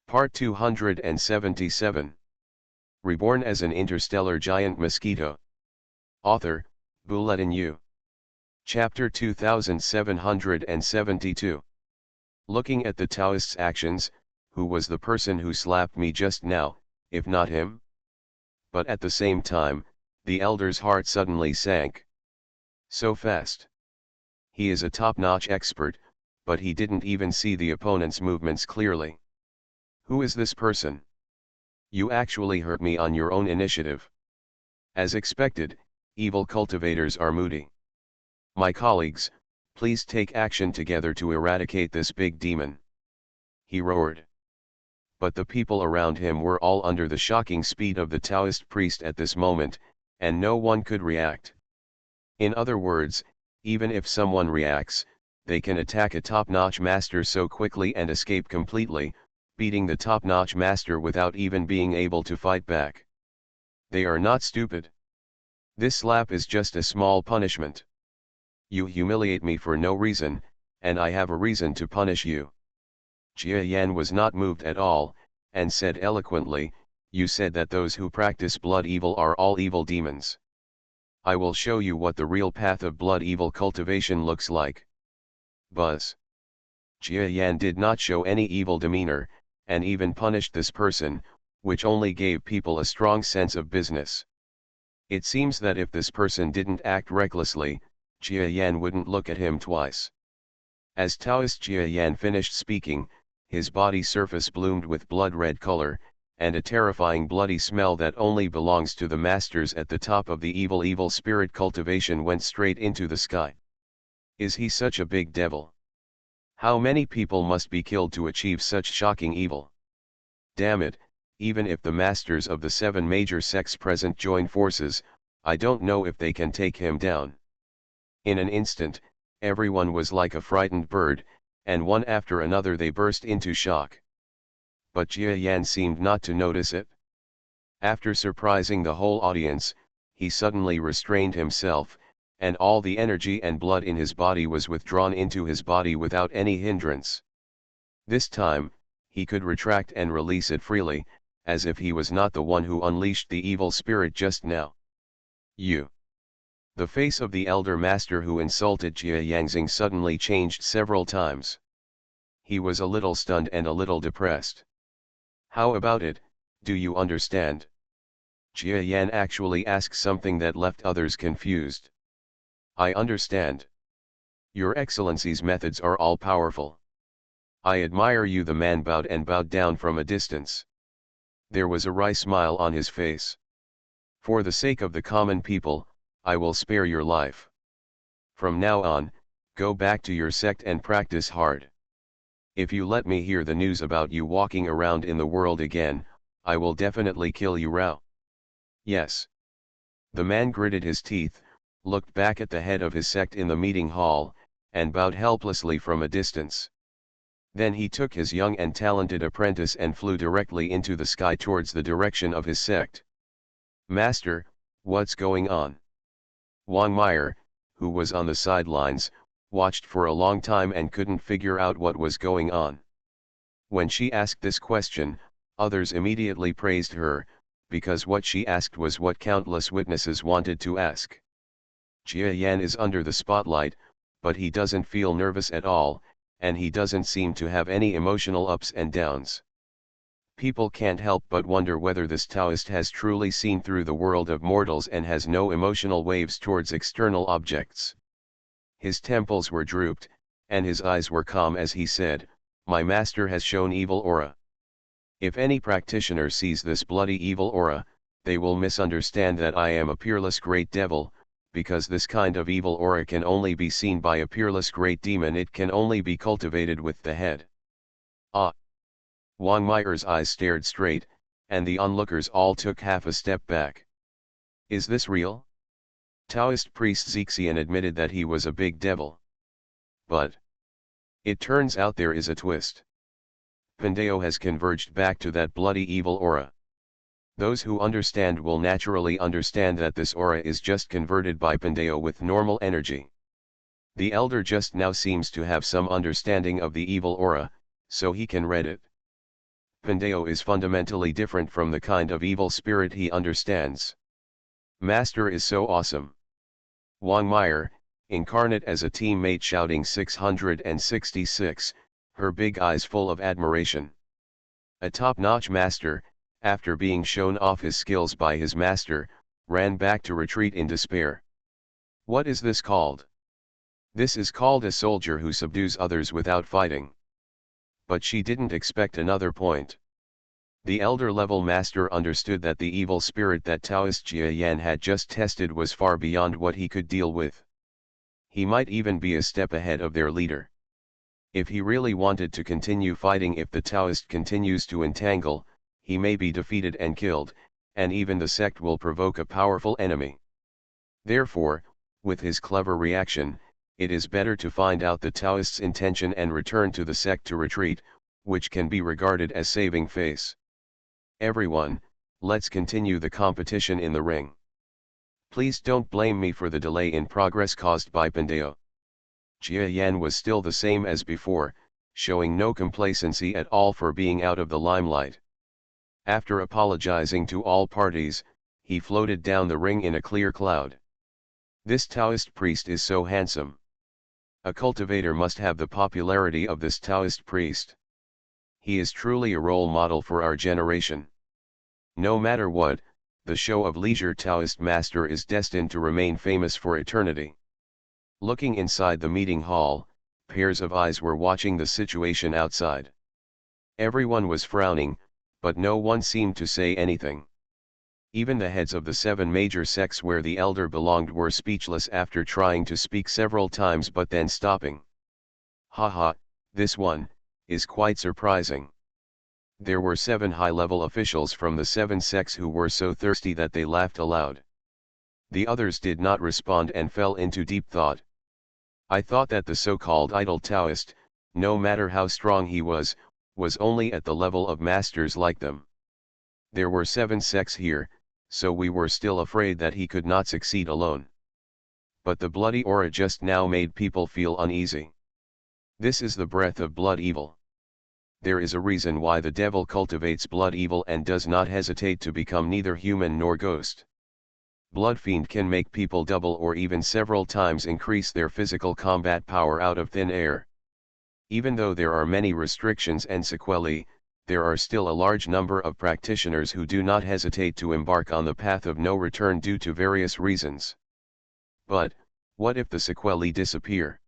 Part 277. Reborn as an interstellar giant mosquito. Author, Bulletin U. Chapter 2772. Looking at the Taoist's actions, who was the person who slapped me just now, if not him? But at the same time, the elder's heart suddenly sank. So fast. He is a top-notch expert, but he didn't even see the opponent's movements clearly. Who is this person? You actually hurt me on your own initiative. As expected, evil cultivators are moody. My colleagues, please take action together to eradicate this big demon. He roared. But the people around him were all under the shocking speed of the Taoist priest at this moment, and no one could react. In other words, even if someone reacts, they can attack a top-notch master so quickly and escape completely, beating the top-notch master without even being able to fight back. They are not stupid. This slap is just a small punishment. You humiliate me for no reason, and I have a reason to punish you. Jia Yan was not moved at all, and said eloquently, you said that those who practice blood evil are all evil demons. I will show you what the real path of blood evil cultivation looks like. Buzz. Jia Yan did not show any evil demeanor, and even punished this person, which only gave people a strong sense of business. It seems that if this person didn't act recklessly, Jia Yan wouldn't look at him twice. As Taoist Jia Yan finished speaking, his body surface bloomed with blood-red color, and a terrifying bloody smell that only belongs to the masters at the top of the evil spirit cultivation went straight into the sky. Is he such a big devil? How many people must be killed to achieve such shocking evil? Damn it, even if the masters of the 7 major sects present join forces, I don't know if they can take him down. In an instant, everyone was like a frightened bird, and one after another they burst into shock. But Jia Yan seemed not to notice it. After surprising the whole audience, he suddenly restrained himself, and all the energy and blood in his body was withdrawn into his body without any hindrance. This time, he could retract and release it freely, as if he was not the one who unleashed the evil spirit just now. You. The face of the elder master who insulted Jia Yangxing suddenly changed several times. He was a little stunned and a little depressed. How about it, do you understand? Jia Yan actually asked something that left others confused. I understand. Your Excellency's methods are all powerful. I admire you. The man bowed down from a distance. There was a wry smile on his face. For the sake of the common people, I will spare your life. From now on, go back to your sect and practice hard. If you let me hear the news about you walking around in the world again, I will definitely kill you. Rao. Yes. The man gritted his teeth, looked back at the head of his sect in the meeting hall, and bowed helplessly from a distance. Then he took his young and talented apprentice and flew directly into the sky towards the direction of his sect. Master, what's going on? Wang Meyer, who was on the sidelines, watched for a long time and couldn't figure out what was going on. When she asked this question, others immediately praised her, because what she asked was what countless witnesses wanted to ask. Jia Yan is under the spotlight, but he doesn't feel nervous at all, and he doesn't seem to have any emotional ups and downs. People can't help but wonder whether this Taoist has truly seen through the world of mortals and has no emotional waves towards external objects. His temples were drooped, and his eyes were calm as he said, my master has shown evil aura. If any practitioner sees this bloody evil aura, they will misunderstand that I am a peerless great devil, because this kind of evil aura can only be seen by a peerless great demon. It can only be cultivated with the head. Ah! Wang Meyer's eyes stared straight, and the onlookers all took half a step back. Is this real? Taoist priest Zixian admitted that he was a big devil. But it turns out there is a twist. Pandeo has converged back to that bloody evil aura. Those who understand will naturally understand that this aura is just converted by Pandeo with normal energy. The elder just now seems to have some understanding of the evil aura, so he can read it. Pandeo is fundamentally different from the kind of evil spirit he understands. Master is so awesome. Wang Meyer, incarnate as a teammate shouting 666, her big eyes full of admiration. A top-notch master, after being shown off his skills by his master, ran back to retreat in despair. What is this called? This is called a soldier who subdues others without fighting. But she didn't expect another point. The elder-level master understood that the evil spirit that Taoist Jia Yan had just tested was far beyond what he could deal with. He might even be a step ahead of their leader. If he really wanted to continue fighting, if the Taoist continues to entangle, he may be defeated and killed, and even the sect will provoke a powerful enemy. Therefore, with his clever reaction, it is better to find out the Taoist's intention and return to the sect to retreat, which can be regarded as saving face. Everyone, let's continue the competition in the ring. Please don't blame me for the delay in progress caused by Pandeo. Jia Yan was still the same as before, showing no complacency at all for being out of the limelight. After apologizing to all parties, he floated down the ring in a clear cloud. This Taoist priest is so handsome. A cultivator must have the popularity of this Taoist priest. He is truly a role model for our generation. No matter what, the show of leisure Taoist master is destined to remain famous for eternity. Looking inside the meeting hall, pairs of eyes were watching the situation outside. Everyone was frowning, but no one seemed to say anything. Even the heads of the 7 major sects where the elder belonged were speechless after trying to speak several times but then stopping. Haha, this one is quite surprising. There were 7 high-level officials from the 7 sects who were so thirsty that they laughed aloud. The others did not respond and fell into deep thought. I thought that the so-called idle Taoist, no matter how strong he was only at the level of masters like them. There were 7 sects here, so we were still afraid that he could not succeed alone. But the bloody aura just now made people feel uneasy. This is the breath of blood evil. There is a reason why the devil cultivates blood evil and does not hesitate to become neither human nor ghost. Blood fiend can make people double or even several times increase their physical combat power out of thin air. Even though there are many restrictions and sequelae, there are still a large number of practitioners who do not hesitate to embark on the path of no return due to various reasons. But, what if the sequelae disappear?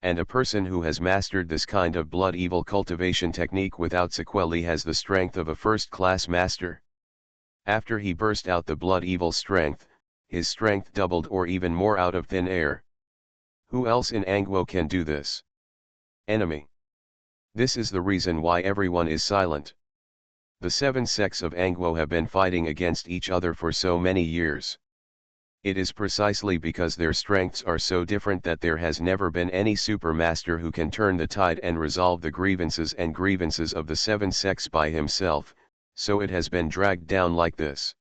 And a person who has mastered this kind of blood evil cultivation technique without sequelae has the strength of a first-class master. After he burst out the blood evil strength, his strength doubled or even more out of thin air. Who else in Angwo can do this? Enemy. This is the reason why everyone is silent. The 7 sects of Angwo have been fighting against each other for so many years. It is precisely because their strengths are so different that there has never been any supermaster who can turn the tide and resolve the grievances of the 7 sects by himself, so it has been dragged down like this.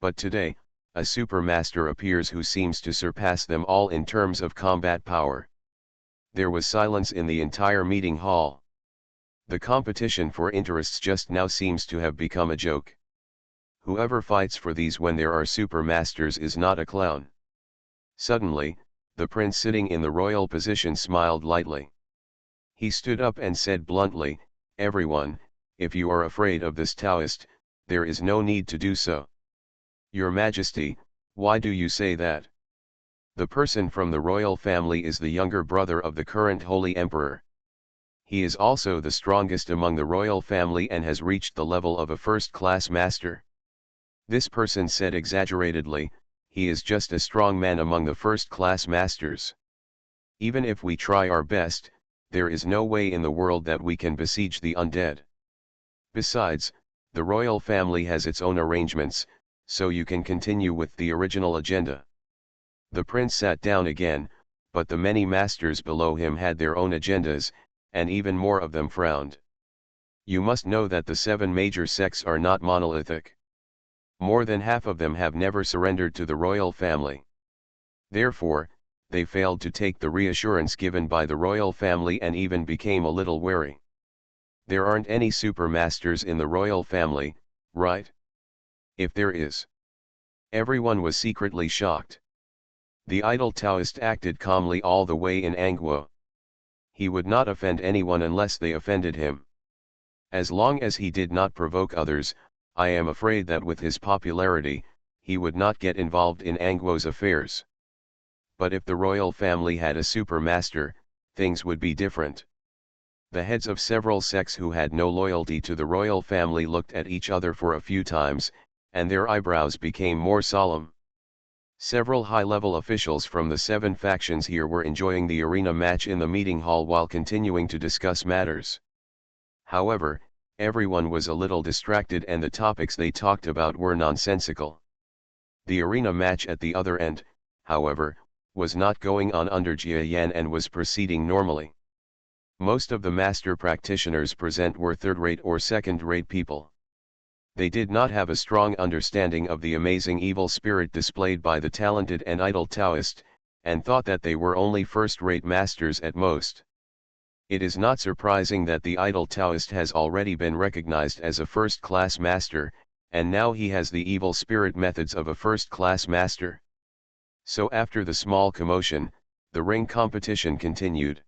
But today, a supermaster appears who seems to surpass them all in terms of combat power. There was silence in the entire meeting hall. The competition for interests just now seems to have become a joke. Whoever fights for these when there are supermasters is not a clown. Suddenly, the prince sitting in the royal position smiled lightly. He stood up and said bluntly, "Everyone, if you are afraid of this Taoist, there is no need to do so." "Your Majesty, why do you say that?" "The person from the royal family is the younger brother of the current Holy Emperor. He is also the strongest among the royal family and has reached the level of a first-class master." This person said exaggeratedly, "He is just a strong man among the first-class masters. Even if we try our best, there is no way in the world that we can besiege the undead. Besides, the royal family has its own arrangements, so you can continue with the original agenda." The prince sat down again, but the many masters below him had their own agendas, and even more of them frowned. You must know that the 7 major sects are not monolithic. More than half of them have never surrendered to the royal family. Therefore, they failed to take the reassurance given by the royal family and even became a little wary. There aren't any super masters in the royal family, right? If there is. Everyone was secretly shocked. The idle Taoist acted calmly all the way in Angwo. He would not offend anyone unless they offended him. As long as he did not provoke others, I am afraid that with his popularity, he would not get involved in Angwo's affairs. But if the royal family had a super master, things would be different. The heads of several sects who had no loyalty to the royal family looked at each other for a few times, and their eyebrows became more solemn. Several high-level officials from the 7 factions here were enjoying the arena match in the meeting hall while continuing to discuss matters. However, everyone was a little distracted and the topics they talked about were nonsensical. The arena match at the other end, however, was not going on under Jia Yan and was proceeding normally. Most of the master practitioners present were third-rate or second-rate people. They did not have a strong understanding of the amazing evil spirit displayed by the talented and idle Taoist, and thought that they were only first-rate masters at most. It is not surprising that the idle Taoist has already been recognized as a first-class master, and now he has the evil spirit methods of a first-class master. So after the small commotion, the ring competition continued.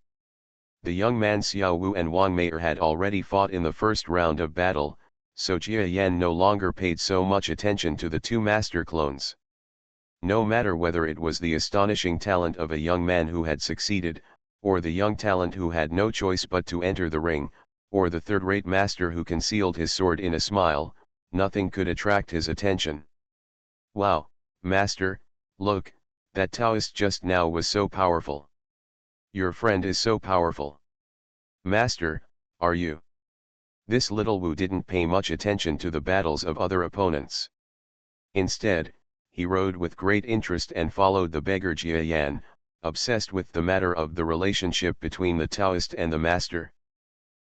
The young man Xiao Wu and Wang Mei had already fought in the first round of battle, so Jia Yan no longer paid so much attention to the 2 master clones. No matter whether it was the astonishing talent of a young man who had succeeded, or the young talent who had no choice but to enter the ring, or the third-rate master who concealed his sword in a smile, nothing could attract his attention. Wow, master, look, that Taoist just now was so powerful. Your friend is so powerful. Master, are you? This little Wu didn't pay much attention to the battles of other opponents. Instead, he rode with great interest and followed the beggar Jia Yan, obsessed with the matter of the relationship between the Taoist and the master.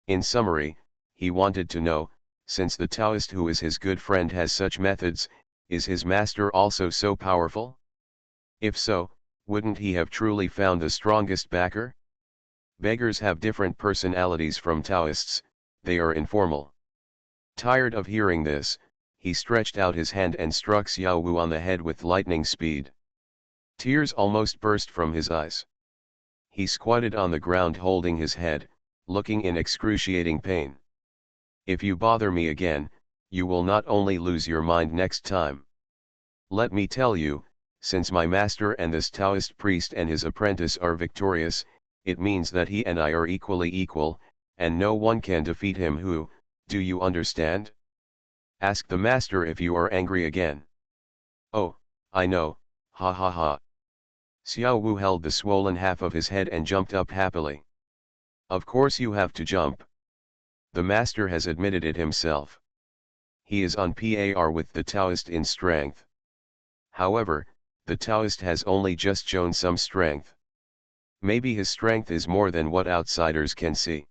In summary, he wanted to know, since the Taoist who is his good friend has such methods, is his master also so powerful? If so, wouldn't he have truly found the strongest backer? Beggars have different personalities from Taoists, they are informal. Tired of hearing this, he stretched out his hand and struck Xiao Wu on the head with lightning speed. Tears almost burst from his eyes. He squatted on the ground holding his head, looking in excruciating pain. If you bother me again, you will not only lose your mind next time. Let me tell you, since my master and this Taoist priest and his apprentice are victorious, it means that he and I are equally equal, and no one can defeat him who, do you understand? Ask the master if you are angry again. Oh, I know, ha ha ha. Xiao Wu held the swollen half of his head and jumped up happily. Of course you have to jump. The master has admitted it himself. He is on par with the Taoist in strength. However, the Taoist has only just shown some strength. Maybe his strength is more than what outsiders can see.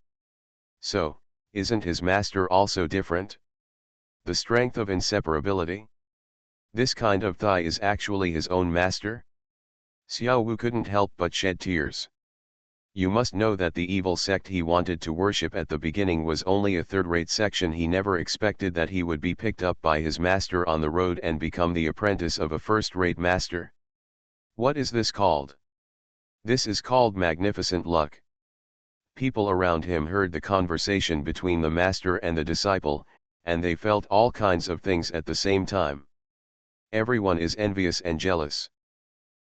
So, isn't his master also different? The strength of inseparability? This kind of thigh is actually his own master? Xiao Wu couldn't help but shed tears. You must know that the evil sect he wanted to worship at the beginning was only a third-rate section. He never expected that he would be picked up by his master on the road and become the apprentice of a first-rate master. What is this called? This is called magnificent luck. People around him heard the conversation between the master and the disciple, and they felt all kinds of things at the same time. Everyone is envious and jealous.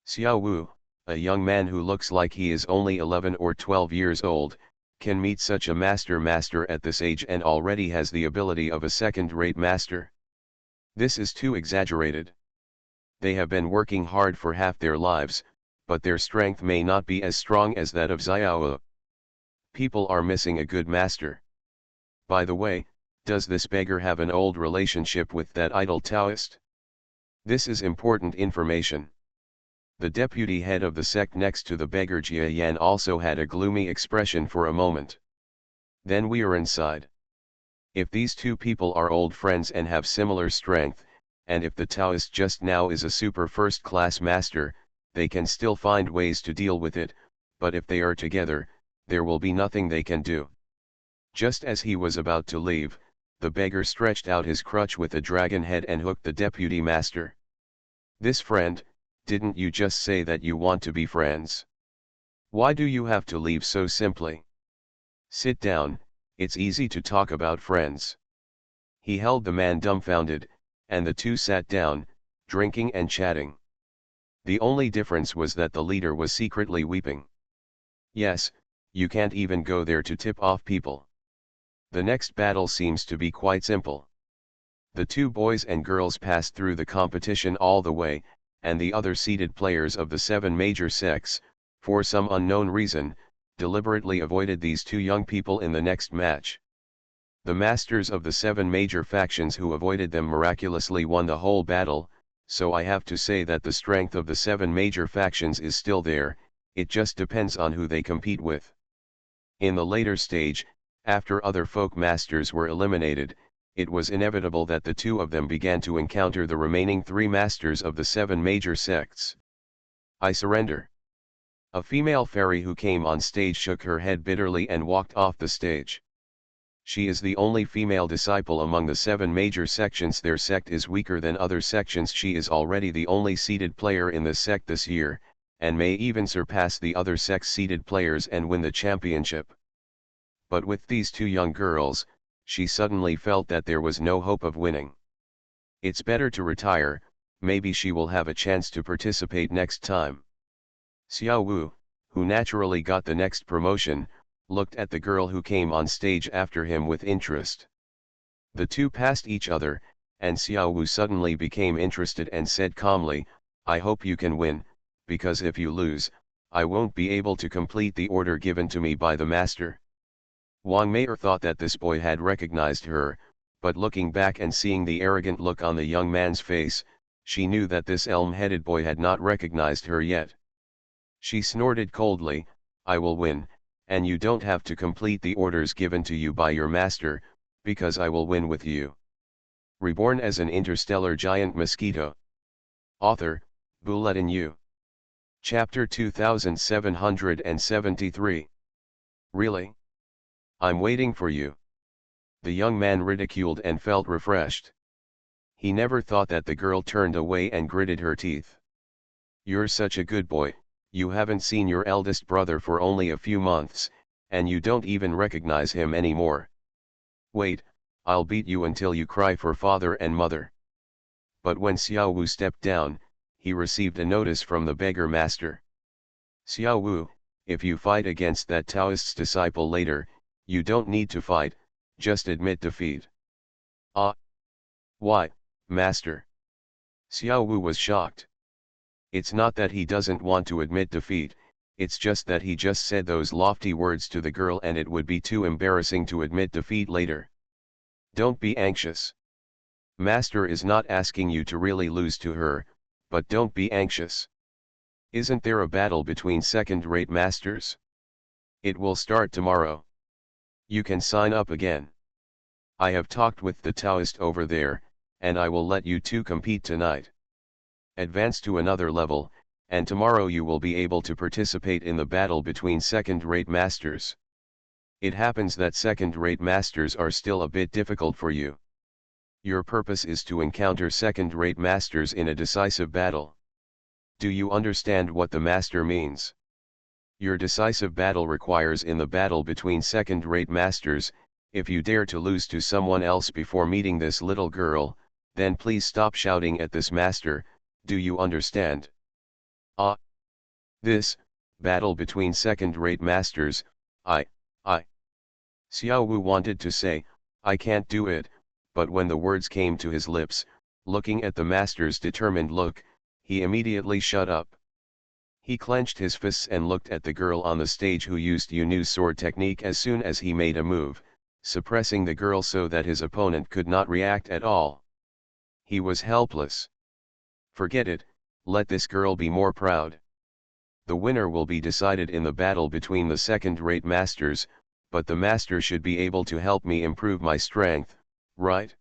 Xiao Wu, a young man who looks like he is only 11 or 12 years old, can meet such a master at this age and already has the ability of a second-rate master. This is too exaggerated. They have been working hard for half their lives, but their strength may not be as strong as that of Xiao Wu. People are missing a good master. By the way, does this beggar have an old relationship with that idle Taoist? This is important information. The deputy head of the sect next to the beggar Jia Yan also had a gloomy expression for a moment. Then we are inside. If these two people are old friends and have similar strength, and if the Taoist just now is a super first-class master, they can still find ways to deal with it, but if they are together, there will be nothing they can do. Just as he was about to leave, the beggar stretched out his crutch with a dragon head and hooked the deputy master. "This friend, didn't you just say that you want to be friends? Why do you have to leave so simply? Sit down, it's easy to talk about friends." He held the man dumbfounded, and the two sat down, drinking and chatting. The only difference was that the leader was secretly weeping. "Yes, you can't even go there to tip off people. The next battle seems to be quite simple." The two boys and girls passed through the competition all the way, and the other seeded players of the 7 major sects, for some unknown reason, deliberately avoided these two young people in the next match. The masters of the 7 major factions who avoided them miraculously won the whole battle, so I have to say that the strength of the 7 major factions is still there, it just depends on who they compete with. In the later stage, after other folk masters were eliminated, it was inevitable that the two of them began to encounter the remaining 3 masters of the 7 major sects. "I surrender." A female fairy who came on stage shook her head bitterly and walked off the stage. She is the only female disciple among the 7 major sections. Their sect is weaker than other sections. She is already the only seeded player in this sect this year, and may even surpass the other sect's seeded players and win the championship. But with these two young girls, she suddenly felt that there was no hope of winning. It's better to retire, maybe she will have a chance to participate next time. Xiao Wu, who naturally got the next promotion, looked at the girl who came on stage after him with interest. The two passed each other, and Xiao Wu suddenly became interested and said calmly, "I hope you can win, because if you lose, I won't be able to complete the order given to me by the master." Wang Mei thought that this boy had recognized her, but looking back and seeing the arrogant look on the young man's face, she knew that this elm-headed boy had not recognized her yet. She snorted coldly, "I will win, and you don't have to complete the orders given to you by your master, because I will win with you." Reborn as an interstellar giant mosquito. Author, Bulletin U. Chapter 2773. "Really? I'm waiting for you." The young man ridiculed and felt refreshed. He never thought that the girl turned away and gritted her teeth. "You're such a good boy, you haven't seen your eldest brother for only a few months, and you don't even recognize him anymore. Wait, I'll beat you until you cry for father and mother." But when Xiao Wu stepped down, he received a notice from the beggar master. "Xiao Wu, if you fight against that Taoist's disciple later, you don't need to fight, just admit defeat." "Ah? Why, master?" Xiao Wu was shocked. "It's not that he doesn't want to admit defeat, it's just that he just said those lofty words to the girl and it would be too embarrassing to admit defeat later. Don't be anxious. Master is not asking you to really lose to her, but don't be anxious. Isn't there a battle between second-rate masters? It will start tomorrow. You can sign up again. I have talked with the Taoist over there, and I will let you two compete tonight. Advance to another level, and tomorrow you will be able to participate in the battle between second-rate masters. It happens that second-rate masters are still a bit difficult for you. Your purpose is to encounter second-rate masters in a decisive battle. Do you understand what the master means? Your decisive battle requires in the battle between second-rate masters, if you dare to lose to someone else before meeting this little girl, then please stop shouting at this master, do you understand?" "Ah. This, battle between second-rate masters, I. Xiao Wu wanted to say, "I can't do it," but when the words came to his lips, looking at the master's determined look, he immediately shut up. He clenched his fists and looked at the girl on the stage who used Yunu's sword technique as soon as he made a move, suppressing the girl so that his opponent could not react at all. He was helpless. Forget it, let this girl be more proud. The winner will be decided in the battle between the second-rate masters, but the master should be able to help me improve my strength, right?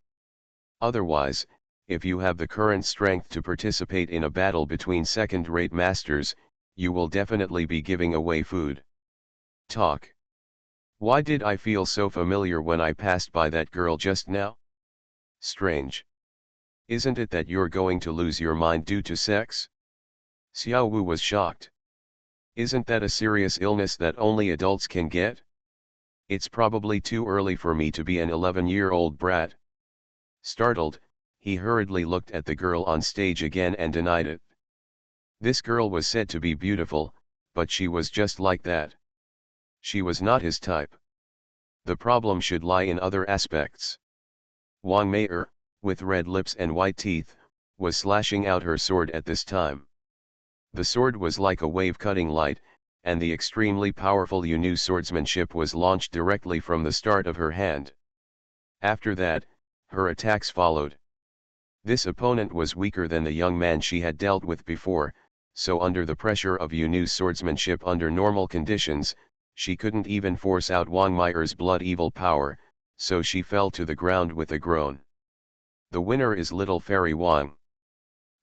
Otherwise, if you have the current strength to participate in a battle between second-rate masters, you will definitely be giving away food. Talk. Why did I feel so familiar when I passed by that girl just now? Strange. Isn't it that you're going to lose your mind due to sex? Xiao Wu was shocked. Isn't that a serious illness that only adults can get? It's probably too early for me to be an 11-year-old brat. Startled, he hurriedly looked at the girl on stage again and denied it. This girl was said to be beautiful, but she was just like that. She was not his type. The problem should lie in other aspects. Wang Mei, with red lips and white teeth, was slashing out her sword at this time. The sword was like a wave-cutting light, and the extremely powerful Yunnu swordsmanship was launched directly from the start of her hand. After that, her attacks followed. This opponent was weaker than the young man she had dealt with before, so under the pressure of Yunnu's swordsmanship under normal conditions, she couldn't even force out Wang Mei's blood-evil power, so she fell to the ground with a groan. The winner is little fairy Wang.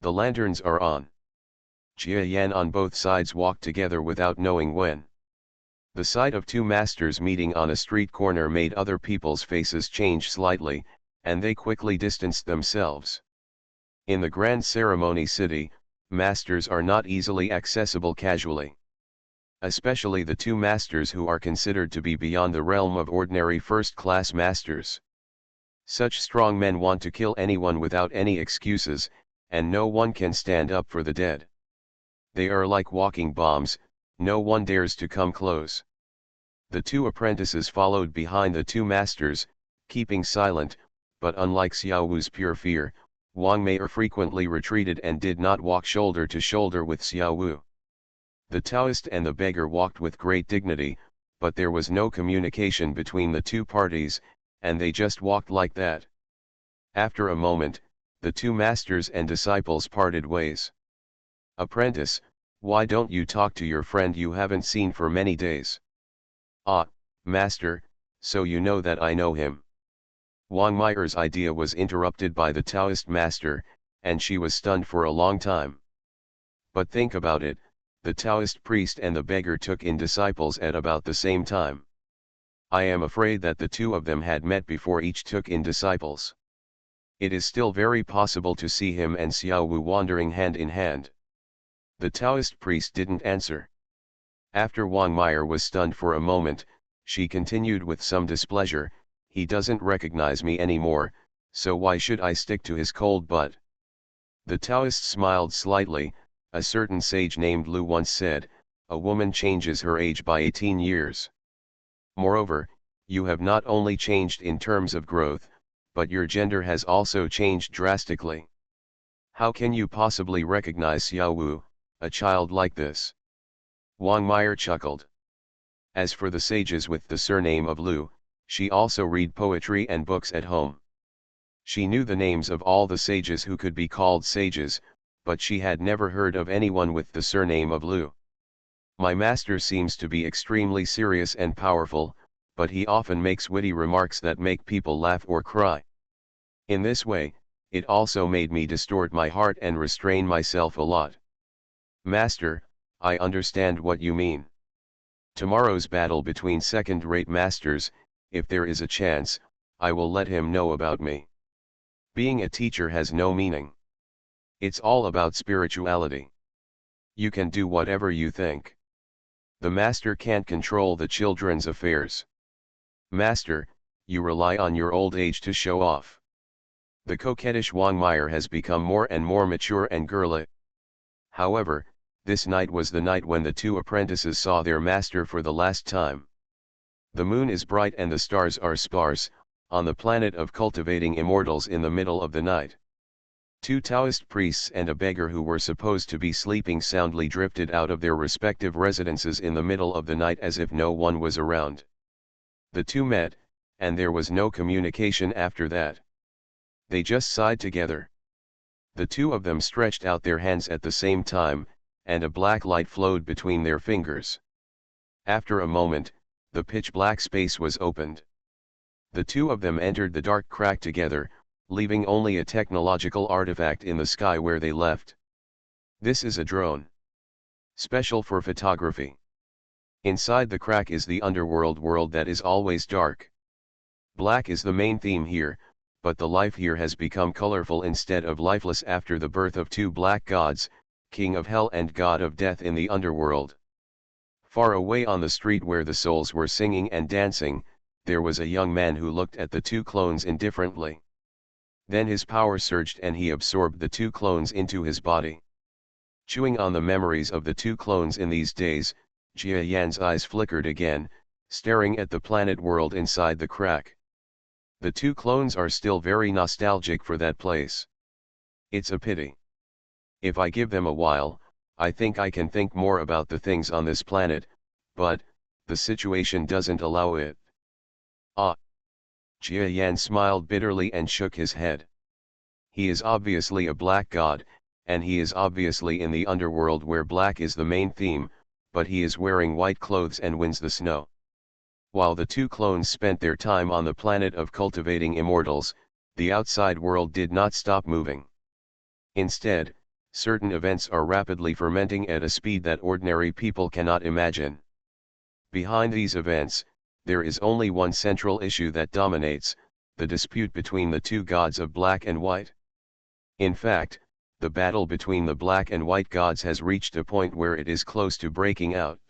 The lanterns are on. Jia Yan on both sides walked together without knowing when. The sight of two masters meeting on a street corner made other people's faces change slightly, and they quickly distanced themselves. In the Grand Ceremony City, masters are not easily accessible casually. Especially the two masters who are considered to be beyond the realm of ordinary first-class masters. Such strong men want to kill anyone without any excuses, and no one can stand up for the dead. They are like walking bombs, no one dares to come close. The two apprentices followed behind the two masters, keeping silent, but unlike Xiao Wu's pure fear, Wang Mei frequently retreated and did not walk shoulder to shoulder with Xiao Wu. The Taoist and the beggar walked with great dignity, but there was no communication between the two parties, and they just walked like that. After a moment, the two masters and disciples parted ways. "Apprentice, why don't you talk to your friend you haven't seen for many days?" "Ah, master, so you know that I know him." Wang Mei's idea was interrupted by the Taoist master, and she was stunned for a long time. But think about it, the Taoist priest and the beggar took in disciples at about the same time. I am afraid that the two of them had met before each took in disciples. It is still very possible to see him and Xiao Wu wandering hand in hand. The Taoist priest didn't answer. After Wang Mei was stunned for a moment, she continued with some displeasure, "He doesn't recognize me anymore, so why should I stick to his cold butt?" The Taoist smiled slightly. A certain sage named Lu once said, "A woman changes her age by 18 years. Moreover, you have not only changed in terms of growth, but your gender has also changed drastically. How can you possibly recognize Xiao Wu, a child like this?" Wang Mei chuckled. As for the sages with the surname of Lu, she also read poetry and books at home. She knew the names of all the sages who could be called sages, but she had never heard of anyone with the surname of Lu. "My master seems to be extremely serious and powerful, but he often makes witty remarks that make people laugh or cry. In this way, it also made me distort my heart and restrain myself a lot." "Master, I understand what you mean. Tomorrow's battle between second-rate masters, if there is a chance, I will let him know about me. Being a teacher has no meaning. It's all about spirituality. You can do whatever you think. The master can't control the children's affairs. Master, you rely on your old age to show off." The coquettish Wang Mei has become more and more mature and girly. However, this night was the night when the two apprentices saw their master for the last time. The moon is bright and the stars are sparse, on the planet of cultivating immortals in the middle of the night. Two Taoist priests and a beggar who were supposed to be sleeping soundly drifted out of their respective residences in the middle of the night as if no one was around. The two met, and there was no communication after that. They just sighed together. The two of them stretched out their hands at the same time, and a black light flowed between their fingers. After a moment, the pitch-black space was opened. The two of them entered the dark crack together, leaving only a technological artifact in the sky where they left. "This is a drone. Special for photography. Inside the crack is the underworld world that is always dark. Black is the main theme here, but the life here has become colorful instead of lifeless after the birth of two black gods, King of Hell and God of Death in the underworld. Far away on the street where the souls were singing and dancing, there was a young man who looked at the two clones indifferently. Then his power surged and he absorbed the two clones into his body. Chewing on the memories of the two clones in these days, Jia Yan's eyes flickered again, staring at the planet world inside the crack. The two clones are still very nostalgic for that place. It's a pity. If I give them a while, I think I can think more about the things on this planet, but the situation doesn't allow it. Ah! Jia Yan smiled bitterly and shook his head. He is obviously a black god, and he is obviously in the underworld where black is the main theme, but he is wearing white clothes and wins the snow. While the two clones spent their time on the planet of cultivating immortals, the outside world did not stop moving. Instead, certain events are rapidly fermenting at a speed that ordinary people cannot imagine. Behind these events, there is only one central issue that dominates, the dispute between the two gods of black and white. In fact, the battle between the black and white gods has reached a point where it is close to breaking out.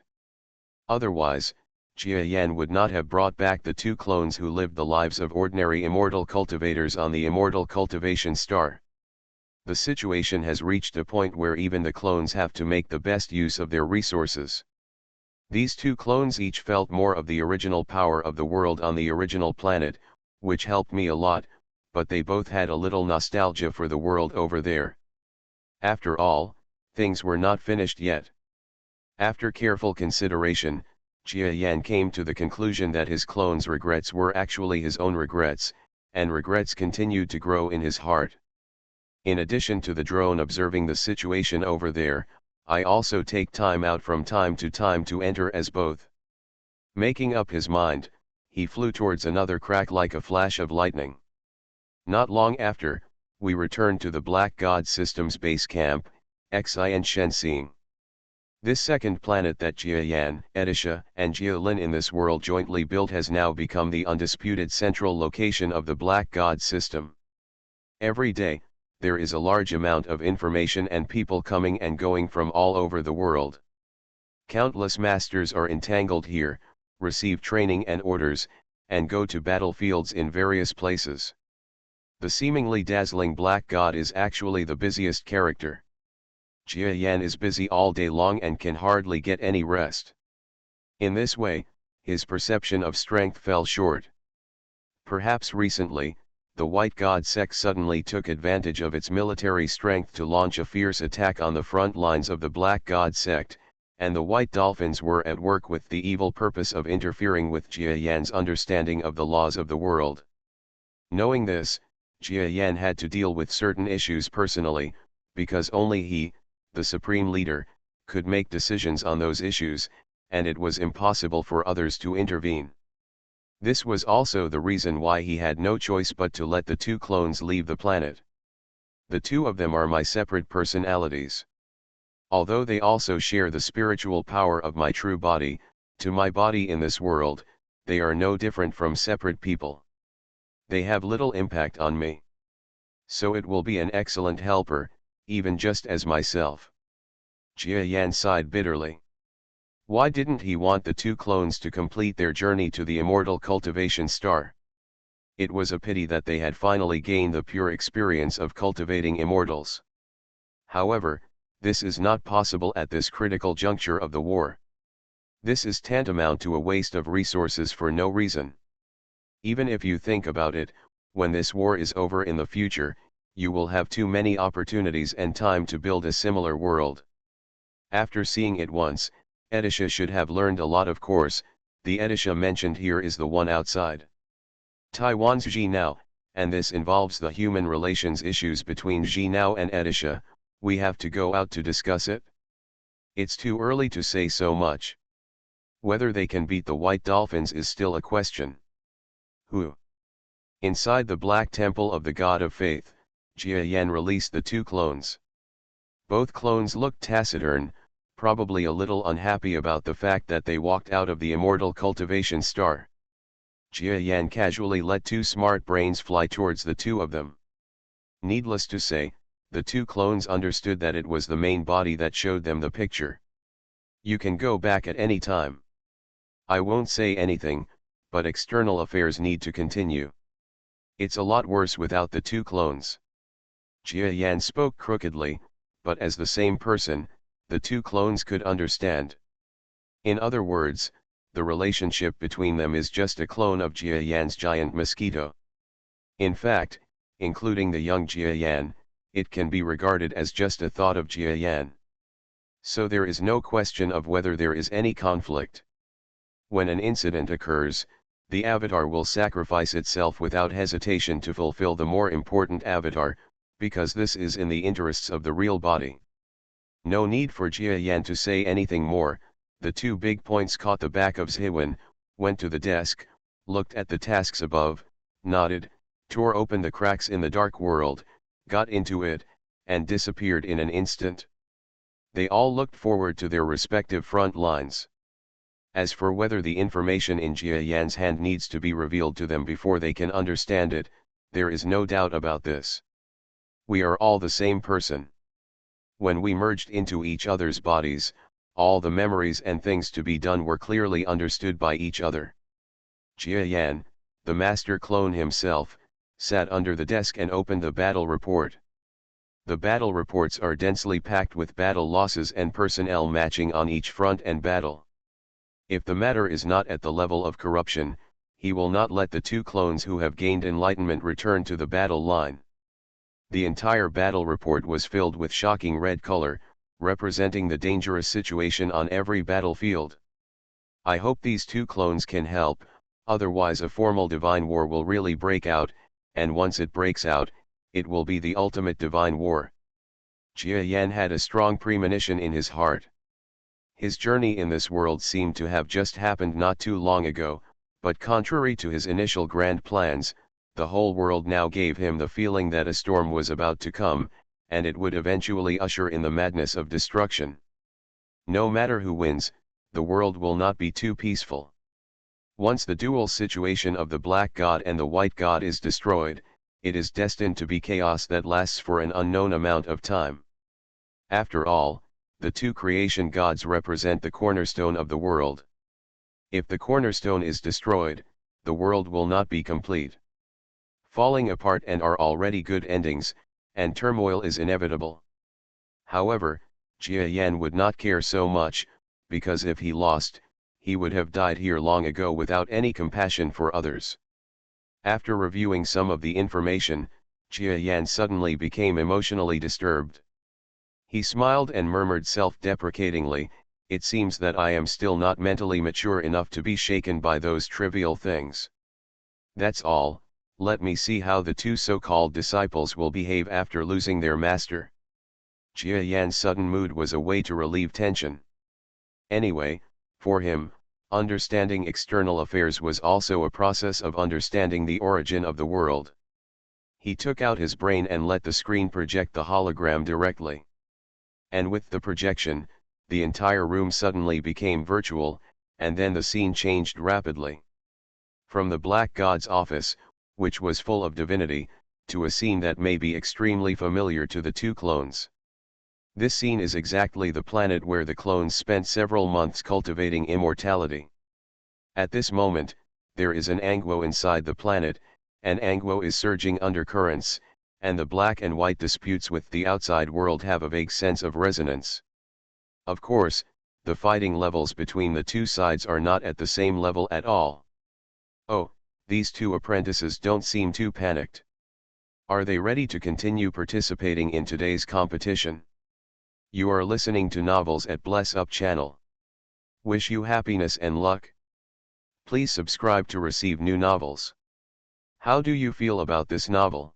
Otherwise, Jia Yan would not have brought back the two clones who lived the lives of ordinary immortal cultivators on the immortal cultivation star. The situation has reached a point where even the clones have to make the best use of their resources. These two clones each felt more of the original power of the world on the original planet, which helped me a lot, but they both had a little nostalgia for the world over there. After all, things were not finished yet. After careful consideration, Jia Yan came to the conclusion that his clones' regrets were actually his own regrets, and regrets continued to grow in his heart. In addition to the drone observing the situation over there, I also take time out from time to enter as both. Making up his mind, he flew towards another crack like a flash of lightning. Not long after, we returned to the Black God System's base camp, Xi and Shenzhen. This second planet that Jia Yan, Edisha, and Jia Lin in this world jointly built has now become the undisputed central location of the Black God System. Every day, there is a large amount of information and people coming and going from all over the world. Countless masters are entangled here, receive training and orders, and go to battlefields in various places. The seemingly dazzling Black God is actually the busiest character. Jia Yan is busy all day long and can hardly get any rest. In this way, his perception of strength fell short. Perhaps recently, the White God sect suddenly took advantage of its military strength to launch a fierce attack on the front lines of the Black God sect, and the White Dolphins were at work with the evil purpose of interfering with Jia Yan's understanding of the laws of the world. Knowing this, Jia Yan had to deal with certain issues personally, because only he, the supreme leader, could make decisions on those issues, and it was impossible for others to intervene. This was also the reason why he had no choice but to let the two clones leave the planet. The two of them are my separate personalities. Although they also share the spiritual power of my true body, to my body in this world, they are no different from separate people. They have little impact on me. So it will be an excellent helper, even just as myself. Jia Yan sighed bitterly. Why didn't he want the two clones to complete their journey to the immortal cultivation star? It was a pity that they had finally gained the pure experience of cultivating immortals. However, this is not possible at this critical juncture of the war. This is tantamount to a waste of resources for no reason. Even if you think about it, when this war is over in the future, you will have too many opportunities and time to build a similar world. After seeing it once, Edisha should have learned a lot. Of course, the Edisha mentioned here is the one outside Taiwan's Jinao, and this involves the human relations issues between Jinao and Edisha. We have to go out to discuss it? It's too early to say so much. Whether they can beat the White Dolphins is still a question. Who? Inside the Black Temple of the God of Faith, Jia Yan released the two clones. Both clones looked taciturn, probably a little unhappy about the fact that they walked out of the immortal cultivation star. Jia Yan casually let two smart brains fly towards the two of them. Needless to say, the two clones understood that it was the main body that showed them the picture. You can go back at any time. I won't say anything, but external affairs need to continue. It's a lot worse without the two clones. Jia Yan spoke crookedly, but as the same person, the two clones could understand. In other words, the relationship between them is just a clone of Jia Yan's giant Mosquito. In fact, including the young Jia Yan, it can be regarded as just a thought of Jia Yan. So there is no question of whether there is any conflict. When an incident occurs, the avatar will sacrifice itself without hesitation to fulfill the more important avatar, because this is in the interests of the real body. No need for Jia Yan to say anything more. The two big points caught the back of Zhiwen, went to the desk, looked at the tasks above, nodded, tore open the cracks in the dark world, got into it, and disappeared in an instant. They all looked forward to their respective front lines. As for whether the information in Jia Yan's hand needs to be revealed to them before they can understand it, there is no doubt about this. We are all the same person. When we merged into each other's bodies, all the memories and things to be done were clearly understood by each other. Jia Yan, the master clone himself, sat under the desk and opened the battle report. The battle reports are densely packed with battle losses and personnel matching on each front and battle. If the matter is not at the level of corruption, he will not let the two clones who have gained enlightenment return to the battle line. The entire battle report was filled with shocking red color, representing the dangerous situation on every battlefield. I hope these two clones can help, otherwise a formal divine war will really break out, and once it breaks out, it will be the ultimate divine war. Jia Yan had a strong premonition in his heart. His journey in this world seemed to have just happened not too long ago, but contrary to his initial grand plans, the whole world now gave him the feeling that a storm was about to come, and it would eventually usher in the madness of destruction. No matter who wins, the world will not be too peaceful. Once the dual situation of the black god and the white god is destroyed, it is destined to be chaos that lasts for an unknown amount of time. After all, the two creation gods represent the cornerstone of the world. If the cornerstone is destroyed, the world will not be complete. Falling apart and are already good endings, and turmoil is inevitable. However, Jia Yan would not care so much, because if he lost, he would have died here long ago without any compassion for others. After reviewing some of the information, Jia Yan suddenly became emotionally disturbed. He smiled and murmured self-deprecatingly, "It seems that I am still not mentally mature enough to be shaken by those trivial things. That's all. Let me see how the two so-called disciples will behave after losing their master." Jia Yan's sudden mood was a way to relieve tension. Anyway, for him, understanding external affairs was also a process of understanding the origin of the world. He took out his brain and let the screen project the hologram directly. And with the projection, the entire room suddenly became virtual, and then the scene changed rapidly. From the Black God's office, which was full of divinity, to a scene that may be extremely familiar to the two clones. This scene is exactly the planet where the clones spent several months cultivating immortality. At this moment, there is an Angwo inside the planet, and Angwo is surging undercurrents, and the black and white disputes with the outside world have a vague sense of resonance. Of course, the fighting levels between the two sides are not at the same level at all. Oh, these two apprentices don't seem too panicked. Are they ready to continue participating in today's competition? You are listening to Novels at Bless Up channel. Wish you happiness and luck. Please subscribe to receive new novels. How do you feel about this novel?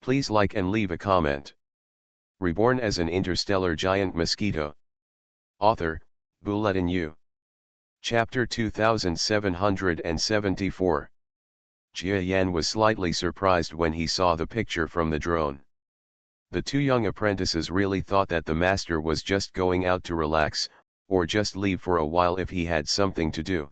Please like and leave a comment. Reborn as an interstellar giant mosquito. Author, Bulletin U. Chapter 2774. Jia Yan was slightly surprised when he saw the picture from the drone. The two young apprentices really thought that the master was just going out to relax, or just leave for a while if he had something to do.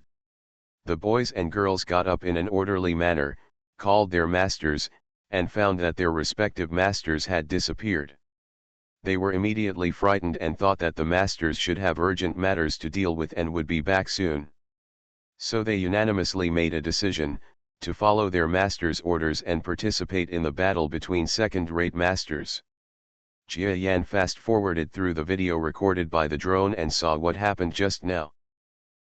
The boys and girls got up in an orderly manner, called their masters, and found that their respective masters had disappeared. They were immediately frightened and thought that the masters should have urgent matters to deal with and would be back soon. So they unanimously made a decision, to follow their masters' orders and participate in the battle between second-rate masters. Jia Yan fast-forwarded through the video recorded by the drone and saw what happened just now.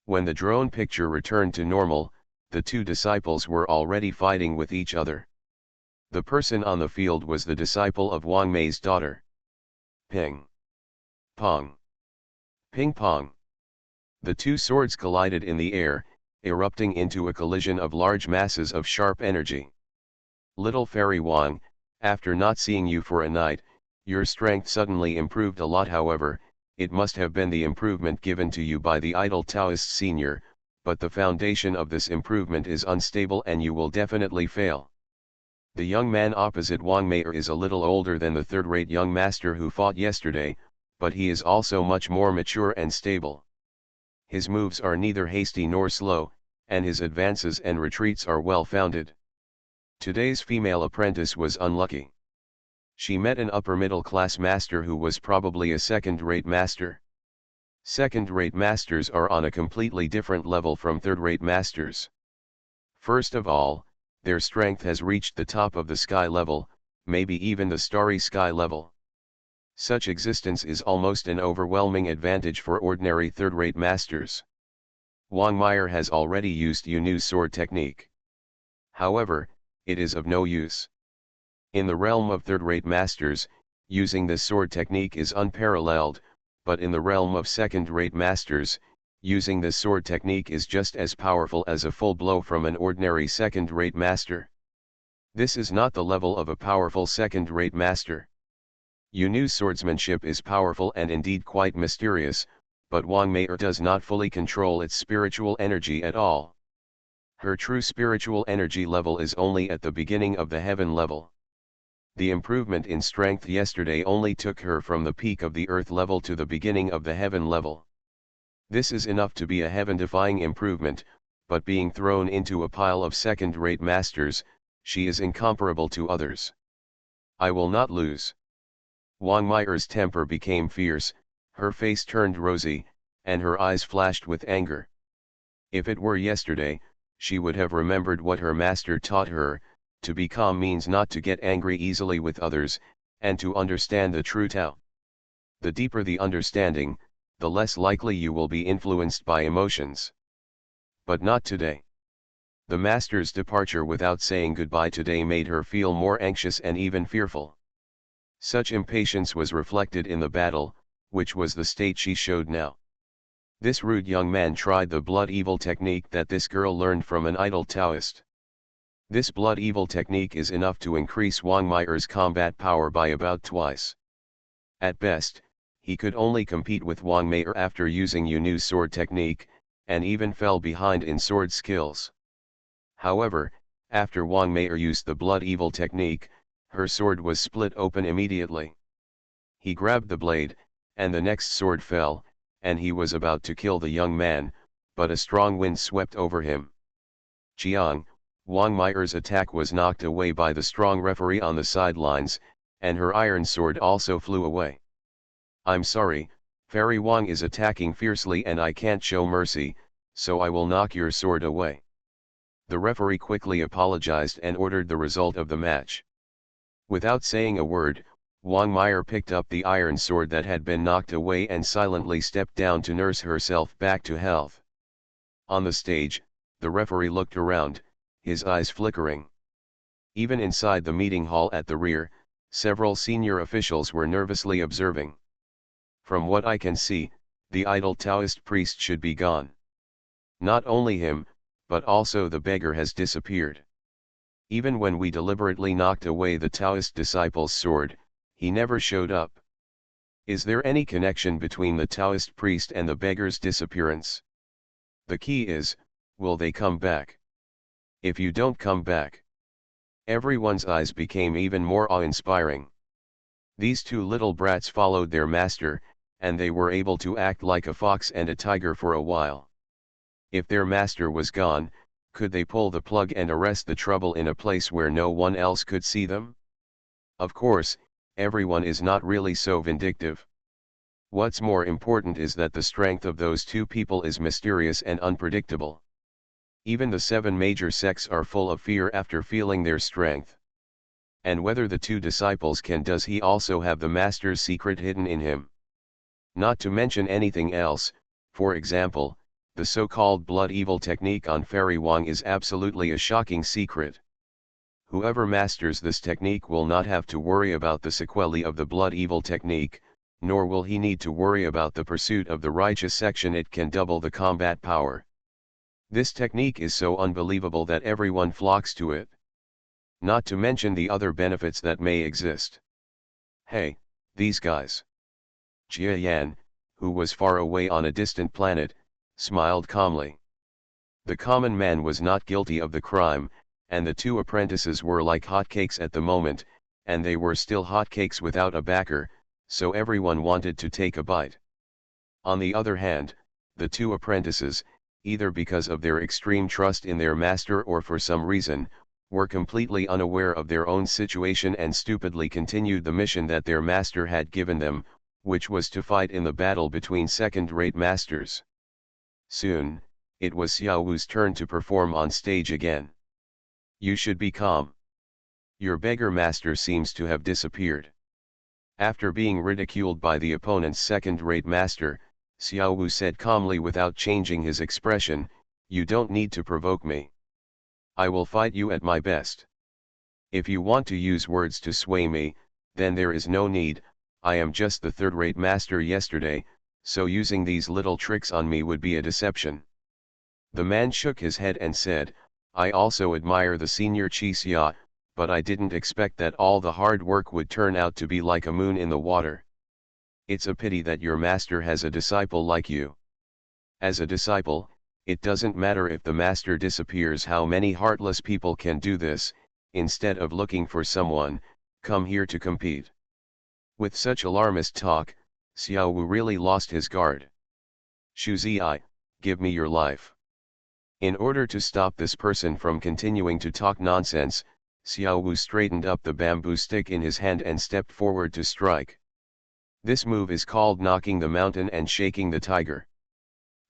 When the drone picture returned to normal, the two disciples were already fighting with each other. The person on the field was the disciple of Wang Mei's daughter. Ping. Pong. Ping pong. The two swords collided in the air, erupting into a collision of large masses of sharp energy. Little Fairy Wang, after not seeing you for a night, your strength suddenly improved a lot. However, it must have been the improvement given to you by the idol Taoist senior, but the foundation of this improvement is unstable and you will definitely fail. The young man opposite Wang Mei is a little older than the third-rate young master who fought yesterday, but he is also much more mature and stable. His moves are neither hasty nor slow, and his advances and retreats are well-founded. Today's female apprentice was unlucky. She met an upper-middle-class master who was probably a second-rate master. Second-rate masters are on a completely different level from third-rate masters. First of all, their strength has reached the top of the sky level, maybe even the starry sky level. Such existence is almost an overwhelming advantage for ordinary third-rate masters. Wang Mei has already used Yunu's sword technique. However, it is of no use. In the realm of third-rate masters, using this sword technique is unparalleled, but in the realm of second-rate masters, using this sword technique is just as powerful as a full blow from an ordinary second-rate master. This is not the level of a powerful second-rate master. Yunu's swordsmanship is powerful and indeed quite mysterious, but Wang Mei does not fully control its spiritual energy at all. Her true spiritual energy level is only at the beginning of the heaven level. The improvement in strength yesterday only took her from the peak of the earth level to the beginning of the heaven level. This is enough to be a heaven-defying improvement, but being thrown into a pile of second-rate masters, she is incomparable to others. I will not lose. Wang Mei's temper became fierce, her face turned rosy, and her eyes flashed with anger. If it were yesterday, she would have remembered what her master taught her. To be calm means not to get angry easily with others, and to understand the true Tao. The deeper the understanding, the less likely you will be influenced by emotions. But not today. The master's departure without saying goodbye today made her feel more anxious and even fearful. Such impatience was reflected in the battle, which was the state she showed now. This rude young man tried the blood evil technique that this girl learned from an idol Taoist. This blood evil technique is enough to increase Wang Mei's combat power by about twice. At best, he could only compete with Wang Mei after using Yunu's sword technique, and even fell behind in sword skills. However, after Wang Mei used the blood evil technique, her sword was split open immediately. He grabbed the blade, and the next sword fell, and he was about to kill the young man, but a strong wind swept over him. Jiang, Wang Mei's attack was knocked away by the strong referee on the sidelines, and her iron sword also flew away. I'm sorry, Fairy Wang is attacking fiercely and I can't show mercy, so I will knock your sword away. The referee quickly apologized and ordered the result of the match. Without saying a word, Wang Mei picked up the iron sword that had been knocked away and silently stepped down to nurse herself back to health. On the stage, the referee looked around, his eyes flickering. Even inside the meeting hall at the rear, several senior officials were nervously observing. From what I can see, the idol Taoist priest should be gone. Not only him, but also the beggar has disappeared. Even when we deliberately knocked away the Taoist disciple's sword, he never showed up. Is there any connection between the Taoist priest and the beggar's disappearance? The key is, will they come back? If you don't come back. Everyone's eyes became even more awe-inspiring. These two little brats followed their master, and they were able to act like a fox and a tiger for a while. If their master was gone, could they pull the plug and arrest the trouble in a place where no one else could see them? Of course, everyone is not really so vindictive. What's more important is that the strength of those two people is mysterious and unpredictable. Even the 7 major sects are full of fear after feeling their strength. And whether the two disciples can, does he also have the master's secret hidden in him? Not to mention anything else, for example, the so-called blood evil technique on Fairy Wang is absolutely a shocking secret. Whoever masters this technique will not have to worry about the sequelae of the blood evil technique, nor will he need to worry about the pursuit of the righteous section. It can double the combat power. This technique is so unbelievable that everyone flocks to it. Not to mention the other benefits that may exist. Hey, these guys. Jia Yan, who was far away on a distant planet, smiled calmly. The common man was not guilty of the crime, and the two apprentices were like hotcakes at the moment, and they were still hotcakes without a backer, so everyone wanted to take a bite. On the other hand, the two apprentices, either because of their extreme trust in their master or for some reason, were completely unaware of their own situation and stupidly continued the mission that their master had given them, which was to fight in the battle between second-rate masters. Soon, it was Xiao Wu's turn to perform on stage again. You should be calm. Your beggar master seems to have disappeared. After being ridiculed by the opponent's second-rate master, Xiao Wu said calmly without changing his expression, "You don't need to provoke me. I will fight you at my best. If you want to use words to sway me, then there is no need. I am just the third-rate master yesterday, so using these little tricks on me would be a deception." The man shook his head and said, "I also admire the senior Qi Xia, but I didn't expect that all the hard work would turn out to be like a moon in the water. It's a pity that your master has a disciple like you. As a disciple, it doesn't matter if the master disappears. How many heartless people can do this, instead of looking for someone, come here to compete?" With such alarmist talk, Xiao Wu really lost his guard. "Shu Zhi, give me your life." In order to stop this person from continuing to talk nonsense, Xiao Wu straightened up the bamboo stick in his hand and stepped forward to strike. This move is called knocking the mountain and shaking the tiger.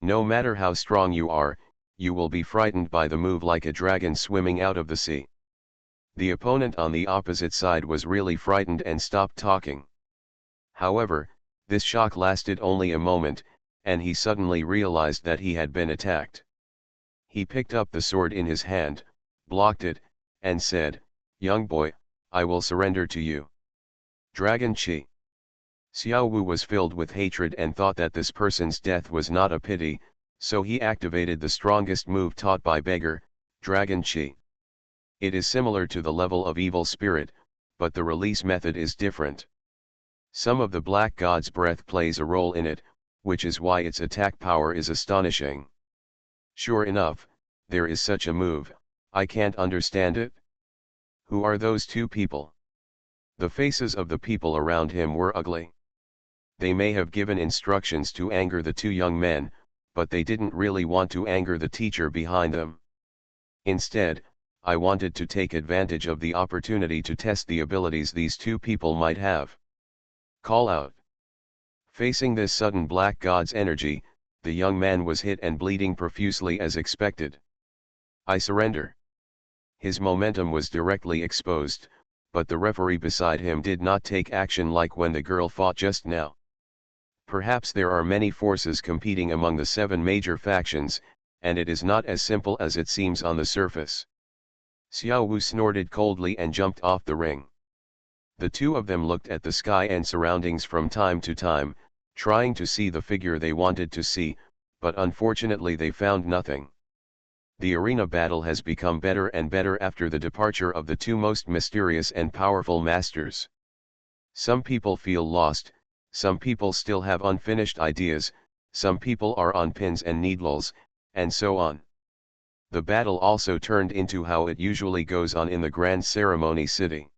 No matter how strong you are, you will be frightened by the move like a dragon swimming out of the sea. The opponent on the opposite side was really frightened and stopped talking. However, this shock lasted only a moment, and he suddenly realized that he had been attacked. He picked up the sword in his hand, blocked it, and said, "Young boy, I will surrender to you." Dragon Chi. Xiao Wu was filled with hatred and thought that this person's death was not a pity, so he activated the strongest move taught by beggar, Dragon Chi. It is similar to the level of evil spirit, but the release method is different. Some of the black god's breath plays a role in it, which is why its attack power is astonishing. Sure enough, there is such a move. I can't understand it. Who are those two people? The faces of the people around him were ugly. They may have given instructions to anger the two young men, but they didn't really want to anger the teacher behind them. Instead, I wanted to take advantage of the opportunity to test the abilities these two people might have. Call out. Facing this sudden black god's energy, the young man was hit and bleeding profusely as expected. "I surrender." His momentum was directly exposed, but the referee beside him did not take action like when the girl fought just now. Perhaps there are many forces competing among the 7 major factions, and it is not as simple as it seems on the surface. Xiao Wu snorted coldly and jumped off the ring. The two of them looked at the sky and surroundings from time to time, trying to see the figure they wanted to see, but unfortunately they found nothing. The arena battle has become better and better after the departure of the two most mysterious and powerful masters. Some people feel lost, some people still have unfinished ideas, some people are on pins and needles, and so on. The battle also turned into how it usually goes on in the Grand Ceremony City.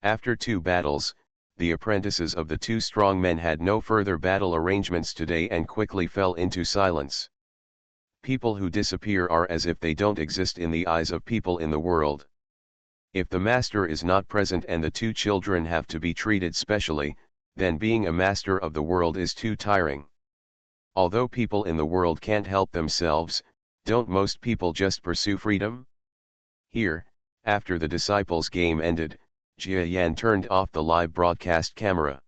After 2 battles, the apprentices of the two strong men had no further battle arrangements today and quickly fell into silence. People who disappear are as if they don't exist in the eyes of people in the world. If the master is not present and the two children have to be treated specially, then being a master of the world is too tiring. Although people in the world can't help themselves, don't most people just pursue freedom? Here, after the disciples' game ended, Jia Yan turned off the live broadcast camera.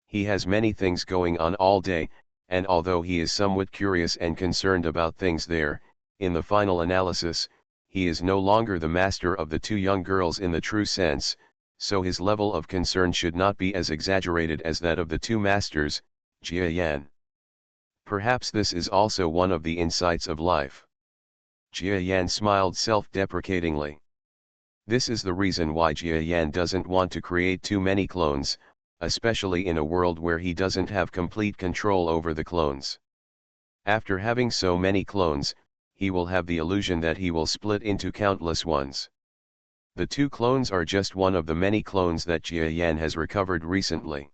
He has many things going on all day, and although he is somewhat curious and concerned about things there, in the final analysis, he is no longer the master of the two young girls in the true sense, so his level of concern should not be as exaggerated as that of the two masters, Jia Yan. Perhaps this is also one of the insights of life. Jia Yan smiled self-deprecatingly. This is the reason why Jia Yan doesn't want to create too many clones, especially in a world where he doesn't have complete control over the clones. After having so many clones, he will have the illusion that he will split into countless ones. The two clones are just one of the many clones that Jia Yan has recovered recently.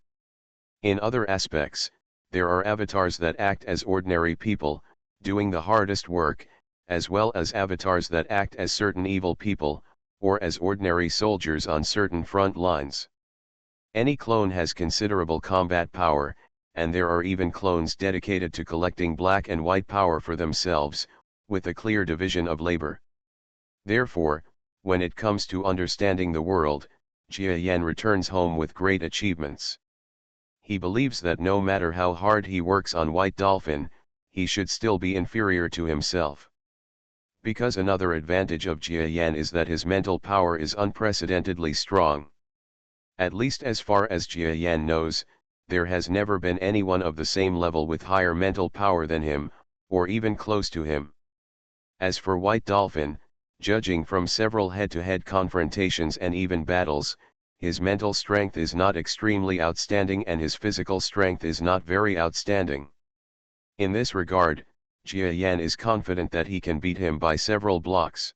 In other aspects, there are avatars that act as ordinary people, doing the hardest work, as well as avatars that act as certain evil people, or as ordinary soldiers on certain front lines. Any clone has considerable combat power, and there are even clones dedicated to collecting black and white power for themselves, with a clear division of labor. Therefore, when it comes to understanding the world, Jia Yan returns home with great achievements. He believes that no matter how hard he works on White Dolphin, he should still be inferior to himself. Because another advantage of Jia Yan is that his mental power is unprecedentedly strong. At least as far as Jia Yan knows, there has never been anyone of the same level with higher mental power than him, or even close to him. As for White Dolphin, judging from several head-to-head confrontations and even battles, his mental strength is not extremely outstanding and his physical strength is not very outstanding. In this regard, Jia Yan is confident that he can beat him by several blocks.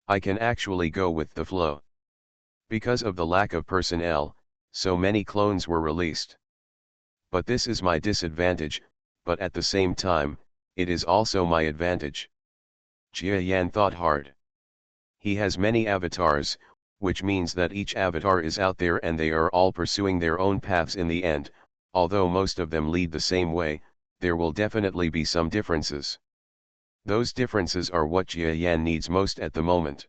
I can actually go with the flow. Because of the lack of personnel, so many clones were released. But this is my disadvantage, but at the same time, it is also my advantage. Jia Yan thought hard. He has many avatars, which means that each avatar is out there and they are all pursuing their own paths in the end, although most of them lead the same way, there will definitely be some differences. Those differences are what Jia Yan needs most at the moment.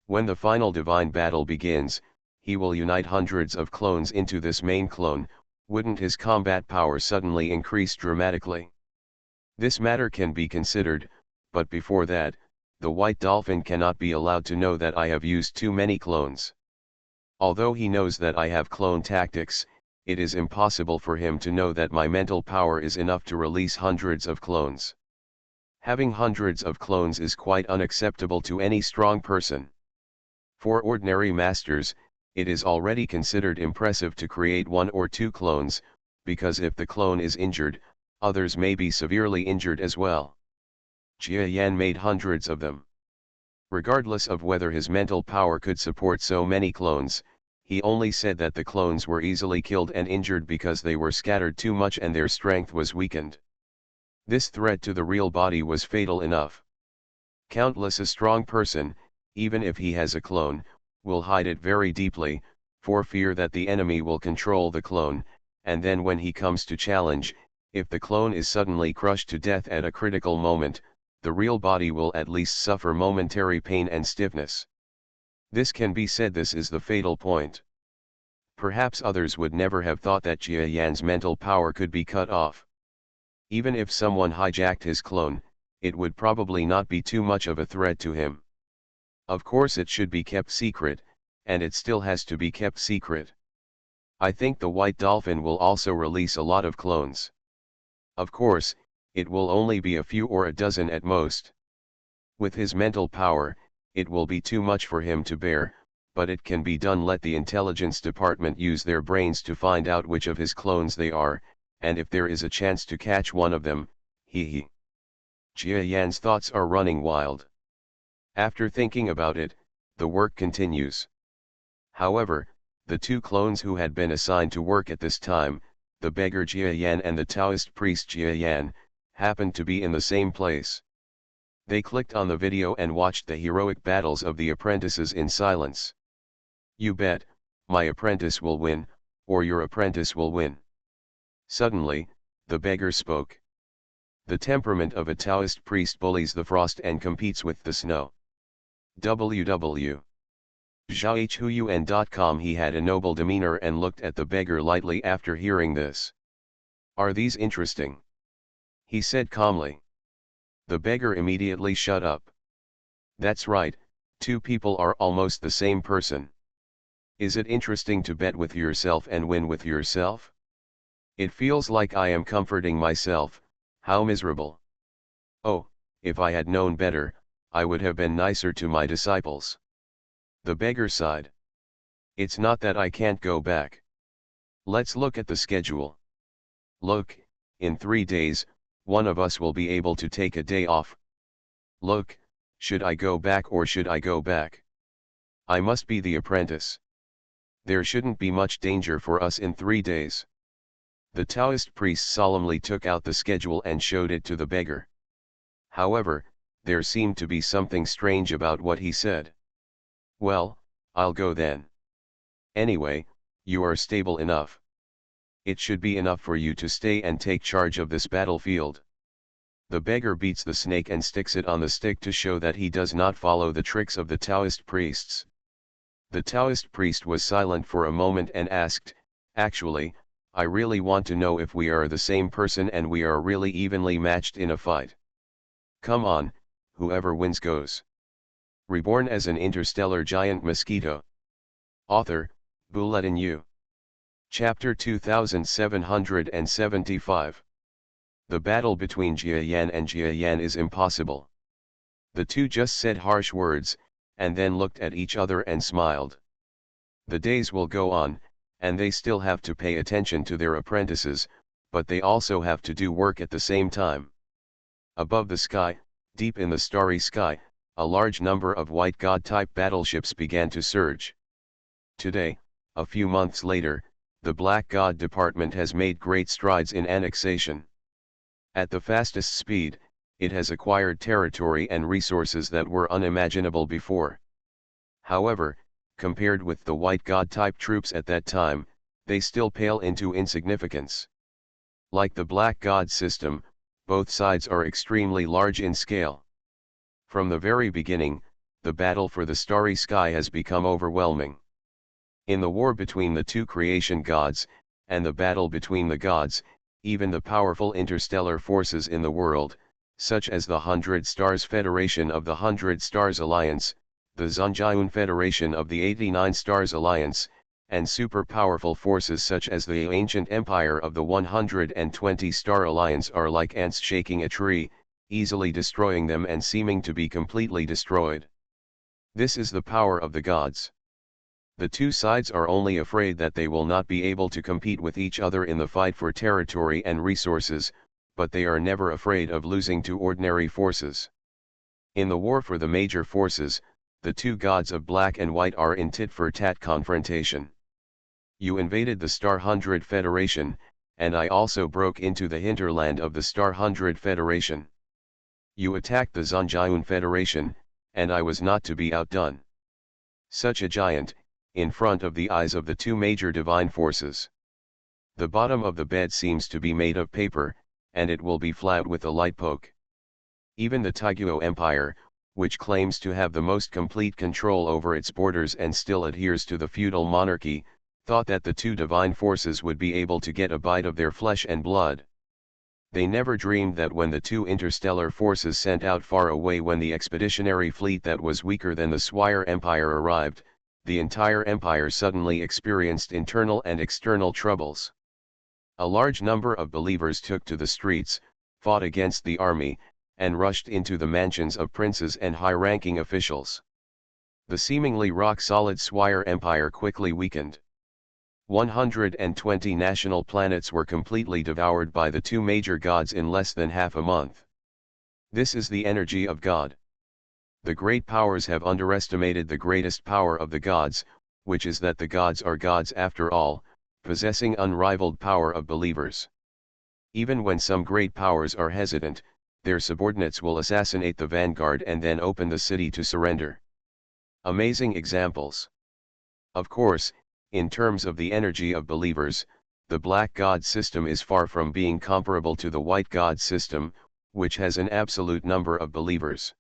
When the final divine battle begins, he will unite hundreds of clones into this main clone. Wouldn't his combat power suddenly increase dramatically? This matter can be considered, but before that, the White Dolphin cannot be allowed to know that I have used too many clones. Although he knows that I have clone tactics, it is impossible for him to know that my mental power is enough to release hundreds of clones. Having hundreds of clones is quite unacceptable to any strong person. For ordinary masters, it is already considered impressive to create one or two clones, because if the clone is injured, others may be severely injured as well. Jia Yan made hundreds of them. Regardless of whether his mental power could support so many clones, he only said that the clones were easily killed and injured because they were scattered too much and their strength was weakened. This threat to the real body was fatal enough. Countless a strong person, even if he has a clone, will hide it very deeply, for fear that the enemy will control the clone, and then when he comes to challenge, if the clone is suddenly crushed to death at a critical moment, the real body will at least suffer momentary pain and stiffness. This can be said this is the fatal point. Perhaps others would never have thought that Jia Yan's mental power could be cut off. Even if someone hijacked his clone, it would probably not be too much of a threat to him. Of course it should be kept secret, and it still has to be kept secret. I think the White Dolphin will also release a lot of clones. Of course, it will only be a few or a dozen at most. With his mental power, it will be too much for him to bear, but it can be done. Let the intelligence department use their brains to find out which of his clones they are, and if there is a chance to catch one of them, he. Jia Yan's thoughts are running wild. After thinking about it, the work continues. However, The two clones who had been assigned to work at this time, the beggar Jia Yan and the Taoist priest Jia Yan, happened to be in the same place. They clicked on the video and watched the heroic battles of the apprentices in silence. "You bet, my apprentice will win, or your apprentice will win." Suddenly, the beggar spoke. The temperament of a Taoist priest bullies the frost and competes with the snow. www.zhaohuan.com. He had a noble demeanor and looked at the beggar lightly after hearing this. "Are these interesting?" he said calmly. The beggar immediately shut up. "That's right, two people are almost the same person. Is it interesting to bet with yourself and win with yourself? It feels like I am comforting myself. How miserable. Oh, if I had known better, I would have been nicer to my disciples." The beggar sighed. "It's not that I can't go back. Let's look at the schedule. Look, in 3 days, one of us will be able to take a day off. Look, should I go back or should I go back? I must be the apprentice. There shouldn't be much danger for us in 3 days." The Taoist priest solemnly took out the schedule and showed it to the beggar. However, there seemed to be something strange about what he said. "Well, I'll go then. Anyway, you are stable enough. It should be enough for you to stay and take charge of this battlefield." The beggar beats the snake and sticks it on the stick to show that he does not follow the tricks of the Taoist priests. The Taoist priest was silent for a moment and asked, "Actually, I really want to know if we are the same person and we are really evenly matched in a fight. Come on, whoever wins goes." Reborn as an interstellar giant mosquito. Author, Bulletin U. Chapter 2775. The battle between Jia Yan and Jia Yan is impossible. The two just said harsh words, and then looked at each other and smiled. The days will go on, and they still have to pay attention to their apprentices, but they also have to do work at the same time. Above the sky, deep in the starry sky, a large number of white god-type battleships began to surge. Today, a few months later, the Black God Department has made great strides in annexation. At the fastest speed, it has acquired territory and resources that were unimaginable before. However, compared with the white god-type troops at that time, they still pale into insignificance. Like the Black God system, both sides are extremely large in scale. From the very beginning, the battle for the starry sky has become overwhelming. In the war between the two creation gods, and the battle between the gods, even the powerful interstellar forces in the world, such as the 100 Stars Federation of the 100 Stars Alliance, the Zhangjiaun Federation of the 89 Stars Alliance, and super-powerful forces such as the Ancient Empire of the 120 Star Alliance are like ants shaking a tree, easily destroying them and seeming to be completely destroyed. This is the power of the gods. The two sides are only afraid that they will not be able to compete with each other in the fight for territory and resources, but they are never afraid of losing to ordinary forces. In the war for the major forces, the two gods of black and white are in tit-for-tat confrontation. You invaded the Star 100 Federation, and I also broke into the hinterland of the Star 100 Federation. You attacked the Zhangjiaun Federation, and I was not to be outdone. Such a giant, in front of the eyes of the two major divine forces. The bottom of the bed seems to be made of paper, and it will be flat with a light poke. Even the Taiguo Empire, which claims to have the most complete control over its borders and still adheres to the feudal monarchy, thought that the two divine forces would be able to get a bite of their flesh and blood. They never dreamed that when the two interstellar forces sent out far away when the expeditionary fleet that was weaker than the Swire Empire arrived, the entire empire suddenly experienced internal and external troubles. A large number of believers took to the streets, fought against the army, and rushed into the mansions of princes and high-ranking officials. The seemingly rock-solid Swire Empire quickly weakened. 120 national planets were completely devoured by the two major gods in less than half a month. This is the energy of God. The great powers have underestimated the greatest power of the gods, which is that the gods are gods after all, possessing unrivaled power of believers. Even when some great powers are hesitant, their subordinates will assassinate the vanguard and then open the city to surrender. Amazing examples. Of course, in terms of the energy of believers, the black god system is far from being comparable to the white god system, which has an absolute number of believers.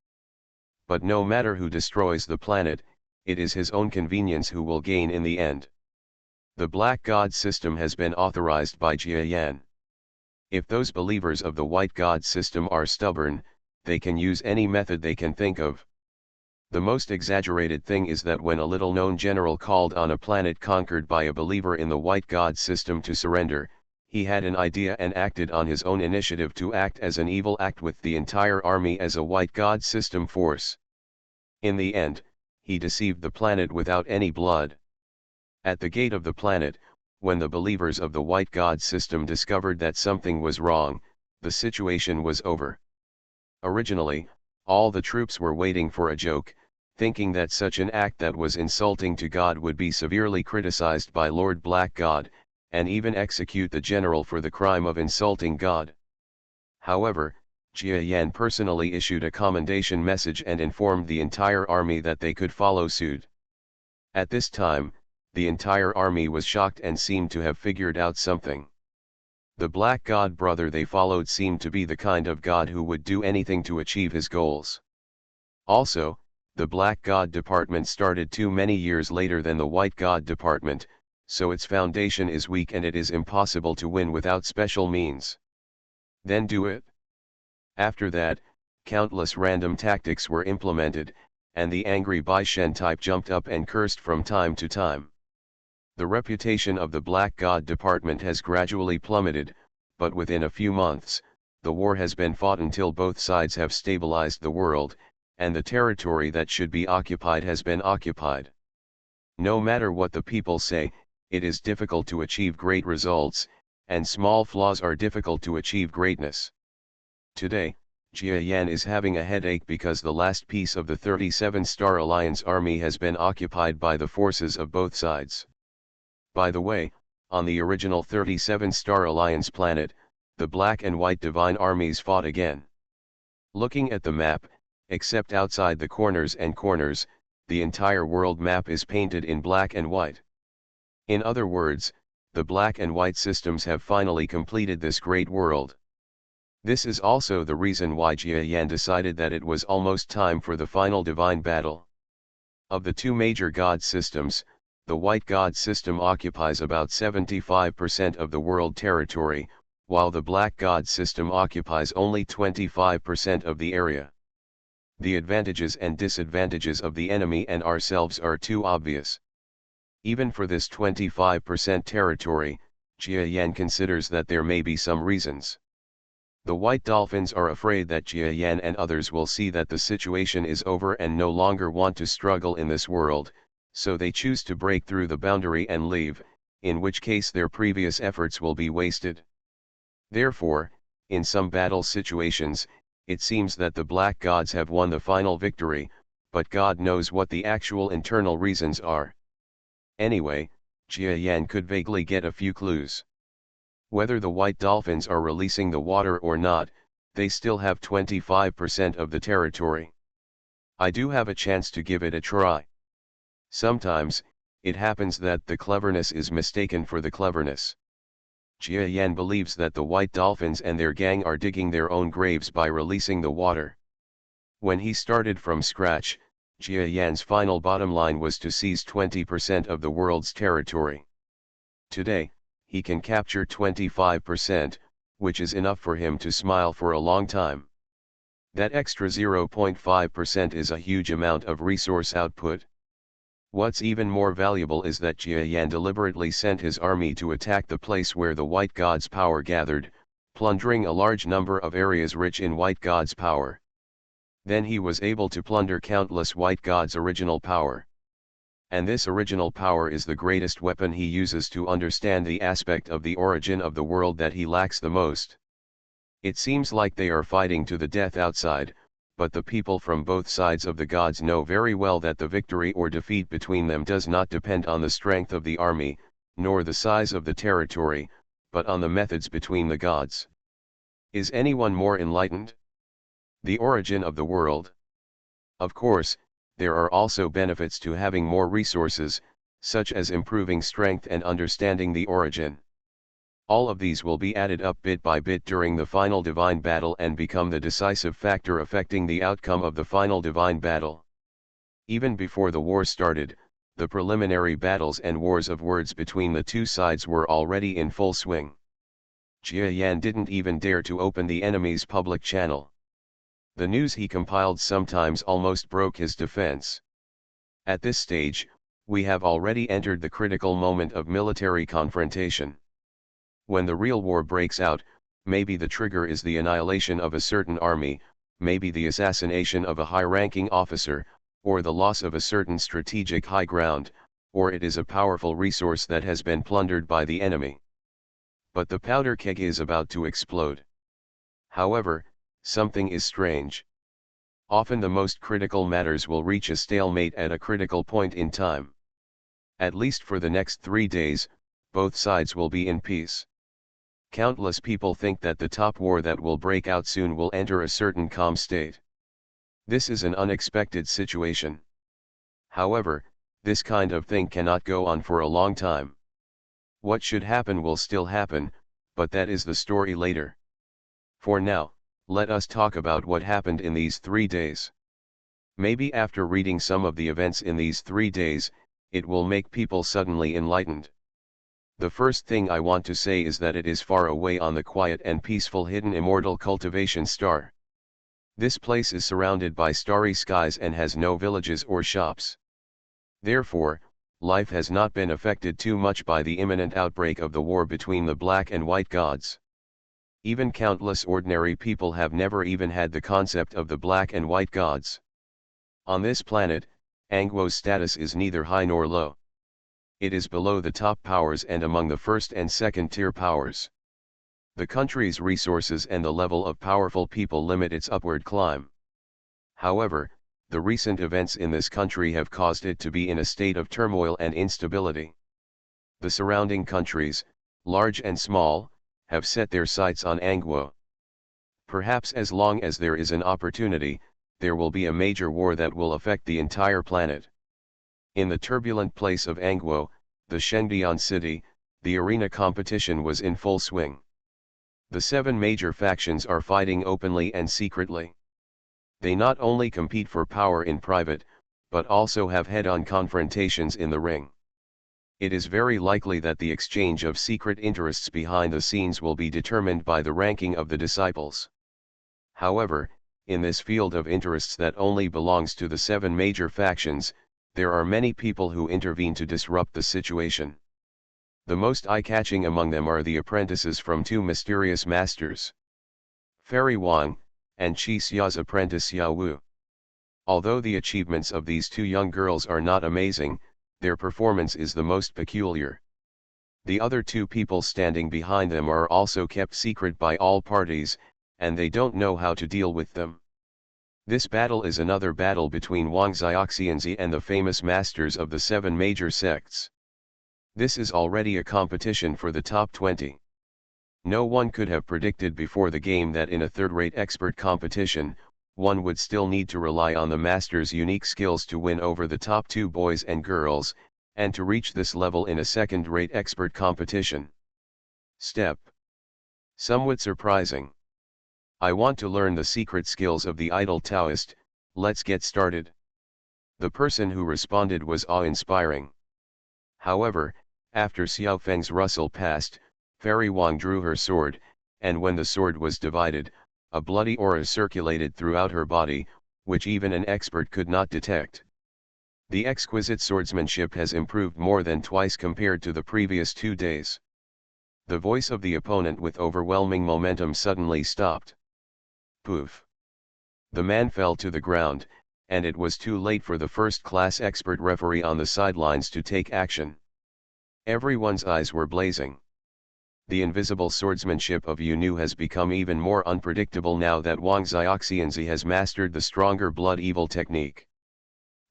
But no matter who destroys the planet, it is his own convenience who will gain in the end. The black god system has been authorized by Jia Yan. If those believers of the white god system are stubborn, they can use any method they can think of. The most exaggerated thing is that when a little-known general called on a planet conquered by a believer in the white god system to surrender, he had an idea and acted on his own initiative to act as an evil act with the entire army as a white god system force. In the end, he deceived the planet without any blood. At the gate of the planet, when the believers of the white god system discovered that something was wrong, the situation was over. Originally, all the troops were waiting for a joke, thinking that such an act that was insulting to God would be severely criticized by Lord Black God, and even execute the general for the crime of insulting God. However, Jia Yan personally issued a commendation message and informed the entire army that they could follow suit. At this time, the entire army was shocked and seemed to have figured out something. The black god brother they followed seemed to be the kind of god who would do anything to achieve his goals. Also, the black god department started too many years later than the white god department, so its foundation is weak and it is impossible to win without special means. Then do it. After that, countless random tactics were implemented, and the angry Bai Shen type jumped up and cursed from time to time. The reputation of the Black God Department has gradually plummeted, but within a few months, the war has been fought until both sides have stabilized the world, and the territory that should be occupied has been occupied. No matter what the people say, it is difficult to achieve great results, and small flaws are difficult to achieve greatness. Today, Jia Yan is having a headache because the last piece of the 37-star Alliance army has been occupied by the forces of both sides. By the way, on the original 37-star Alliance planet, the black and white divine armies fought again. Looking at the map, except outside the corners, the entire world map is painted in black and white. In other words, the black and white systems have finally completed this great world. This is also the reason why Jia Yan decided that it was almost time for the final divine battle. Of the two major god systems, the white god system occupies about 75% of the world territory, while the black god system occupies only 25% of the area. The advantages and disadvantages of the enemy and ourselves are too obvious. Even for this 25% territory, Jia Yan considers that there may be some reasons. The white dolphins are afraid that Jia Yan and others will see that the situation is over and no longer want to struggle in this world, so they choose to break through the boundary and leave, in which case their previous efforts will be wasted. Therefore, in some battle situations, it seems that the black gods have won the final victory, but God knows what the actual internal reasons are. Anyway, Jia Yan could vaguely get a few clues. Whether the white dolphins are releasing the water or not, they still have 25% of the territory. I do have a chance to give it a try. Sometimes, it happens that the cleverness is mistaken for the cleverness. Jia Yan believes that the white dolphins and their gang are digging their own graves by releasing the water. When he started from scratch, Jia Yan's final bottom line was to seize 20% of the world's territory. Today, he can capture 25%, which is enough for him to smile for a long time. That extra 0.5% is a huge amount of resource output. What's even more valuable is that Jia Yan deliberately sent his army to attack the place where the white god's power gathered, plundering a large number of areas rich in white god's power. Then he was able to plunder countless white god's original power. And this original power is the greatest weapon he uses to understand the aspect of the origin of the world that he lacks the most. It seems like they are fighting to the death outside, but the people from both sides of the gods know very well that the victory or defeat between them does not depend on the strength of the army, nor the size of the territory, but on the methods between the gods. Is anyone more enlightened? The origin of the world. Of course, there are also benefits to having more resources, such as improving strength and understanding the origin. All of these will be added up bit by bit during the final divine battle and become the decisive factor affecting the outcome of the final divine battle. Even before the war started, the preliminary battles and wars of words between the two sides were already in full swing. Jia Yan didn't even dare to open the enemy's public channel. The news he compiled sometimes almost broke his defense. At this stage, we have already entered the critical moment of military confrontation. When the real war breaks out, maybe the trigger is the annihilation of a certain army, maybe the assassination of a high-ranking officer, or the loss of a certain strategic high ground, or it is a powerful resource that has been plundered by the enemy. But the powder keg is about to explode. However, something is strange. Often the most critical matters will reach a stalemate at a critical point in time. At least for the next 3 days, both sides will be in peace. Countless people think that the top war that will break out soon will enter a certain calm state. This is an unexpected situation. However, this kind of thing cannot go on for a long time. What should happen will still happen, but that is the story later. For now, let us talk about what happened in these 3 days. Maybe after reading some of the events in these 3 days, it will make people suddenly enlightened. The first thing I want to say is that it is far away on the quiet and peaceful hidden immortal cultivation star. This place is surrounded by starry skies and has no villages or shops. Therefore, life has not been affected too much by the imminent outbreak of the war between the black and white gods. Even countless ordinary people have never even had the concept of the black and white gods. On this planet, Angwo's status is neither high nor low. It is below the top powers and among the first and second tier powers. The country's resources and the level of powerful people limit its upward climb. However, the recent events in this country have caused it to be in a state of turmoil and instability. The surrounding countries, large and small, have set their sights on Angwo. Perhaps as long as there is an opportunity, there will be a major war that will affect the entire planet. In the turbulent place of Angwo, the Shengdian city, the arena competition was in full swing. The 7 major factions are fighting openly and secretly. They not only compete for power in private, but also have head-on confrontations in the ring. It is very likely that the exchange of secret interests behind the scenes will be determined by the ranking of the disciples. However, in this field of interests that only belongs to the 7 major factions, there are many people who intervene to disrupt the situation. The most eye-catching among them are the apprentices from 2 mysterious masters, Fairy Wang, and Qi Xia's apprentice Xiao Wu. Although the achievements of these 2 young girls are not amazing, their performance is the most peculiar. The other 2 people standing behind them are also kept secret by all parties, and they don't know how to deal with them. This battle is another battle between Wang Xiaoxianzi and the famous masters of the 7 major sects. This is already a competition for the top 20. No one could have predicted before the game that in a third-rate expert competition, one would still need to rely on the master's unique skills to win over the top 2 boys and girls, and to reach this level in a second-rate expert competition. Step. Somewhat surprising. I want to learn the secret skills of the idle Taoist, let's get started. The person who responded was awe-inspiring. However, after Xiao Feng's rustle passed, Fairy Wang drew her sword, and when the sword was divided, a bloody aura circulated throughout her body, which even an expert could not detect. The exquisite swordsmanship has improved more than twice compared to the previous 2 days. The voice of the opponent with overwhelming momentum suddenly stopped. Poof! The man fell to the ground, and it was too late for the first-class expert referee on the sidelines to take action. Everyone's eyes were blazing. The invisible swordsmanship of Yu Nu has become even more unpredictable now that Wang Xiaoxianzi has mastered the stronger blood evil technique.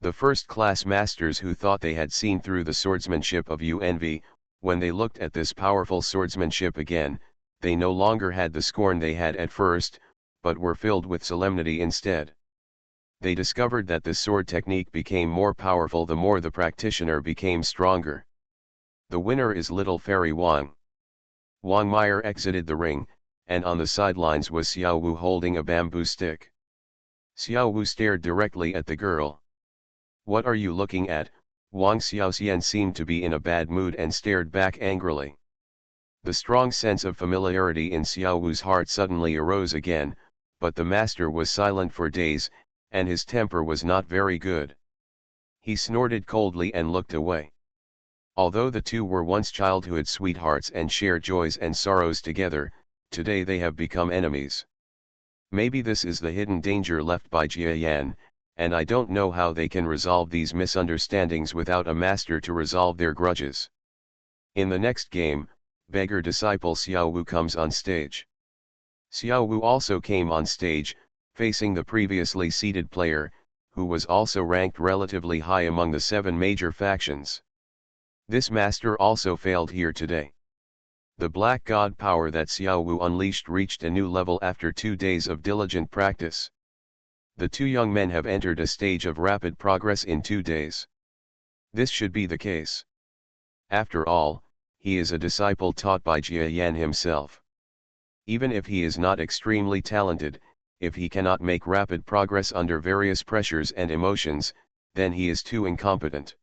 The first-class masters who thought they had seen through the swordsmanship of Yu Envy, when they looked at this powerful swordsmanship again, they no longer had the scorn they had at first, but were filled with solemnity instead. They discovered that this sword technique became more powerful the more the practitioner became stronger. The winner is Little Fairy Wang. Wang Meyer exited the ring, and on the sidelines was Xiao Wu holding a bamboo stick. Xiao Wu stared directly at the girl. "What are you looking at?" Wang Xiaoxian seemed to be in a bad mood and stared back angrily. The strong sense of familiarity in Xiao Wu's heart suddenly arose again, but the master was silent for days, and his temper was not very good. He snorted coldly and looked away. Although the two were once childhood sweethearts and shared joys and sorrows together, today they have become enemies. Maybe this is the hidden danger left by Jia Yan, and I don't know how they can resolve these misunderstandings without a master to resolve their grudges. In the next game, beggar disciple Xiao Wu comes on stage. Xiao Wu also came on stage, facing the previously seated player, who was also ranked relatively high among the 7 major factions. This master also failed here today. The black god power that Xiao Wu unleashed reached a new level after 2 days of diligent practice. The two young men have entered a stage of rapid progress in 2 days. This should be the case. After all, he is a disciple taught by Jia Yan himself. Even if he is not extremely talented, if he cannot make rapid progress under various pressures and emotions, then he is too incompetent.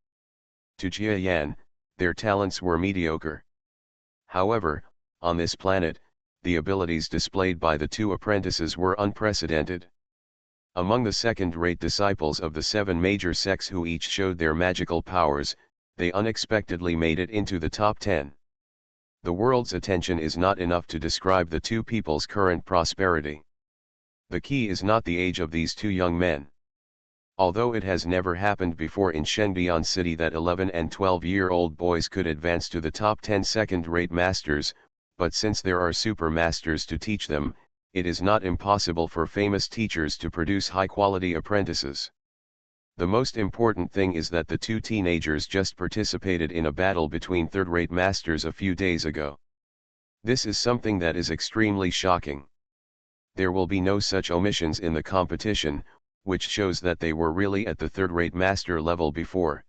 To Jia Yan, their talents were mediocre. However, on this planet, the abilities displayed by the two apprentices were unprecedented. Among the second-rate disciples of the 7 major sects who each showed their magical powers, they unexpectedly made it into the top 10. The world's attention is not enough to describe the two people's current prosperity. The key is not the age of these two young men. Although it has never happened before in Shenbian City that 11 and 12-year-old boys could advance to the top 10 second-rate masters, but since there are super masters to teach them, it is not impossible for famous teachers to produce high-quality apprentices. The most important thing is that the two teenagers just participated in a battle between third-rate masters a few days ago. This is something that is extremely shocking. There will be no such omissions in the competition, which shows that they were really at the third-rate master level before.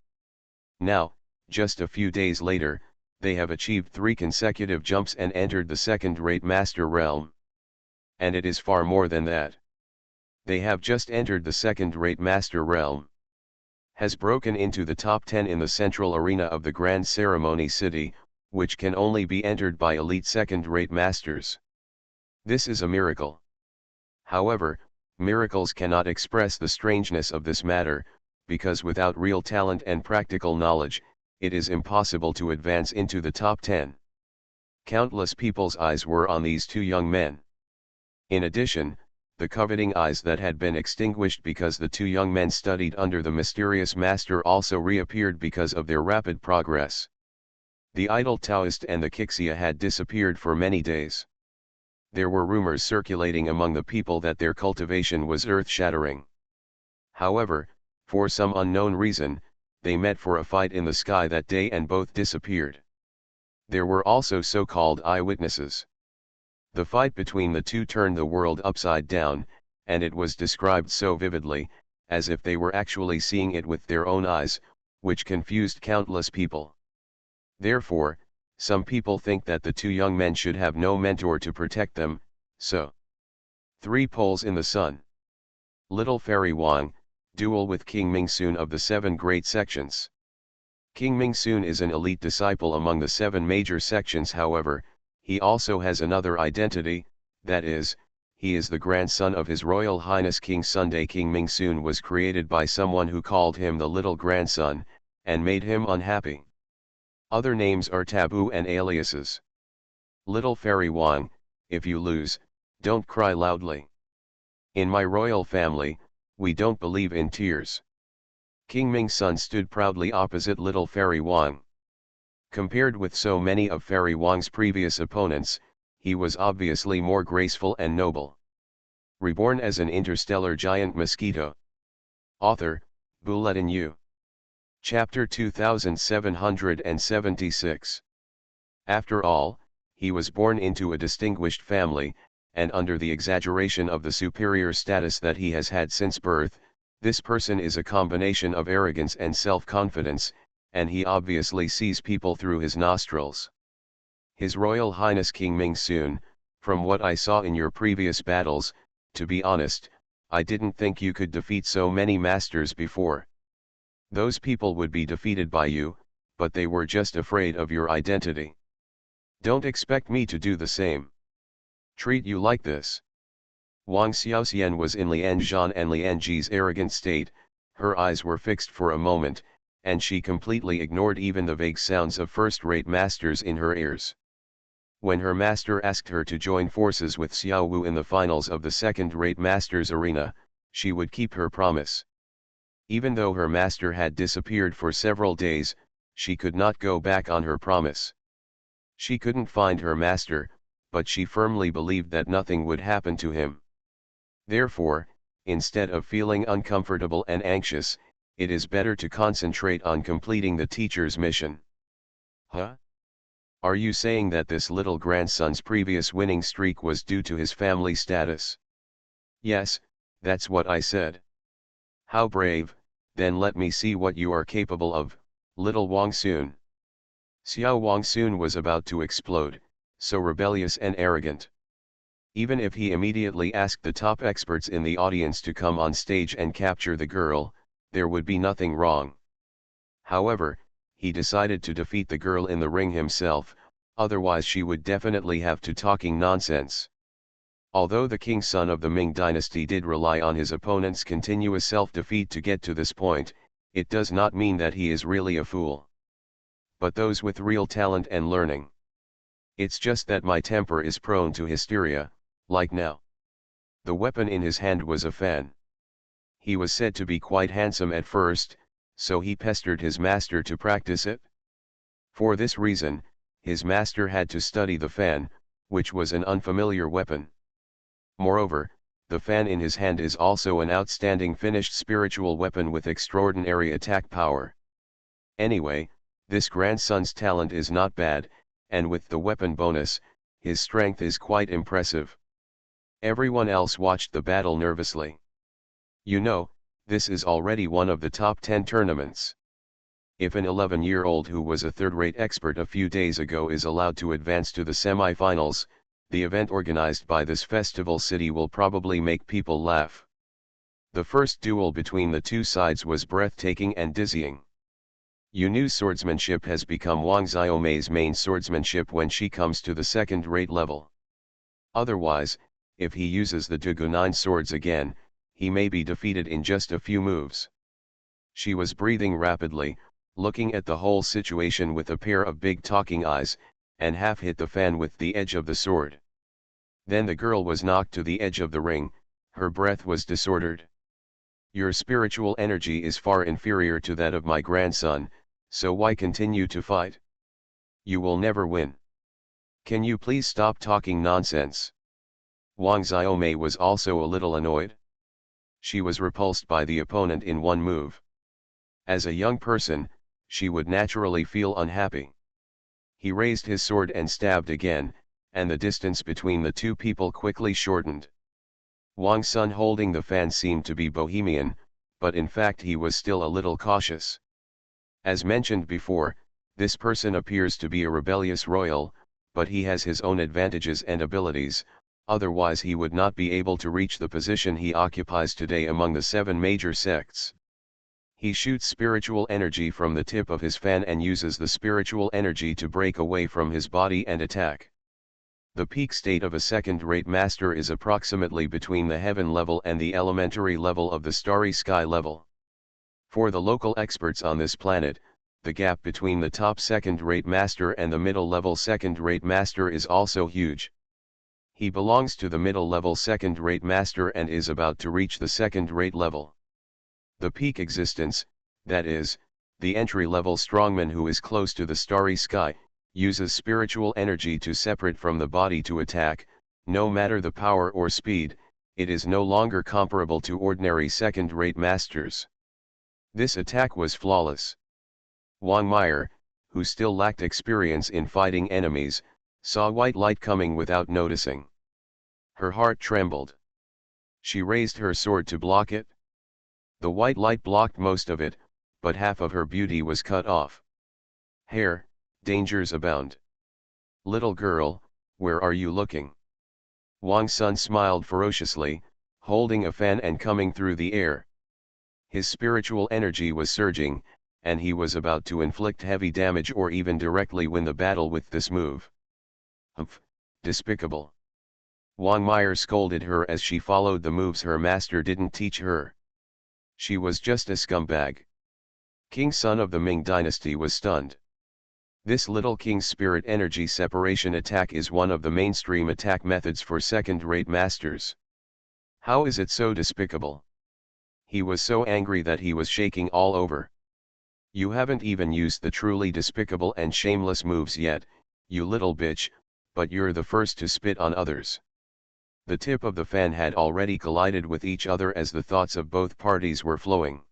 Now, just a few days later, they have achieved 3 consecutive jumps and entered the second-rate master realm. And it is far more than that. They have just entered the second-rate master realm. Has broken into the top 10 in the central arena of the Grand Ceremony City, which can only be entered by elite second-rate masters. This is a miracle. However, miracles cannot express the strangeness of this matter, because without real talent and practical knowledge, it is impossible to advance into the top 10. Countless people's eyes were on these two young men. In addition, the coveting eyes that had been extinguished because the two young men studied under the mysterious master also reappeared because of their rapid progress. The idle Taoist and the Qixia had disappeared for many days. There were rumors circulating among the people that their cultivation was earth-shattering. However, for some unknown reason, they met for a fight in the sky that day and both disappeared. There were also so-called eyewitnesses. The fight between the two turned the world upside down, and it was described so vividly, as if they were actually seeing it with their own eyes, which confused countless people. Therefore, some people think that the two young men should have no mentor to protect them, so. 3 poles in the sun. Little Fairy Wang, duel with King Mingsun of the 7 great sections. King Mingsun is an elite disciple among the 7 major sections. However, he also has another identity, that is, he is the grandson of His Royal Highness King Sunday. King Mingsun was created by someone who called him the little grandson, and made him unhappy. Other names are taboo and aliases. Little Fairy Wang, if you lose, don't cry loudly. In my royal family, we don't believe in tears. King Mingsun stood proudly opposite Little Fairy Wang. Compared with so many of Fairy Wang's previous opponents, he was obviously more graceful and noble. Reborn as an interstellar giant mosquito. Author, Bulletin U. Chapter 2776. After all, he was born into a distinguished family, and under the exaggeration of the superior status that he has had since birth, this person is a combination of arrogance and self-confidence, and he obviously sees people through his nostrils. His Royal Highness King Ming-Soon, from what I saw in your previous battles, to be honest, I didn't think you could defeat so many masters before. Those people would be defeated by you, but they were just afraid of your identity. Don't expect me to do the same. Treat you like this. Wang Xiaoxian was in Lian Zhan and Lian Ji's arrogant state. Her eyes were fixed for a moment, and she completely ignored even the vague sounds of first-rate masters in her ears. When her master asked her to join forces with Xiao Wu in the finals of the second-rate masters arena, she would keep her promise. Even though her master had disappeared for several days, she could not go back on her promise. She couldn't find her master, but she firmly believed that nothing would happen to him. Therefore, instead of feeling uncomfortable and anxious, it is better to concentrate on completing the teacher's mission. Huh? Are you saying that this little grandson's previous winning streak was due to his family status? Yes, that's what I said. How brave, then let me see what you are capable of, little Wang Sun. Xiao Wang Sun was about to explode, so rebellious and arrogant. Even if he immediately asked the top experts in the audience to come on stage and capture the girl, there would be nothing wrong. However, he decided to defeat the girl in the ring himself, otherwise she would definitely have to talking nonsense. Although the king's son of the Ming dynasty did rely on his opponent's continuous self-defeat to get to this point, it does not mean that he is really a fool. But those with real talent and learning. It's just that my temper is prone to hysteria, like now. The weapon in his hand was a fan. He was said to be quite handsome at first, so he pestered his master to practice it. For this reason, his master had to study the fan, which was an unfamiliar weapon. Moreover, the fan in his hand is also an outstanding finished spiritual weapon with extraordinary attack power. Anyway, this grandson's talent is not bad, and with the weapon bonus, his strength is quite impressive. Everyone else watched the battle nervously. You know, this is already one of the top 10 tournaments. If an 11-year-old who was a third-rate expert a few days ago is allowed to advance to the semi-finals, the event organized by this festival city will probably make people laugh. The first duel between the two sides was breathtaking and dizzying. Yunu's swordsmanship has become Wang Xiaomei's main swordsmanship when she comes to the second-rate level. Otherwise, if he uses the Dugu-9 swords again, he may be defeated in just a few moves. She was breathing rapidly, looking at the whole situation with a pair of big talking eyes, and half hit the fan with the edge of the sword. Then the girl was knocked to the edge of the ring, her breath was disordered. Your spiritual energy is far inferior to that of my grandson, so why continue to fight? You will never win. Can you please stop talking nonsense? Wang Xiaomei was also a little annoyed. She was repulsed by the opponent in one move. As a young person, she would naturally feel unhappy. He raised his sword and stabbed again, and the distance between the two people quickly shortened. Wang Sun holding the fan seemed to be bohemian, but in fact he was still a little cautious. As mentioned before, this person appears to be a rebellious royal, but he has his own advantages and abilities, otherwise he would not be able to reach the position he occupies today among the 7 major sects. He shoots spiritual energy from the tip of his fan and uses the spiritual energy to break away from his body and attack. The peak state of a second-rate master is approximately between the heaven level and the elementary level of the starry sky level. For the local experts on this planet, the gap between the top second-rate master and the middle-level second-rate master is also huge. He belongs to the middle-level second-rate master and is about to reach the second-rate level. The peak existence, that is, The entry-level strongman who is close to the starry sky, uses spiritual energy to separate from the body to attack. No matter the power or speed, it is no longer comparable to ordinary second-rate masters. This attack was flawless. Wang Meyer, who still lacked experience in fighting enemies, saw white light coming without noticing. Her heart trembled. She raised her sword to block it. The white light blocked most of it, but half of her beauty was cut off. Hair, dangers abound. Little girl, where are you looking? Wang Sun smiled ferociously, holding a fan and coming through the air. His spiritual energy was surging, and he was about to inflict heavy damage or even directly win the battle with this move. Humph, despicable. Wang Meyer scolded her as she followed the moves her master didn't teach her. She was just a scumbag. King Sun of the Ming dynasty was stunned. This little king's spirit energy separation attack is one of the mainstream attack methods for second-rate masters. How is it so despicable? He was so angry that he was shaking all over. You haven't even used the truly despicable and shameless moves yet, you little bitch, but you're the first to spit on others. The tip of the fan had already collided with each other as the thoughts of both parties were flowing.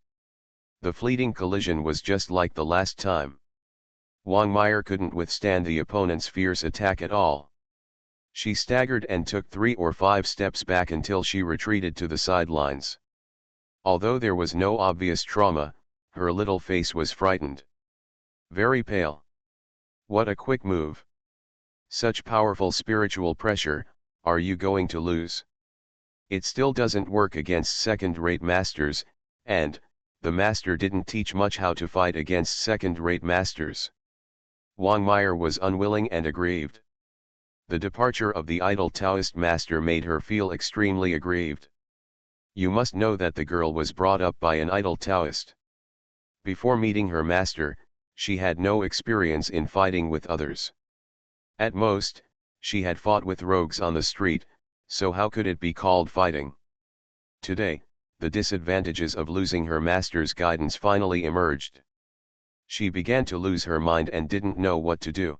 The fleeting collision was just like the last time. Wang Meyer couldn't withstand the opponent's fierce attack at all. She staggered and took 3 or 5 steps back until she retreated to the sidelines. Although there was no obvious trauma, her little face was frightened. Very pale. What a quick move. Such powerful spiritual pressure, are you going to lose? It still doesn't work against second-rate masters, and, the master didn't teach much how to fight against second-rate masters. Wang Meyer was unwilling and aggrieved. The departure of the idle Taoist master made her feel extremely aggrieved. You must know that the girl was brought up by an idle Taoist. Before meeting her master, she had no experience in fighting with others. At most, she had fought with rogues on the street, so how could it be called fighting? Today, the disadvantages of losing her master's guidance finally emerged. She began to lose her mind and didn't know what to do.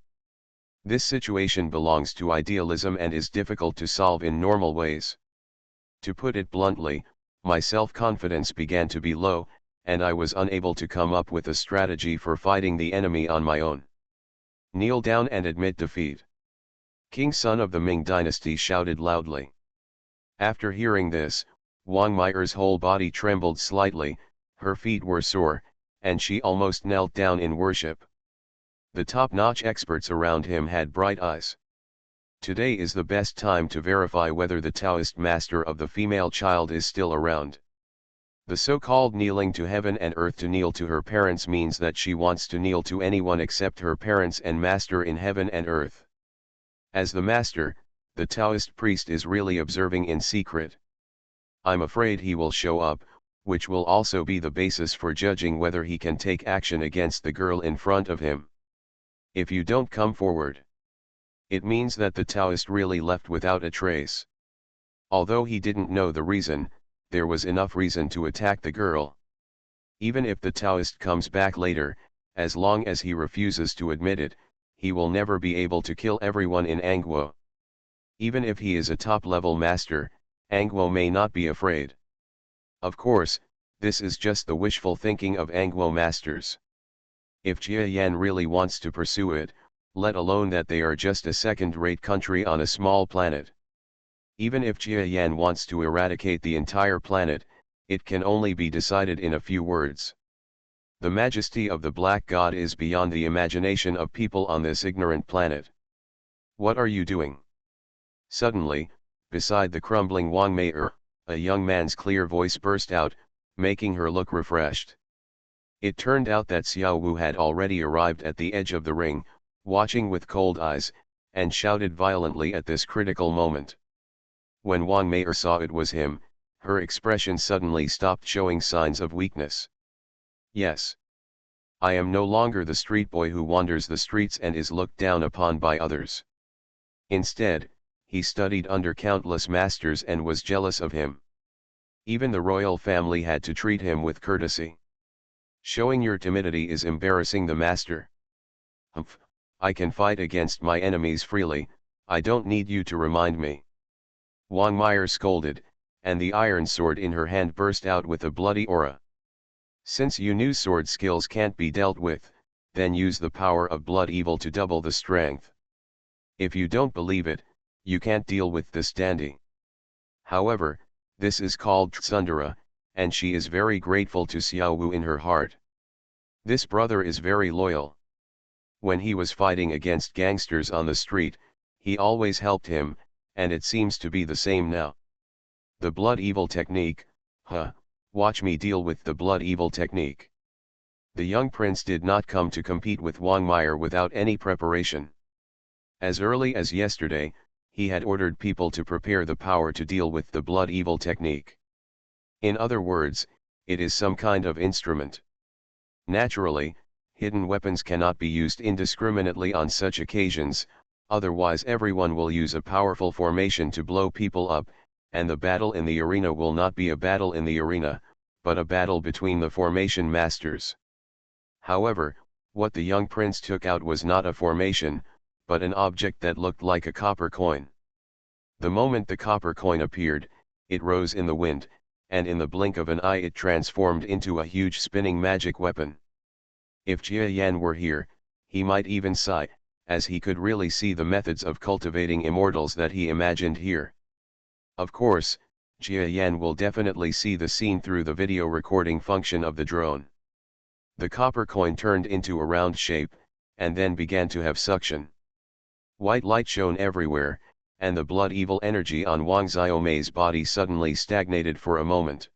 This situation belongs to idealism and is difficult to solve in normal ways. To put it bluntly, my self-confidence began to be low, and I was unable to come up with a strategy for fighting the enemy on my own. Kneel down and admit defeat. King Sun of the Ming dynasty shouted loudly. After hearing this, Wang Meyer's whole body trembled slightly, her feet were sore, and she almost knelt down in worship. The top-notch experts around him had bright eyes. Today is the best time to verify whether the Taoist master of the female child is still around. The so-called kneeling to heaven and earth to kneel to her parents means that she wants to kneel to anyone except her parents and master in heaven and earth. As the master, the Taoist priest is really observing in secret. I'm afraid he will show up, which will also be the basis for judging whether he can take action against the girl in front of him. If you don't come forward, it means that the Taoist really left without a trace. Although he didn't know the reason, there was enough reason to attack the girl. Even if the Taoist comes back later, as long as he refuses to admit it, he will never be able to kill everyone in Angguo. Even if he is a top-level master, Angguo may not be afraid. Of course, this is just the wishful thinking of Angguo masters. If Jia Yan really wants to pursue it, let alone that they are just a second-rate country on a small planet. Even if Jia Yan wants to eradicate the entire planet, it can only be decided in a few words. The majesty of the Black God is beyond the imagination of people on this ignorant planet. What are you doing? Suddenly, beside the crumbling Wang Meyer, a young man's clear voice burst out, making her look refreshed. It turned out that Xiao Wu had already arrived at the edge of the ring, watching with cold eyes, and shouted violently at this critical moment. When Wang Meyer saw it was him, her expression suddenly stopped showing signs of weakness. Yes. I am no longer the street boy who wanders the streets and is looked down upon by others. Instead, he studied under countless masters and was jealous of him. Even the royal family had to treat him with courtesy. Showing your timidity is embarrassing the master. Humph, I can fight against my enemies freely, I don't need you to remind me. Wang Meyer scolded, and the iron sword in her hand burst out with a bloody aura. Since you new sword skills can't be dealt with, then use the power of blood evil to double the strength. If you don't believe it, you can't deal with this dandy. However, this is called Tsundere, and she is very grateful to Xiao Wu in her heart. This brother is very loyal. When he was fighting against gangsters on the street, he always helped him, and it seems to be the same now. The blood evil technique, watch me deal with the blood evil technique. The young prince did not come to compete with Wang Meyer without any preparation. As early as yesterday, he had ordered people to prepare the power to deal with the blood evil technique. In other words, it is some kind of instrument. Naturally, hidden weapons cannot be used indiscriminately on such occasions, otherwise everyone will use a powerful formation to blow people up, and the battle in the arena will not be a battle in the arena, but a battle between the formation masters. However, what the young prince took out was not a formation, but an object that looked like a copper coin. The moment the copper coin appeared, it rose in the wind, and in the blink of an eye it transformed into a huge spinning magic weapon. If Jia Yan were here, he might even sigh, as he could really see the methods of cultivating immortals that he imagined here. Of course, Jia Yan will definitely see the scene through the video recording function of the drone. The copper coin turned into a round shape, and then began to have suction. White light shone everywhere, and the blood evil energy on Wang Xiaomei's body suddenly stagnated for a moment.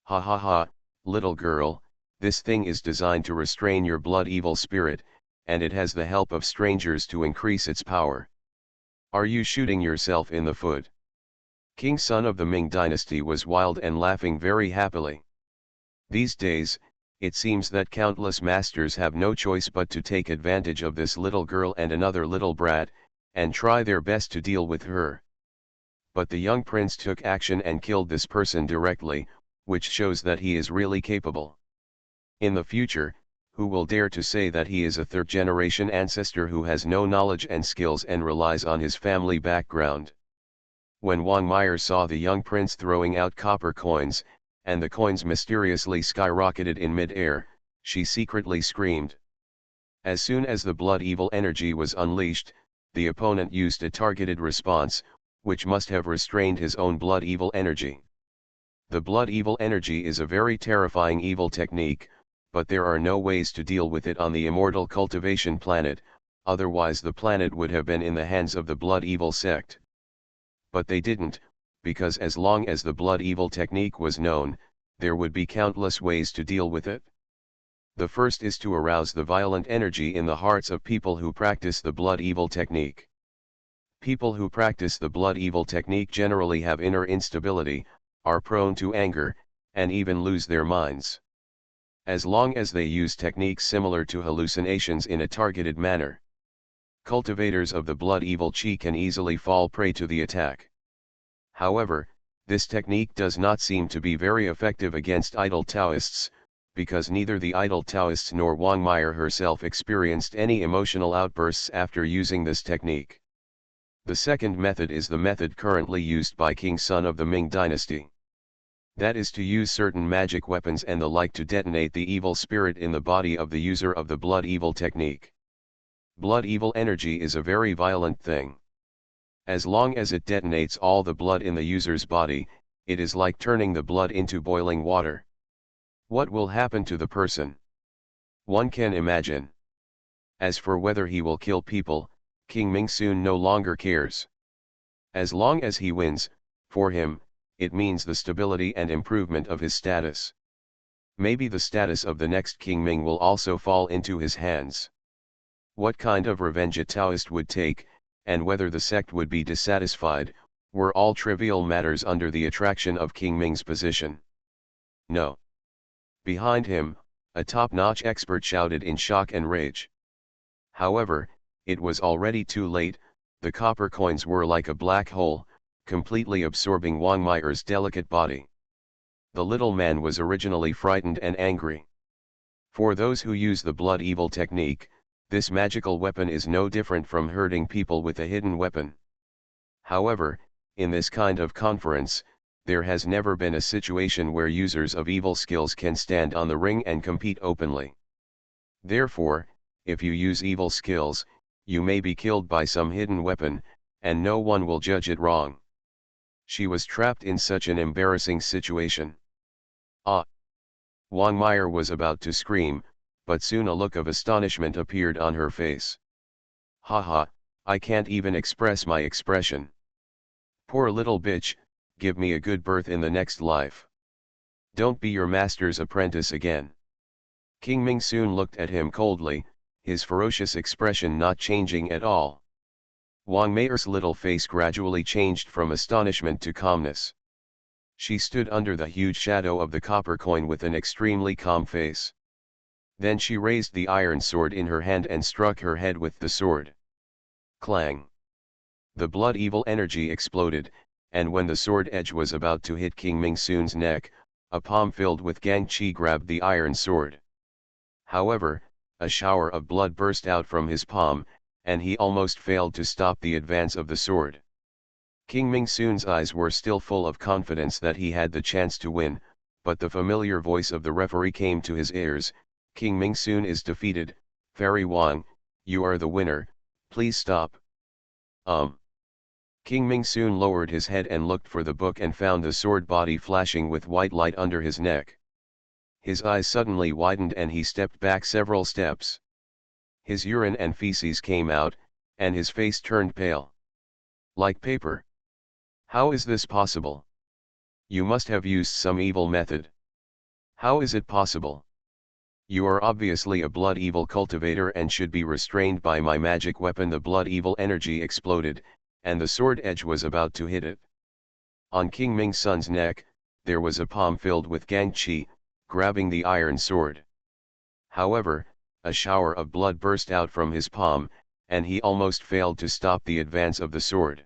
Ha ha ha, little girl, this thing is designed to restrain your blood evil spirit, and it has the help of strangers to increase its power. Are you shooting yourself in the foot? King Sun of the Ming dynasty was wild and laughing very happily. These days, it seems that countless masters have no choice but to take advantage of this little girl and another little brat, and try their best to deal with her. But the young prince took action and killed this person directly, which shows that he is really capable. In the future, who will dare to say that he is a third-generation ancestor who has no knowledge and skills and relies on his family background? When Wang Meyer saw the young prince throwing out copper coins, and the coins mysteriously skyrocketed in mid-air, she secretly screamed. As soon as the blood evil energy was unleashed, the opponent used a targeted response, which must have restrained his own blood evil energy. The blood evil energy is a very terrifying evil technique, but there are no ways to deal with it on the immortal cultivation planet, otherwise the planet would have been in the hands of the blood evil sect. But they didn't, because as long as the blood evil technique was known, there would be countless ways to deal with it. The first is to arouse the violent energy in the hearts of people who practice the blood evil technique. People who practice the blood evil technique generally have inner instability, are prone to anger, and even lose their minds. As long as they use techniques similar to hallucinations in a targeted manner, cultivators of the blood evil chi can easily fall prey to the attack. However, this technique does not seem to be very effective against idle Taoists, because neither the idle Taoists nor Wang Meyer herself experienced any emotional outbursts after using this technique. The second method is the method currently used by King Sun of the Ming dynasty. That is to use certain magic weapons and the like to detonate the evil spirit in the body of the user of the blood evil technique. Blood evil energy is a very violent thing. As long as it detonates all the blood in the user's body, it is like turning the blood into boiling water. What will happen to the person? One can imagine. As for whether he will kill people, King Ming soon no longer cares. As long as he wins, for him, it means the stability and improvement of his status. Maybe the status of the next King Ming will also fall into his hands. What kind of revenge a Taoist would take, and whether the sect would be dissatisfied, were all trivial matters under the attraction of King Ming's position. No. Behind him, a top-notch expert shouted in shock and rage. However, it was already too late, the copper coins were like a black hole, completely absorbing Wang Meyer's delicate body. The little man was originally frightened and angry. For those who use the blood evil technique, this magical weapon is no different from hurting people with a hidden weapon. However, in this kind of conference, there has never been a situation where users of evil skills can stand on the ring and compete openly. Therefore, if you use evil skills, you may be killed by some hidden weapon, and no one will judge it wrong. She was trapped in such an embarrassing situation. Ah! Wang Meyer was about to scream, but soon a look of astonishment appeared on her face. Haha, I can't even express my expression. Poor little bitch, give me a good birth in the next life. Don't be your master's apprentice again. King Ming soon looked at him coldly, his ferocious expression not changing at all. Wang Meier's little face gradually changed from astonishment to calmness. She stood under the huge shadow of the copper coin with an extremely calm face. Then she raised the iron sword in her hand and struck her head with the sword. Clang! The blood evil energy exploded, and when the sword edge was about to hit King Ming Soon's neck, a palm filled with gang qi grabbed the iron sword. However, a shower of blood burst out from his palm, and he almost failed to stop the advance of the sword. King Ming Soon's eyes were still full of confidence that he had the chance to win, but the familiar voice of the referee came to his ears. King Ming Soon is defeated. Fairy Wang, you are the winner, please stop. King Ming Soon lowered his head and looked for the book and found the sword body flashing with white light under his neck. His eyes suddenly widened and he stepped back several steps. His urine and feces came out, and his face turned pale. Like paper. How is this possible? You must have used some evil method. How is it possible? You are obviously a blood evil cultivator and should be restrained by my magic weapon. The blood evil energy exploded, and the sword edge was about to hit it. On King Ming Sun's neck, there was a palm filled with gang qi, grabbing the iron sword. However, a shower of blood burst out from his palm, and he almost failed to stop the advance of the sword.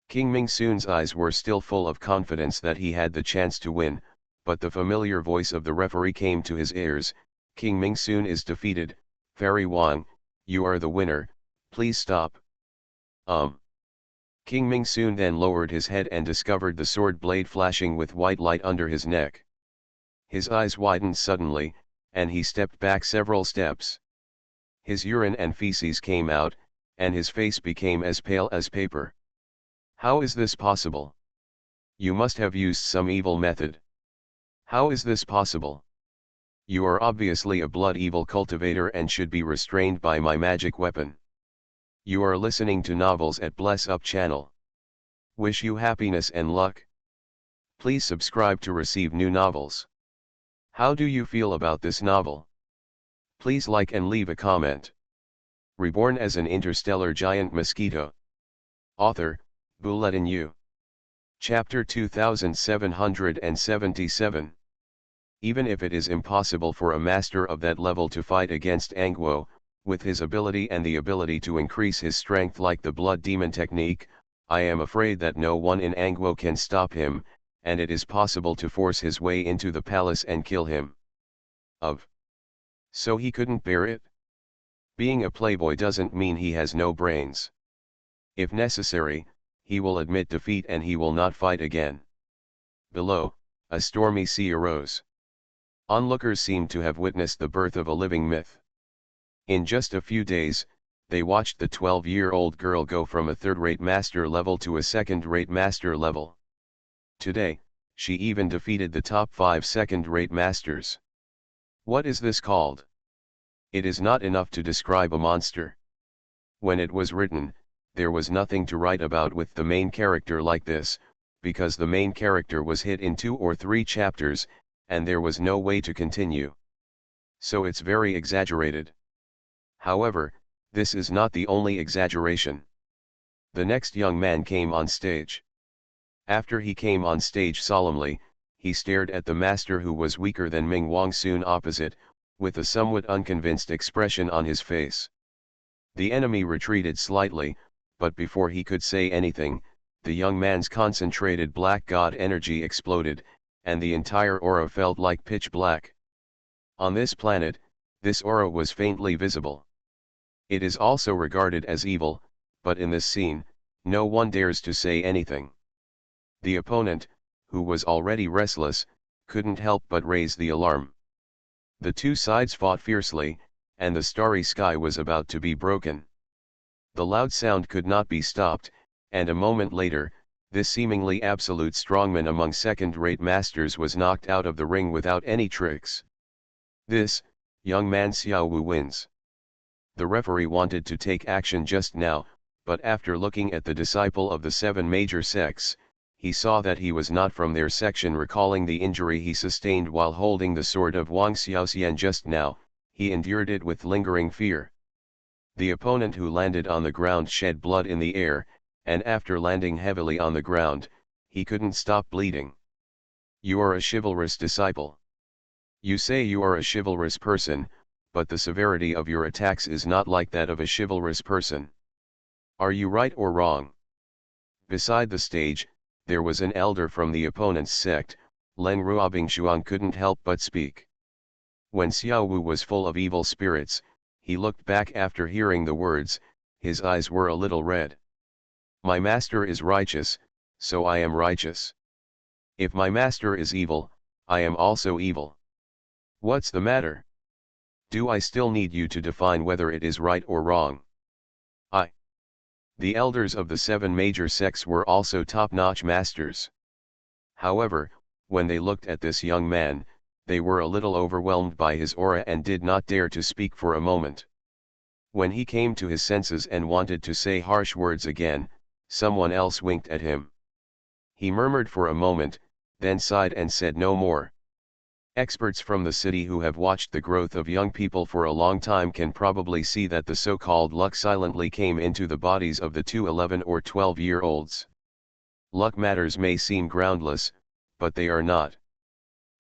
King Ming Soon's eyes were still full of confidence that he had the chance to win, but the familiar voice of the referee came to his ears. King Ming Soon is defeated. Fairy Wang, you are the winner, please stop. King Ming Soon then lowered his head and discovered the sword blade flashing with white light under his neck. His eyes widened suddenly, and he stepped back several steps. His urine and feces came out, and his face became as pale as paper. How is this possible? You must have used some evil method. How is this possible? You are obviously a blood evil cultivator and should be restrained by my magic weapon. You are listening to Novels at Bless Up channel. Wish you happiness and luck. Please subscribe to receive new novels. How do you feel about this novel? Please like and leave a comment. Reborn as an interstellar giant mosquito. Author, Bulletin U. Chapter 2777. Even if it is impossible for a master of that level to fight against Angwo, with his ability and the ability to increase his strength like the blood demon technique, I am afraid that no one in Angwo can stop him, and it is possible to force his way into the palace and kill him. So he couldn't bear it? Being a playboy doesn't mean he has no brains. If necessary, he will admit defeat and he will not fight again. Below, a stormy sea arose. Onlookers seemed to have witnessed the birth of a living myth. In just a few days, they watched the 12-year-old girl go from a third-rate master level to a second-rate master level. Today, she even defeated the top 5 second-rate masters. What is this called? It is not enough to describe a monster. When it was written, there was nothing to write about with the main character like this, because the main character was hit in 2 or 3 chapters, and there was no way to continue. So it's very exaggerated. However, this is not the only exaggeration. The next young man came on stage. After he came on stage solemnly, he stared at the master who was weaker than Ming Wang Soon opposite, with a somewhat unconvinced expression on his face. The enemy retreated slightly, but before he could say anything, the young man's concentrated black god energy exploded, and the entire aura felt like pitch black. On this planet, this aura was faintly visible. It is also regarded as evil, but in this scene, no one dares to say anything. The opponent, who was already restless, couldn't help but raise the alarm. The two sides fought fiercely, and the starry sky was about to be broken. The loud sound could not be stopped, and a moment later, this seemingly absolute strongman among second-rate masters was knocked out of the ring without any tricks. This, young man Xiao Wu wins. The referee wanted to take action just now, but after looking at the disciple of the seven major sects, he saw that he was not from their section. Recalling the injury he sustained while holding the sword of Wang Xiaoxian just now, he endured it with lingering fear. The opponent who landed on the ground shed blood in the air, and after landing heavily on the ground, he couldn't stop bleeding. You are a chivalrous disciple. You say you are a chivalrous person, but the severity of your attacks is not like that of a chivalrous person. Are you right or wrong? Beside the stage, there was an elder from the opponent's sect. Leng Ruobing couldn't help but speak. When Xiao Wu was full of evil spirits, he looked back after hearing the words. His eyes were a little red. My master is righteous, so I am righteous. If my master is evil, I am also evil. What's the matter? Do I still need you to define whether it is right or wrong? The elders of the seven major sects were also top-notch masters. However, when they looked at this young man, they were a little overwhelmed by his aura and did not dare to speak for a moment. When he came to his senses and wanted to say harsh words again, someone else winked at him. He murmured for a moment, then sighed and said no more. Experts from the city who have watched the growth of young people for a long time can probably see that the so-called luck silently came into the bodies of the two 11 or 12-year-olds. Luck matters may seem groundless, but they are not.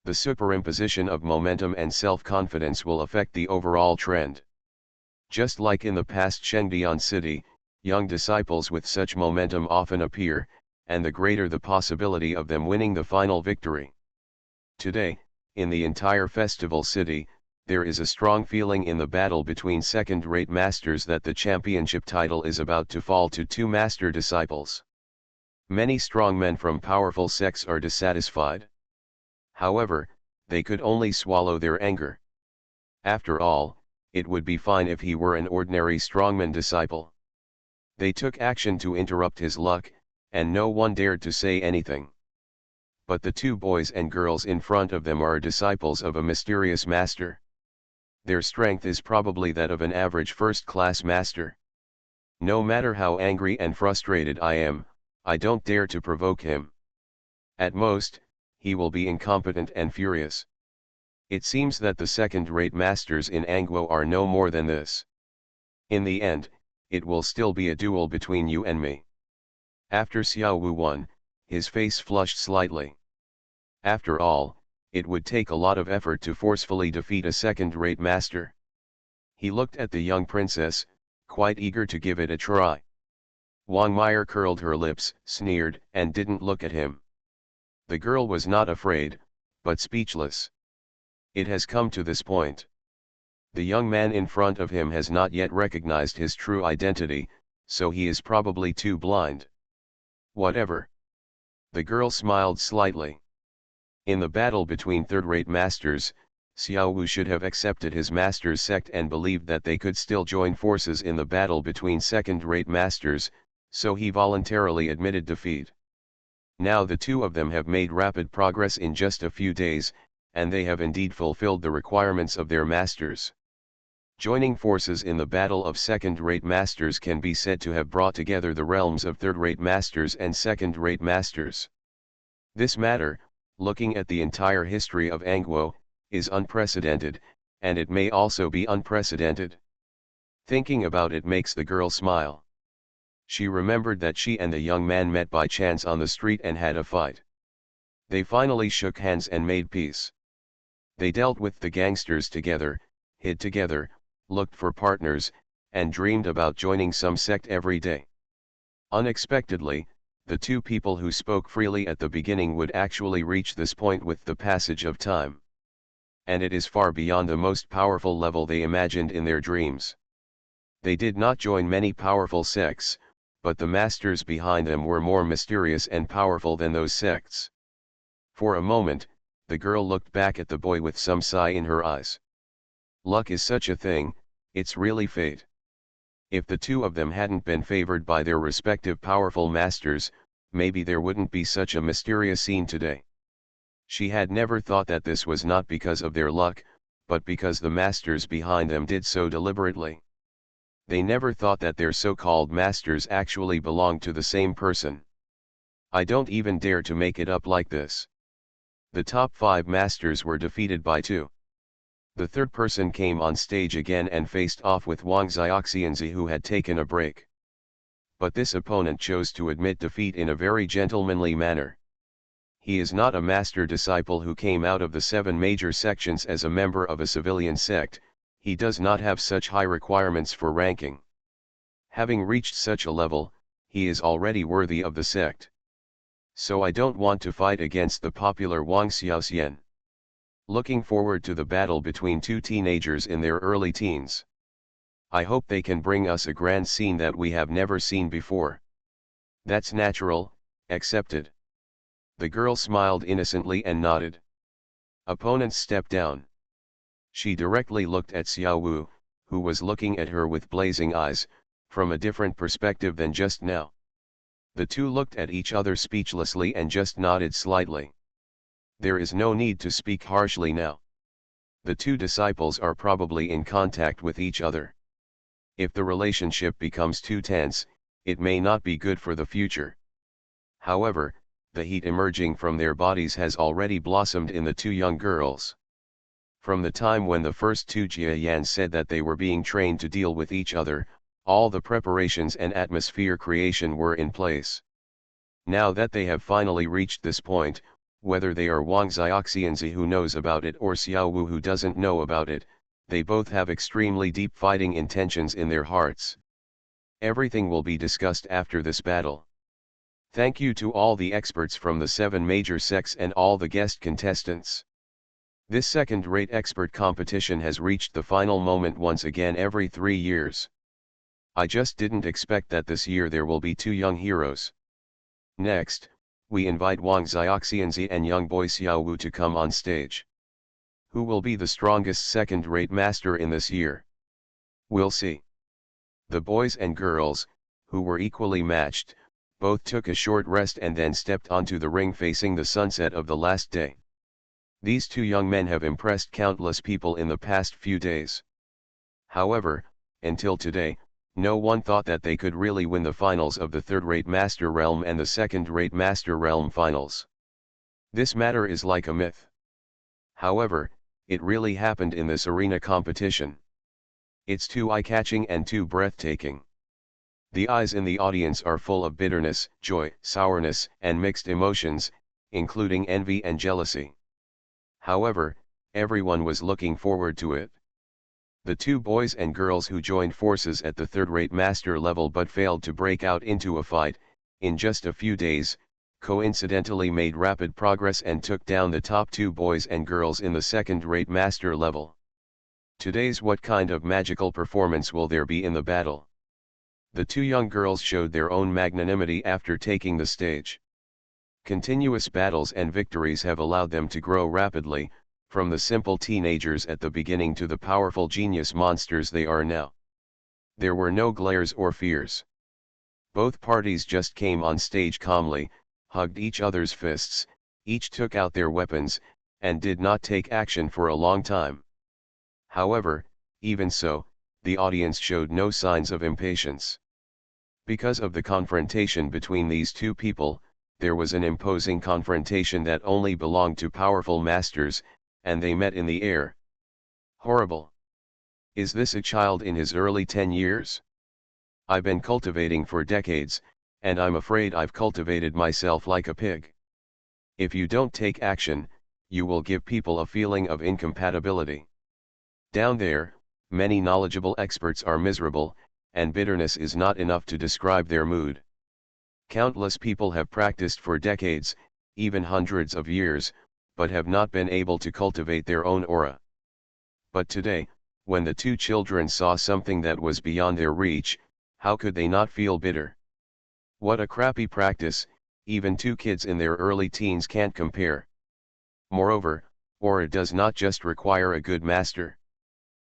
The superimposition of momentum and self-confidence will affect the overall trend. Just like in the past Chengdian city, young disciples with such momentum often appear, and the greater the possibility of them winning the final victory. Today, in the entire festival city, there is a strong feeling in the battle between second-rate masters that the championship title is about to fall to two master disciples. Many strong men from powerful sects are dissatisfied. However, they could only swallow their anger. After all, it would be fine if he were an ordinary strongman disciple. They took action to interrupt his luck, and no one dared to say anything. But the two boys and girls in front of them are disciples of a mysterious master. Their strength is probably that of an average first-class master. No matter how angry and frustrated I am, I don't dare to provoke him. At most, he will be incompetent and furious. It seems that the second-rate masters in Angwo are no more than this. In the end, it will still be a duel between you and me. After Xiao Wu won, his face flushed slightly. After all, it would take a lot of effort to forcefully defeat a second-rate master. He looked at the young princess, quite eager to give it a try. Wang Meyer curled her lips, sneered, and didn't look at him. The girl was not afraid, but speechless. It has come to this point. The young man in front of him has not yet recognized his true identity, so he is probably too blind. Whatever. The girl smiled slightly. In the battle between third-rate masters, Xiao Wu should have accepted his master's sect and believed that they could still join forces in the battle between second-rate masters, so he voluntarily admitted defeat. Now the two of them have made rapid progress in just a few days, and they have indeed fulfilled the requirements of their masters. Joining forces in the battle of second-rate masters can be said to have brought together the realms of third-rate masters and second-rate masters. This matter, looking at the entire history of Angwo, is unprecedented, and it may also be unprecedented. Thinking about it makes the girl smile. She remembered that she and the young man met by chance on the street and had a fight. They finally shook hands and made peace. They dealt with the gangsters together, hid together, looked for partners, and dreamed about joining some sect every day. Unexpectedly, the two people who spoke freely at the beginning would actually reach this point with the passage of time. and it is far beyond the most powerful level they imagined in their dreams. They did not join many powerful sects, but the masters behind them were more mysterious and powerful than those sects. For a moment, the girl looked back at the boy with some sigh in her eyes. Luck is such a thing, it's really fate. If the two of them hadn't been favored by their respective powerful masters, maybe there wouldn't be such a mysterious scene today. She had never thought that this was not because of their luck, but because the masters behind them did so deliberately. They never thought that their so-called masters actually belonged to the same person. I don't even dare to make it up like this. The top 5 masters were defeated by 2. The third person came on stage again and faced off with Wang Xiaoxianzi, who had taken a break. But this opponent chose to admit defeat in a very gentlemanly manner. He is not a master disciple who came out of the 7 major sections as a member of a civilian sect. He does not have such high requirements for ranking. Having reached such a level, he is already worthy of the sect. So I don't want to fight against the popular Wang Xiaoxian. Looking forward to the battle between 2 teenagers in their early teens. I hope they can bring us a grand scene that we have never seen before. That's natural, accepted. The girl smiled innocently and nodded. Opponents stepped down. She directly looked at Xiao Wu, who was looking at her with blazing eyes, from a different perspective than just now. The two looked at each other speechlessly and just nodded slightly. There is no need to speak harshly now. The 2 disciples are probably in contact with each other. If the relationship becomes too tense, it may not be good for the future. However, the heat emerging from their bodies has already blossomed in the 2 young girls. From the time when the first 2 Jiayans said that they were being trained to deal with each other, all the preparations and atmosphere creation were in place. Now that they have finally reached this point, whether they are Wang Xiaoxianzi who knows about it or Xiao Wu who doesn't know about it, they both have extremely deep fighting intentions in their hearts. Everything will be discussed after this battle. Thank you to all the experts from the 7 major sects and all the guest contestants. This second-rate expert competition has reached the final moment once again every 3 years. I just didn't expect that this year there will be 2 young heroes. Next, we invite Wang Xiaoxianzi and young boy Xiao Wu to come on stage. Who will be the strongest second-rate master in this year? We'll see. The boys and girls, who were equally matched, both took a short rest and then stepped onto the ring facing the sunset of the last day. These 2 young men have impressed countless people in the past few days. However, until today, no one thought that they could really win the finals of the third-rate Master Realm and the second-rate Master Realm finals. This matter is like a myth. However, it really happened in this arena competition. It's too eye-catching and too breathtaking. The eyes in the audience are full of bitterness, joy, sourness, and mixed emotions, including envy and jealousy. However, everyone was looking forward to it. The 2 boys and girls who joined forces at the third-rate master level but failed to break out into a fight, in just a few days, coincidentally made rapid progress and took down the top 2 boys and girls in the second-rate master level. Today's what kind of magical performance will there be in the battle? The 2 young girls showed their own magnanimity after taking the stage. Continuous battles and victories have allowed them to grow rapidly, from the simple teenagers at the beginning to the powerful genius monsters they are now. There were no glares or fears. Both parties just came on stage calmly, hugged each other's fists, each took out their weapons, and did not take action for a long time. However, even so, the audience showed no signs of impatience. Because of the confrontation between these 2 people, there was an imposing confrontation that only belonged to powerful masters, and they met in the air. Horrible. Is this a child in his early 10 years? I've been cultivating for decades, and I'm afraid I've cultivated myself like a pig. If you don't take action, you will give people a feeling of incompatibility. Down there, many knowledgeable experts are miserable, and bitterness is not enough to describe their mood. Countless people have practiced for decades, even hundreds of years, but have not been able to cultivate their own aura. But today, when the two children saw something that was beyond their reach, how could they not feel bitter? What a crappy practice, even two kids in their early teens can't compare. Moreover, aura does not just require a good master.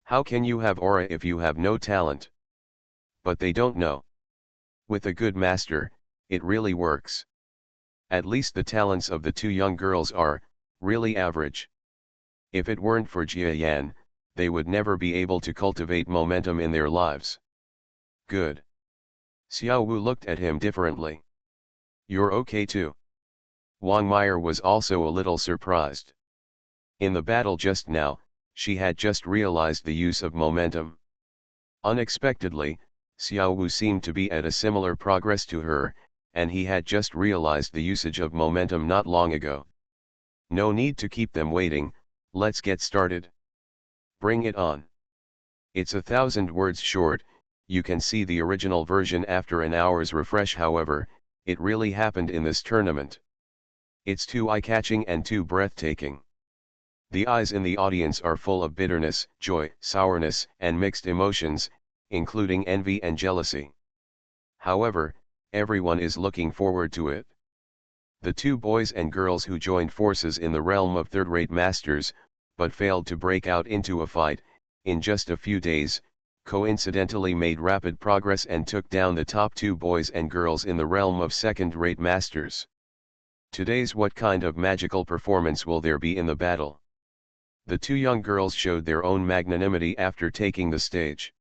How can you have aura if you have no talent? But they don't know. With a good master, it really works. At least the talents of the two young girls are, really average. If it weren't for Jia Yan, they would never be able to cultivate momentum in their lives. Good. Xiao Wu looked at him differently. You're okay too. Wang Meyer was also a little surprised. In the battle just now, she had just realized the use of momentum. Unexpectedly, Xiao Wu seemed to be at a similar progress to her, and he had just realized the usage of momentum not long ago. No need to keep them waiting, let's get started. Bring it on. It's 1,000 words short, you can see the original version after an hour's refresh. However, it really happened in this tournament. It's too eye-catching and too breathtaking. The eyes in the audience are full of bitterness, joy, sourness, and mixed emotions, including envy and jealousy. However, everyone is looking forward to it. The two boys and girls who joined forces in the realm of third-rate masters, but failed to break out into a fight, in just a few days, coincidentally made rapid progress and took down the top two boys and girls in the realm of second-rate masters. Today's what kind of magical performance will there be in the battle? The two young girls showed their own magnanimity after taking the stage.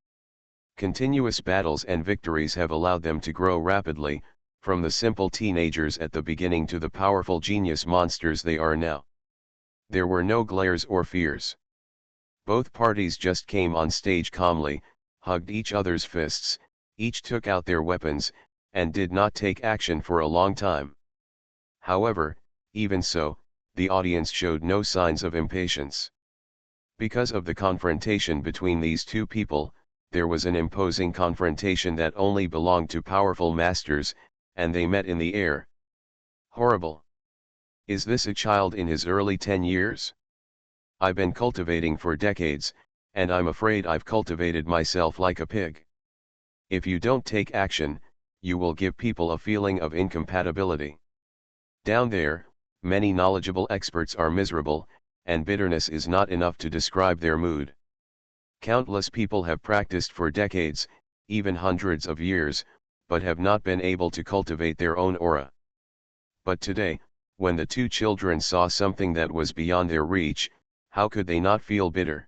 Continuous battles and victories have allowed them to grow rapidly, from the simple teenagers at the beginning to the powerful genius monsters they are now. There were no glares or fears. Both parties just came on stage calmly, hugged each other's fists, each took out their weapons, and did not take action for a long time. However, even so, the audience showed no signs of impatience. Because of the confrontation between these two people, there was an imposing confrontation that only belonged to powerful masters, and they met in the air. Horrible. Is this a child in his early 10 years? I've been cultivating for decades, and I'm afraid I've cultivated myself like a pig. If you don't take action, you will give people a feeling of incompatibility. Down there, many knowledgeable experts are miserable, and bitterness is not enough to describe their mood. Countless people have practiced for decades, even hundreds of years, but have not been able to cultivate their own aura. But today, when the two children saw something that was beyond their reach, how could they not feel bitter?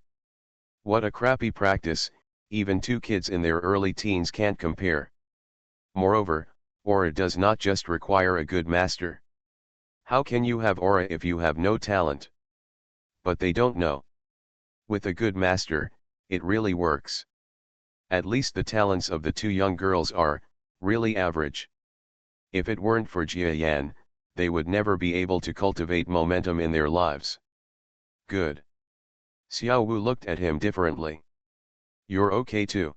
What a crappy practice, even two kids in their early teens can't compare. Moreover, aura does not just require a good master. How can you have aura if you have no talent? But they don't know. With a good master, it really works. At least the talents of the two young girls are, really average. If it weren't for Jia Yan, they would never be able to cultivate momentum in their lives. Good. Xiao Wu looked at him differently. You're okay too.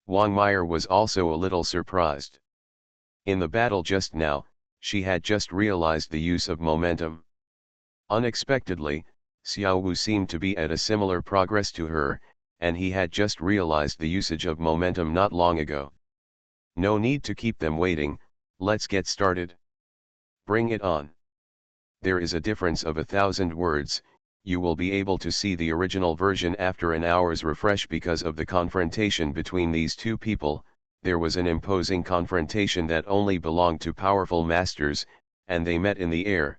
Wang Meyer was also a little surprised. In the battle just now, she had just realized the use of momentum. Unexpectedly, Xiao Wu seemed to be at a similar progress to her, and he had just realized the usage of momentum not long ago. No need to keep them waiting, let's get started. Bring it on. There is a difference of 1,000 words, you will be able to see the original version after an hour's refresh. Because of the confrontation between these two people, there was an imposing confrontation that only belonged to powerful masters, and they met in the air.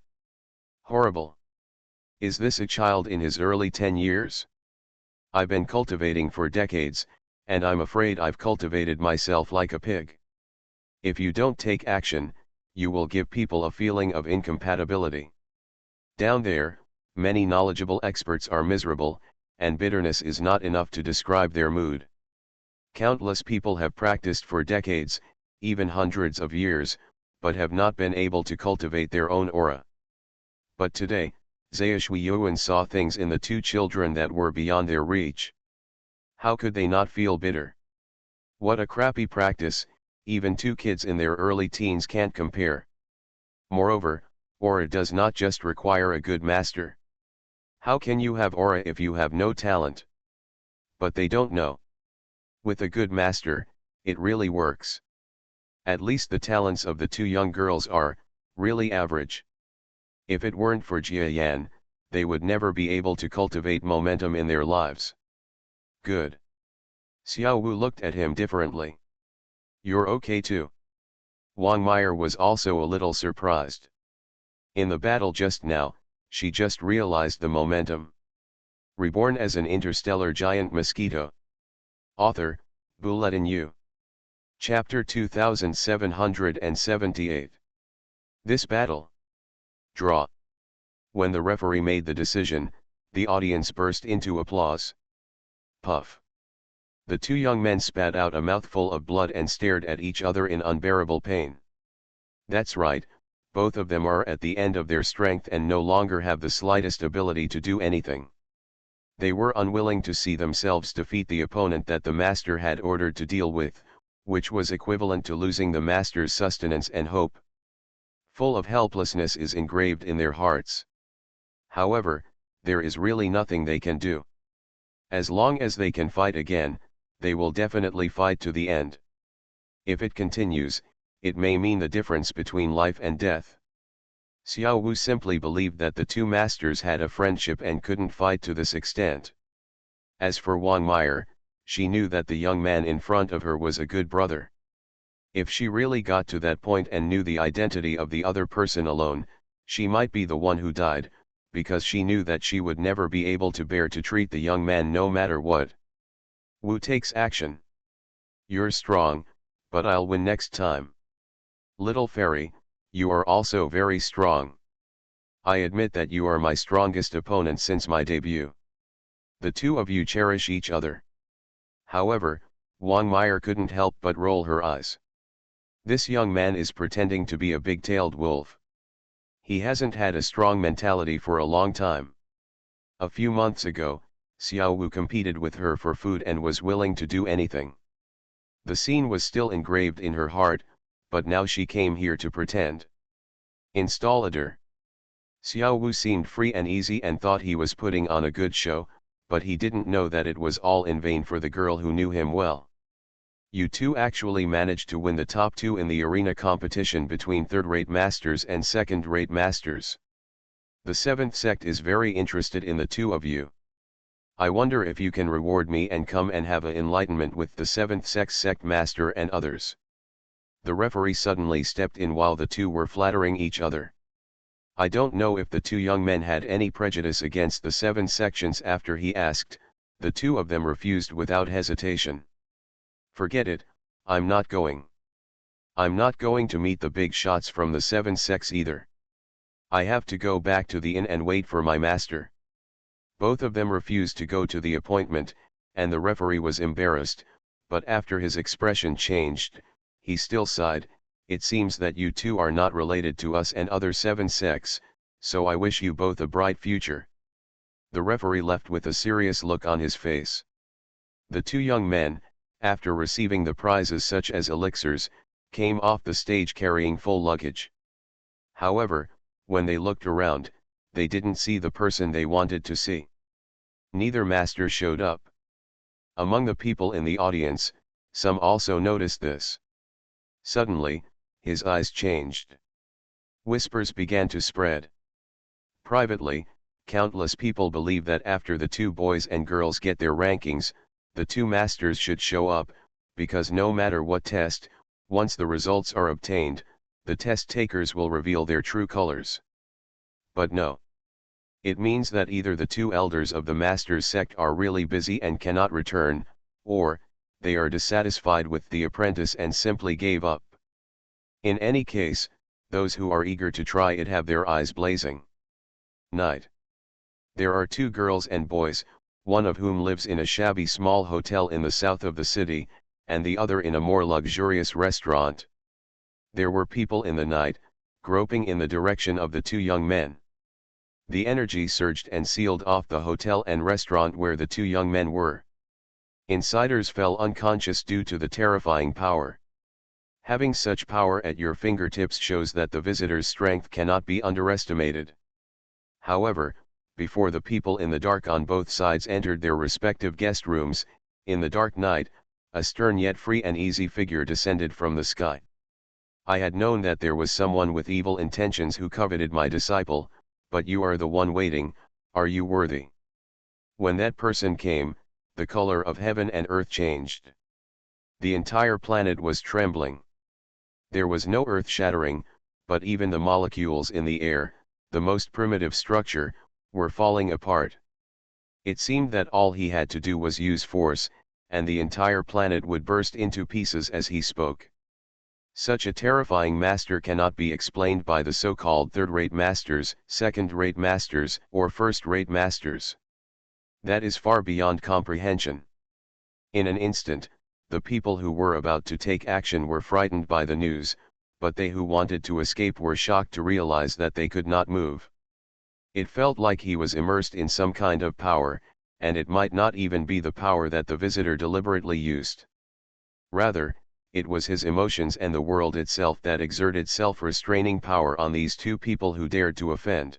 Horrible. Is this a child in his early 10 years? I've been cultivating for decades, and I'm afraid I've cultivated myself like a pig. If you don't take action, you will give people a feeling of incompatibility. Down there, many knowledgeable experts are miserable, and bitterness is not enough to describe their mood. Countless people have practiced for decades, even hundreds of years, but have not been able to cultivate their own aura. But today, Zhe Yuan saw things in the two children that were beyond their reach. How could they not feel bitter? What a crappy practice, even two kids in their early teens can't compare. Moreover, Aura does not just require a good master. How can you have aura if you have no talent? But they don't know. With a good master, it really works. At least the talents of the two young girls are, really average. If it weren't for Jia Yan, they would never be able to cultivate momentum in their lives. Good. Xiao Wu looked at him differently. You're okay too. Wang Meyer was also a little surprised. In the battle just now, she just realized the momentum. Reborn as an interstellar giant mosquito. Author, Bulletin U. Chapter 2778. This battle. Draw. When the referee made the decision, the audience burst into applause. Puff. The two young men spat out a mouthful of blood and stared at each other in unbearable pain. That's right, both of them are at the end of their strength and no longer have the slightest ability to do anything. They were unwilling to see themselves defeat the opponent that the master had ordered to deal with, which was equivalent to losing the master's sustenance and hope. Full of helplessness is engraved in their hearts. However, there is really nothing they can do. As long as they can fight again, they will definitely fight to the end. If it continues, it may mean the difference between life and death. Xiao Wu simply believed that the two masters had a friendship and couldn't fight to this extent. As for Wang Meyer, she knew that the young man in front of her was a good brother. If she really got to that point and knew the identity of the other person alone, she might be the one who died, because she knew that she would never be able to bear to treat the young man no matter what. Wu takes action. You're strong, but I'll win next time. Little fairy, you are also very strong. I admit that you are my strongest opponent since my debut. The two of you cherish each other. However, Wang Meyer couldn't help but roll her eyes. This young man is pretending to be a big-tailed wolf. He hasn't had a strong mentality for a long time. A few months ago, Xiao Wu competed with her for food and was willing to do anything. The scene was still engraved in her heart, but now she came here to pretend. Installator. Xiao Wu seemed free and easy and thought he was putting on a good show, but he didn't know that it was all in vain for the girl who knew him well. You two actually managed to win the top two in the arena competition between third-rate masters and second-rate masters. The seventh sect is very interested in the two of you. I wonder if you can reward me and come and have an enlightenment with the seventh sect master and others. The referee suddenly stepped in while the two were flattering each other. I don't know if the two young men had any prejudice against the 7 sections after he asked. The two of them refused without hesitation. Forget it, I'm not going. I'm not going to meet the big shots from the 7 sects either. I have to go back to the inn and wait for my master. Both of them refused to go to the appointment, and the referee was embarrassed, but after his expression changed, he still sighed. It seems that you two are not related to us and other 7 sects, so I wish you both a bright future. The referee left with a serious look on his face. The two young men, after receiving the prizes such as elixirs, came off the stage carrying full luggage. However, when they looked around, they didn't see the person they wanted to see. Neither master showed up. Among the people in the audience, some also noticed this. Suddenly, his eyes changed. Whispers began to spread. Privately, countless people believe that after the two boys and girls get their rankings, the two masters should show up, because no matter what test, once the results are obtained, the test takers will reveal their true colors. But no. It means that either the two elders of the master's sect are really busy and cannot return, or, they are dissatisfied with the apprentice and simply gave up. In any case, those who are eager to try it have their eyes blazing. Night. There are two girls and boys, one of whom lives in a shabby small hotel in the south of the city, and the other in a more luxurious restaurant. There were people in the night, groping in the direction of the two young men. The energy surged and sealed off the hotel and restaurant where the two young men were. Insiders fell unconscious due to the terrifying power. Having such power at your fingertips shows that the visitor's strength cannot be underestimated. However, before the people in the dark on both sides entered their respective guest rooms, in the dark night, a stern yet free and easy figure descended from the sky. I had known that there was someone with evil intentions who coveted my disciple, but you are the one waiting, are you worthy? When that person came, the color of heaven and earth changed. The entire planet was trembling. There was no earth shattering, but even the molecules in the air, the most primitive structure, were falling apart. It seemed that all he had to do was use force, and the entire planet would burst into pieces as he spoke. Such a terrifying master cannot be explained by the so-called third-rate masters, second-rate masters, or first-rate masters. That is far beyond comprehension. In an instant, the people who were about to take action were frightened by the news, but they who wanted to escape were shocked to realize that they could not move. It felt like he was immersed in some kind of power, and it might not even be the power that the visitor deliberately used. Rather, it was his emotions and the world itself that exerted self-restraining power on these two people who dared to offend.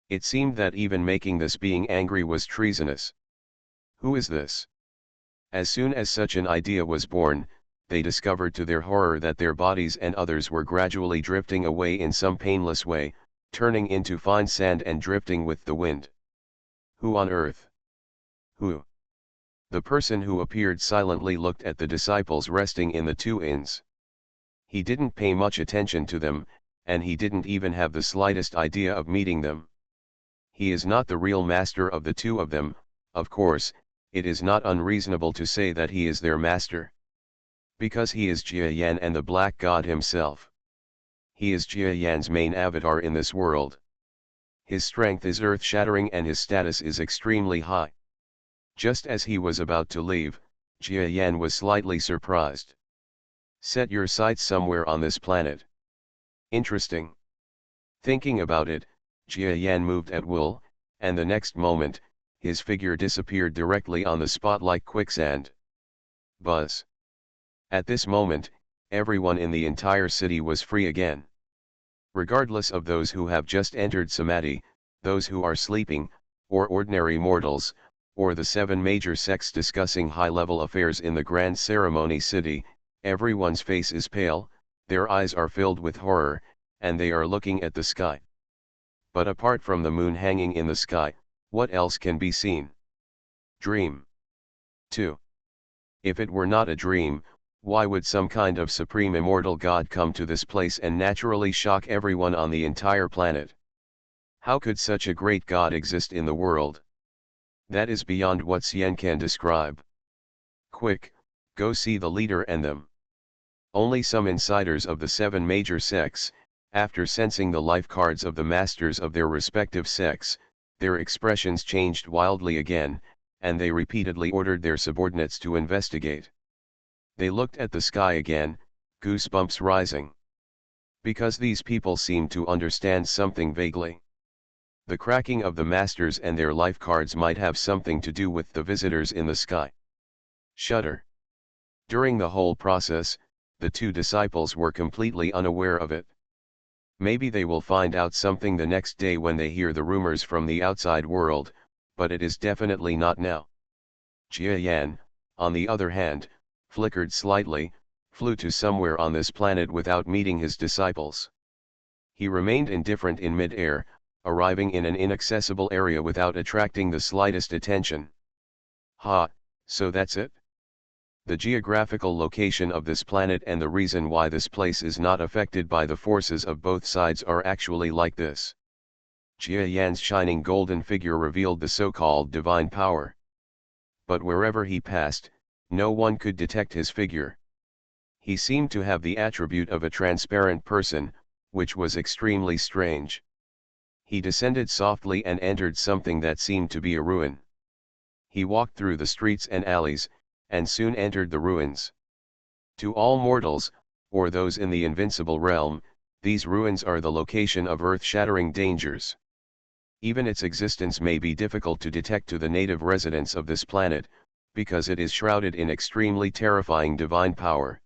It seemed that even making this being angry was treasonous. Who is this? As soon as such an idea was born, they discovered to their horror that their bodies and others were gradually drifting away in some painless way, turning into fine sand and drifting with the wind. Who on earth? Who? The person who appeared silently looked at the disciples resting in the two inns. He didn't pay much attention to them, and he didn't even have the slightest idea of meeting them. He is not the real master of the two of them, of course. It is not unreasonable to say that he is their master. Because he is Jia Yan and the Black God himself. He is Jia Yan's main avatar in this world. His strength is earth-shattering and his status is extremely high. Just as he was about to leave, Jia Yan was slightly surprised. Set your sights somewhere on this planet. Interesting. Thinking about it, Jia Yan moved at will, and the next moment, his figure disappeared directly on the spot like quicksand. Buzz. At this moment, everyone in the entire city was free again. Regardless of those who have just entered Samadhi, those who are sleeping, or ordinary mortals, or the 7 major sects discussing high-level affairs in the grand ceremony city, everyone's face is pale, their eyes are filled with horror, and they are looking at the sky. But apart from the moon hanging in the sky, what else can be seen? Dream. 2. If it were not a dream, why would some kind of supreme immortal god come to this place and naturally shock everyone on the entire planet? How could such a great god exist in the world? That is beyond what Xian can describe. Quick, go see the leader and them. Only some insiders of the 7 major sects, after sensing the life cards of the masters of their respective sects, their expressions changed wildly again, and they repeatedly ordered their subordinates to investigate. They looked at the sky again, goosebumps rising. Because these people seemed to understand something vaguely. The cracking of the masters and their life cards might have something to do with the visitors in the sky. Shudder. During the whole process, the 2 disciples were completely unaware of it. Maybe they will find out something the next day when they hear the rumors from the outside world, but it is definitely not now. Jia Yan, on the other hand, flickered slightly, flew to somewhere on this planet without meeting his disciples. He remained indifferent in mid-air, arriving in an inaccessible area without attracting the slightest attention. Ha, so that's it? The geographical location of this planet and the reason why this place is not affected by the forces of both sides are actually like this. Jia Yan's shining golden figure revealed the so-called divine power. But wherever he passed, no one could detect his figure. He seemed to have the attribute of a transparent person, which was extremely strange. He descended softly and entered something that seemed to be a ruin. He walked through the streets and alleys, and soon entered the ruins. To all mortals, or those in the invincible realm, these ruins are the location of earth-shattering dangers. Even its existence may be difficult to detect to the native residents of this planet, because it is shrouded in extremely terrifying divine power.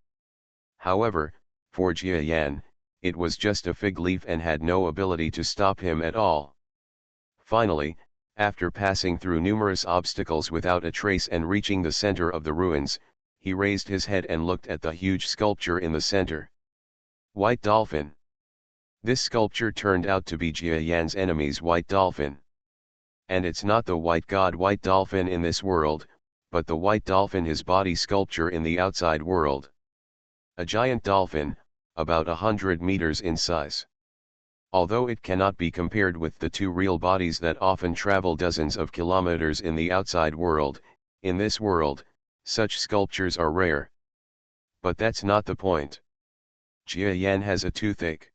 However, for Jia Yan, it was just a fig leaf and had no ability to stop him at all. Finally, after passing through numerous obstacles without a trace and reaching the center of the ruins, he raised his head and looked at the huge sculpture in the center. White Dolphin. This sculpture turned out to be Jia Yan's enemy's White Dolphin. And it's not the white god White Dolphin in this world, but the White Dolphin, his body sculpture in the outside world. A giant dolphin, about 100 meters in size. Although it cannot be compared with the two real bodies that often travel dozens of kilometers in the outside world, in this world, such sculptures are rare. But that's not the point. Jia Yan has a toothache.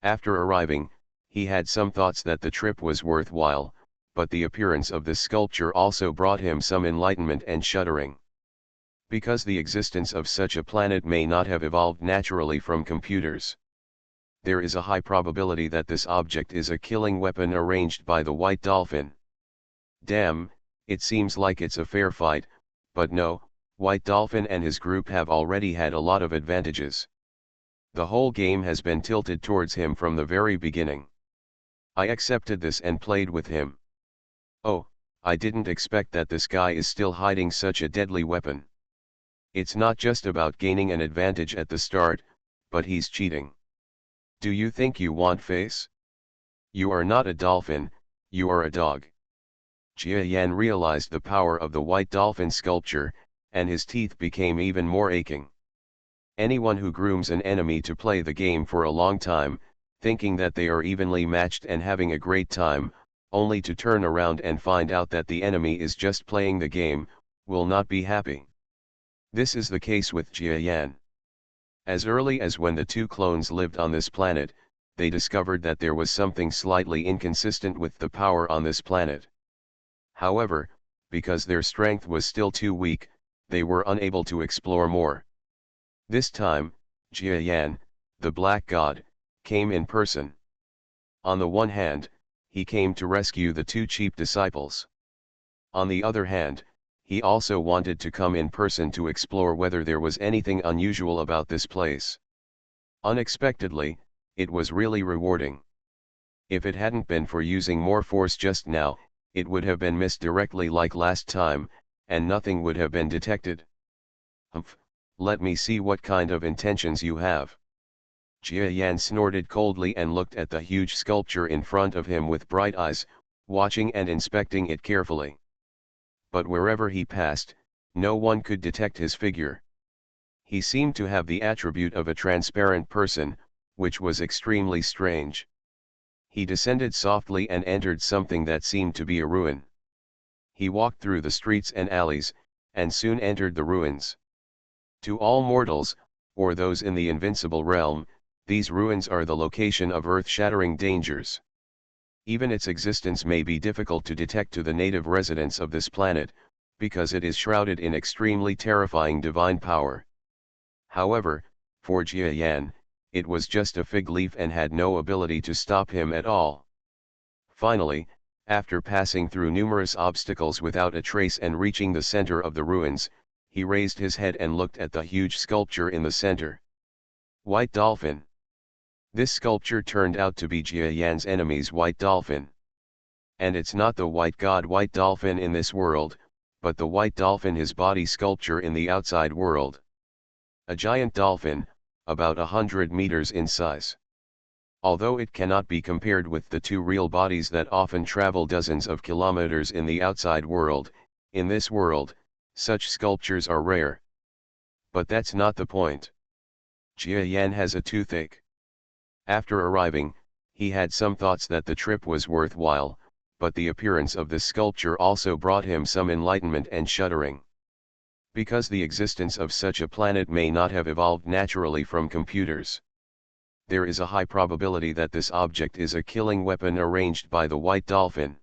After arriving, he had some thoughts that the trip was worthwhile, but the appearance of this sculpture also brought him some enlightenment and shuddering. Because the existence of such a planet may not have evolved naturally from computers. There is a high probability that this object is a killing weapon arranged by the White Dolphin. Damn, it seems like it's a fair fight, but no, White Dolphin and his group have already had a lot of advantages. The whole game has been tilted towards him from the very beginning. I accepted this and played with him. Oh, I didn't expect that this guy is still hiding such a deadly weapon. It's not just about gaining an advantage at the start, but he's cheating. Do you think you want face? You are not a dolphin, you are a dog. Jia Yan realized the power of the White Dolphin sculpture, and his teeth became even more aching. Anyone who grooms an enemy to play the game for a long time, thinking that they are evenly matched and having a great time, only to turn around and find out that the enemy is just playing the game, will not be happy. This is the case with Jia Yan. As early as when the two clones lived on this planet, they discovered that there was something slightly inconsistent with the power on this planet. However, because their strength was still too weak, they were unable to explore more. This time, Jia Yan, the Black God, came in person. On the one hand, he came to rescue the two cheap disciples. On the other hand, he also wanted to come in person to explore whether there was anything unusual about this place. Unexpectedly, it was really rewarding. If it hadn't been for using more force just now, it would have been missed directly like last time, and nothing would have been detected. Humph, let me see what kind of intentions you have. Jia Yan snorted coldly and looked at the huge sculpture in front of him with bright eyes, watching and inspecting it carefully. But wherever he passed, no one could detect his figure. He seemed to have the attribute of a transparent person, which was extremely strange. He descended softly and entered something that seemed to be a ruin. He walked through the streets and alleys, and soon entered the ruins. To all mortals, or those in the invincible realm, these ruins are the location of earth-shattering dangers. Even its existence may be difficult to detect to the native residents of this planet, because it is shrouded in extremely terrifying divine power. However, for Jia Yan, it was just a fig leaf and had no ability to stop him at all. Finally, after passing through numerous obstacles without a trace and reaching the center of the ruins, he raised his head and looked at the huge sculpture in the center. White Dolphin. This sculpture turned out to be Jia Yan's enemy's White Dolphin. And it's not the white god White Dolphin in this world, but the White Dolphin, his body sculpture in the outside world. A giant dolphin, about 100 meters in size. Although it cannot be compared with the two real bodies that often travel dozens of kilometers in the outside world, in this world, such sculptures are rare. But that's not the point. Jia Yan has a toothache. After arriving, he had some thoughts that the trip was worthwhile, but the appearance of this sculpture also brought him some enlightenment and shuddering. Because the existence of such a planet may not have evolved naturally from computers. There is a high probability that this object is a killing weapon arranged by the White Dolphin.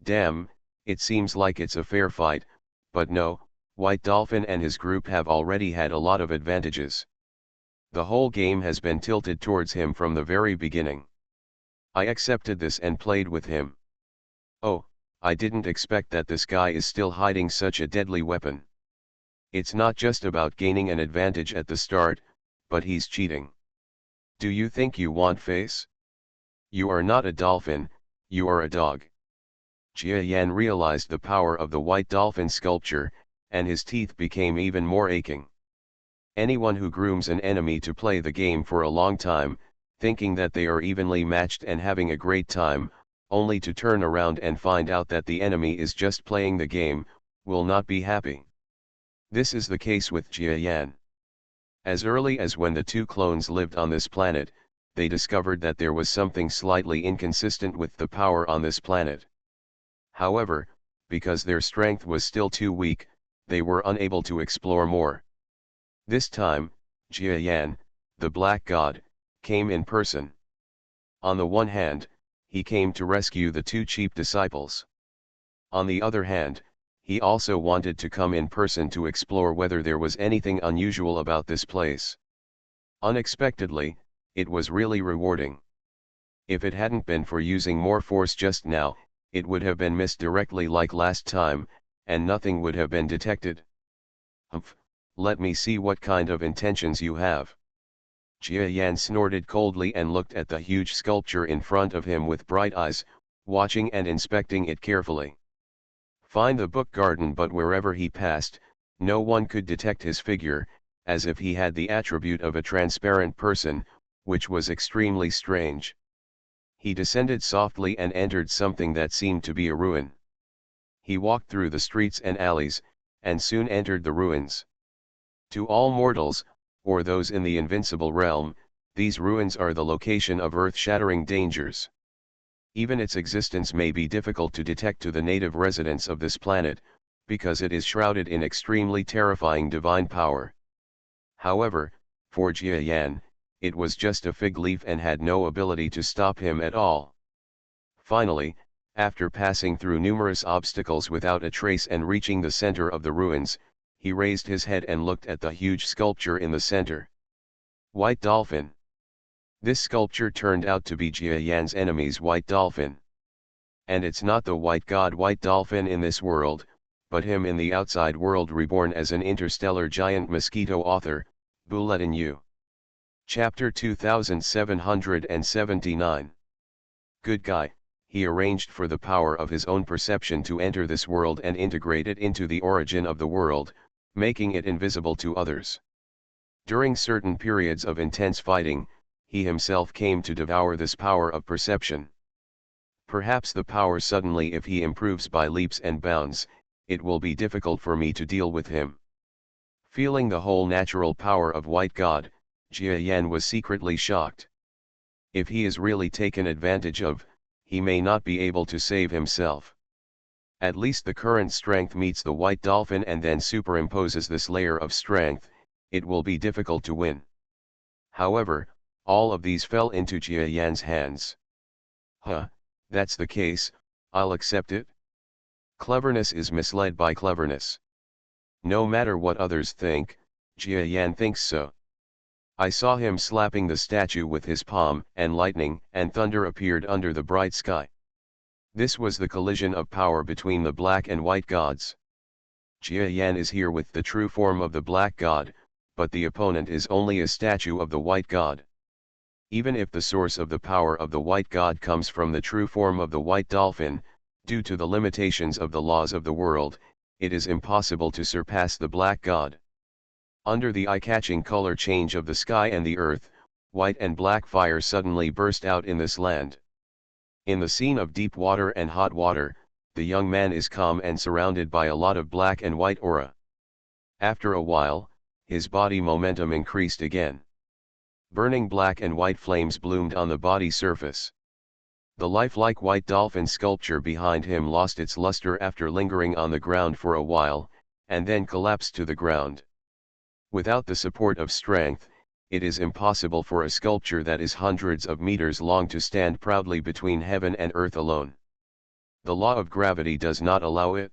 Damn, it seems like it's a fair fight, but no, White Dolphin and his group have already had a lot of advantages. The whole game has been tilted towards him from the very beginning. I accepted this and played with him. Oh, I didn't expect that this guy is still hiding such a deadly weapon. It's not just about gaining an advantage at the start, but he's cheating. Do you think you want face? You are not a dolphin, you are a dog. Jia Yan realized the power of the white dolphin sculpture, and his teeth became even more aching. Anyone who grooms an enemy to play the game for a long time, thinking that they are evenly matched and having a great time, only to turn around and find out that the enemy is just playing the game, will not be happy. This is the case with Jia Yan. As early as when the two clones lived on this planet, they discovered that there was something slightly inconsistent with the power on this planet. However, because their strength was still too weak, they were unable to explore more. This time, Jia Yan, the Black God, came in person. On the one hand, he came to rescue the two cheap disciples. On the other hand, he also wanted to come in person to explore whether there was anything unusual about this place. Unexpectedly, it was really rewarding. If it hadn't been for using more force just now, it would have been missed directly like last time, and nothing would have been detected. Humph, let me see what kind of intentions you have. Jia Yan snorted coldly and looked at the huge sculpture in front of him with bright eyes, watching and inspecting it carefully. Find the book garden, but wherever he passed, no one could detect his figure, as if he had the attribute of a transparent person, which was extremely strange. He descended softly and entered something that seemed to be a ruin. He walked through the streets and alleys, and soon entered the ruins. To all mortals, or those in the invincible realm, these ruins are the location of earth-shattering dangers. Even its existence may be difficult to detect to the native residents of this planet, because it is shrouded in extremely terrifying divine power. However, for Jia Yan, it was just a fig leaf and had no ability to stop him at all. Finally, after passing through numerous obstacles without a trace and reaching the center of the ruins, he raised his head and looked at the huge sculpture in the center. White Dolphin. This sculpture turned out to be Jia Yan's enemy's white dolphin. And it's not the white god white dolphin in this world, but him in the outside world reborn as an interstellar giant mosquito author, Bulletin U. Chapter 2779. Good guy, he arranged for the power of his own perception to enter this world and integrate it into the origin of the world, making it invisible to others. During certain periods of intense fighting, he himself came to devour this power of perception. Perhaps the power suddenly, if he improves by leaps and bounds, it will be difficult for me to deal with him. Feeling the whole natural power of White God, Jia Yan was secretly shocked. If he is really taken advantage of, he may not be able to save himself. At least the current strength meets the white dolphin and then superimposes this layer of strength, it will be difficult to win. However, all of these fell into Jia Yan's hands. That's the case, I'll accept it. Cleverness is misled by cleverness. No matter what others think, Jia Yan thinks so. I saw him slapping the statue with his palm, and lightning and thunder appeared under the bright sky. This was the collision of power between the black and white gods. Jia Yan is here with the true form of the black god, but the opponent is only a statue of the white god. Even if the source of the power of the white god comes from the true form of the white dolphin, due to the limitations of the laws of the world, it is impossible to surpass the black god. Under the eye-catching color change of the sky and the earth, white and black fire suddenly burst out in this land. In the scene of deep water and hot water, the young man is calm and surrounded by a lot of black and white aura. After a while, his body momentum increased again. Burning black and white flames bloomed on the body surface. The lifelike white dolphin sculpture behind him lost its luster after lingering on the ground for a while, and then collapsed to the ground. Without the support of strength, it is impossible for a sculpture that is hundreds of meters long to stand proudly between heaven and earth alone. The law of gravity does not allow it.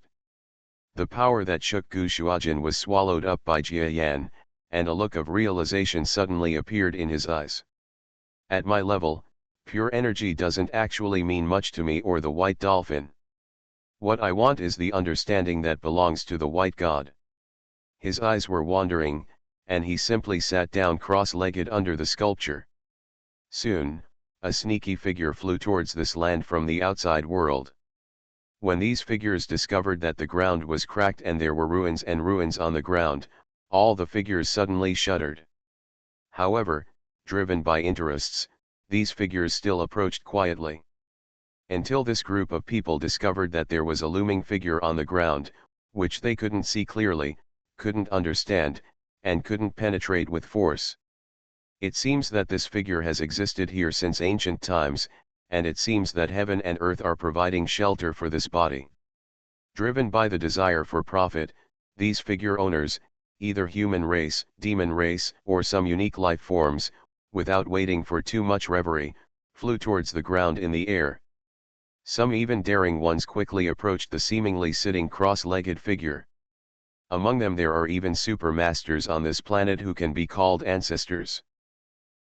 The power that shook Gu Shuajin was swallowed up by Jia Yan, and a look of realization suddenly appeared in his eyes. At my level, pure energy doesn't actually mean much to me or the white dolphin. What I want is the understanding that belongs to the white god. His eyes were wandering, and he simply sat down cross-legged under the sculpture. Soon, a sneaky figure flew towards this land from the outside world. When these figures discovered that the ground was cracked and there were ruins and ruins on the ground, all the figures suddenly shuddered. However, driven by interests, these figures still approached quietly. Until this group of people discovered that there was a looming figure on the ground, which they couldn't see clearly, couldn't understand, and couldn't penetrate with force. It seems that this figure has existed here since ancient times, and it seems that heaven and earth are providing shelter for this body. Driven by the desire for profit, these figure owners, either human race, demon race, or some unique life forms, without waiting for too much reverie, flew towards the ground in the air. Some even daring ones quickly approached the seemingly sitting cross-legged figure. Among them there are even super masters on this planet who can be called ancestors.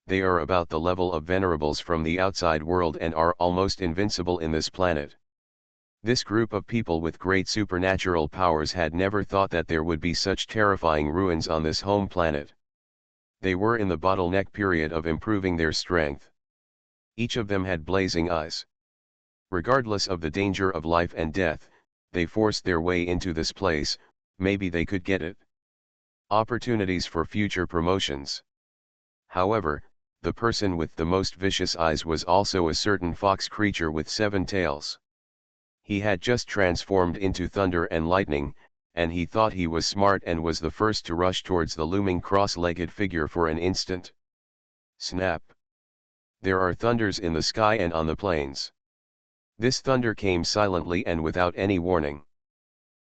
They are about the level of venerables from the outside world and are almost invincible in this planet. This group of people with great supernatural powers had never thought that there would be such terrifying ruins on this home planet. They were in the bottleneck period of improving their strength. Each of them had blazing eyes. Regardless of the danger of life and death, they forced their way into this place. Maybe they could get it. Opportunities for future promotions. However, the person with the most vicious eyes was also a certain fox creature with 7 tails. He had just transformed into thunder and lightning, and he thought he was smart and was the first to rush towards the looming cross-legged figure for an instant. Snap! There are thunders in the sky and on the plains. This thunder came silently and without any warning.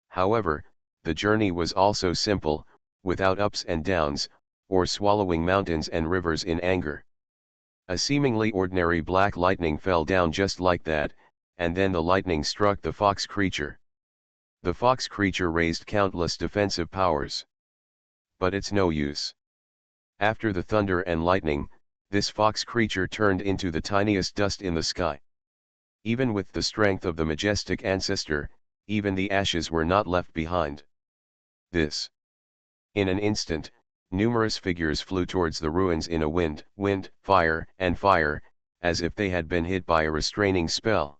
However, the journey was also simple, without ups and downs, or swallowing mountains and rivers in anger. A seemingly ordinary black lightning fell down just like that, and then the lightning struck the fox creature. The fox creature raised countless defensive powers. But it's no use. After the thunder and lightning, this fox creature turned into the tiniest dust in the sky. Even with the strength of the majestic ancestor, even the ashes were not left behind. In an instant, numerous figures flew towards the ruins in a wind, fire, as if they had been hit by a restraining spell.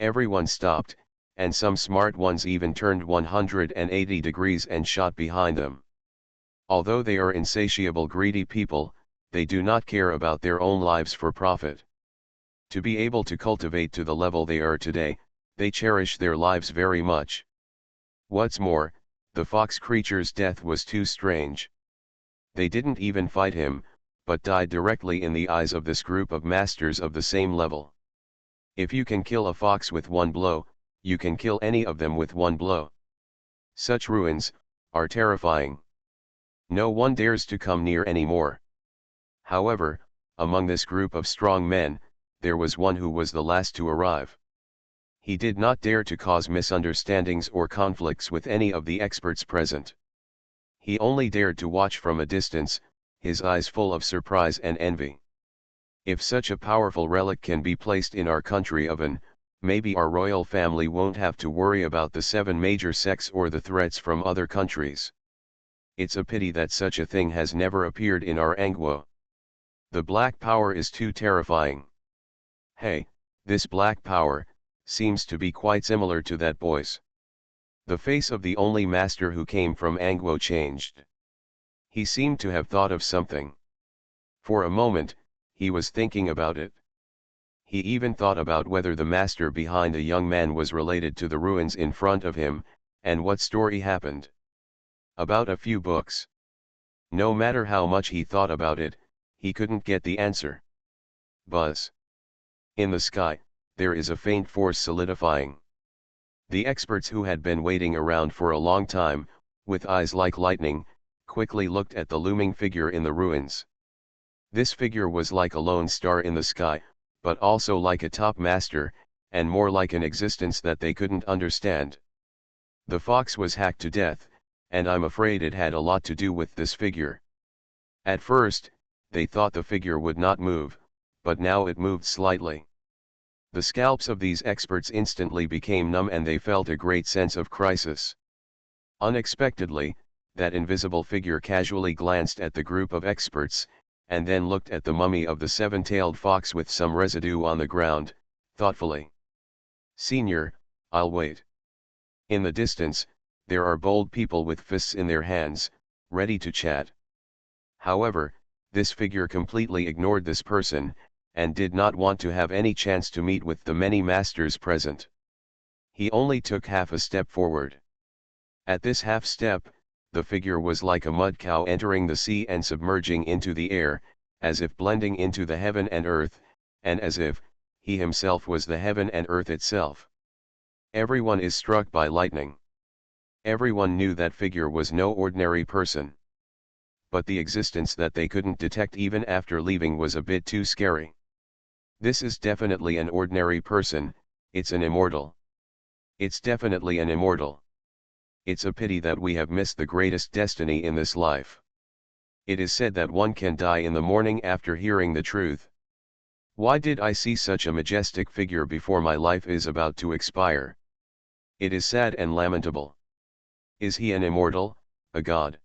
Everyone stopped, and some smart ones even turned 180 degrees and shot behind them. Although they are insatiable greedy people, they do not care about their own lives for profit. To be able to cultivate to the level they are today, they cherish their lives very much. What's more, the fox creature's death was too strange. They didn't even fight him, but died directly in the eyes of this group of masters of the same level. If you can kill a fox with one blow, you can kill any of them with one blow. Such ruins are terrifying. No one dares to come near anymore. However, among this group of strong men, there was one who was the last to arrive. He did not dare to cause misunderstandings or conflicts with any of the experts present. He only dared to watch from a distance, his eyes full of surprise and envy. If such a powerful relic can be placed in our country oven, maybe our royal family won't have to worry about the 7 major sects or the threats from other countries. It's a pity that such a thing has never appeared in our Angwo. The black power is too terrifying. Hey, this black power seems to be quite similar to that boy's. The face of the only master who came from Angwo changed. He seemed to have thought of something. For a moment, he was thinking about it. He even thought about whether the master behind the young man was related to the ruins in front of him, and what story happened. About a few books. No matter how much he thought about it, he couldn't get the answer. Buzz. In the sky, there is a faint force solidifying. The experts who had been waiting around for a long time, with eyes like lightning, quickly looked at the looming figure in the ruins. This figure was like a lone star in the sky, but also like a top master, and more like an existence that they couldn't understand. The fox was hacked to death, and I'm afraid it had a lot to do with this figure. At first, they thought the figure would not move, but now it moved slightly. The scalps of these experts instantly became numb and they felt a great sense of crisis. Unexpectedly, that invisible figure casually glanced at the group of experts, and then looked at the mummy of the seven-tailed fox with some residue on the ground, thoughtfully. "Senior, I'll wait." In the distance, there are bold people with fists in their hands, ready to chat. However, this figure completely ignored this person, and did not want to have any chance to meet with the many masters present. He only took half a step forward. At this half step, the figure was like a mud cow entering the sea and submerging into the air, as if blending into the heaven and earth, and as if he himself was the heaven and earth itself. Everyone is struck by lightning. Everyone knew that figure was no ordinary person. But the existence that they couldn't detect even after leaving was a bit too scary. This is definitely an ordinary person, it's an immortal. It's definitely an immortal. It's a pity that we have missed the greatest destiny in this life. It is said that one can die in the morning after hearing the truth. Why did I see such a majestic figure before my life is about to expire? It is sad and lamentable. Is he an immortal, a god?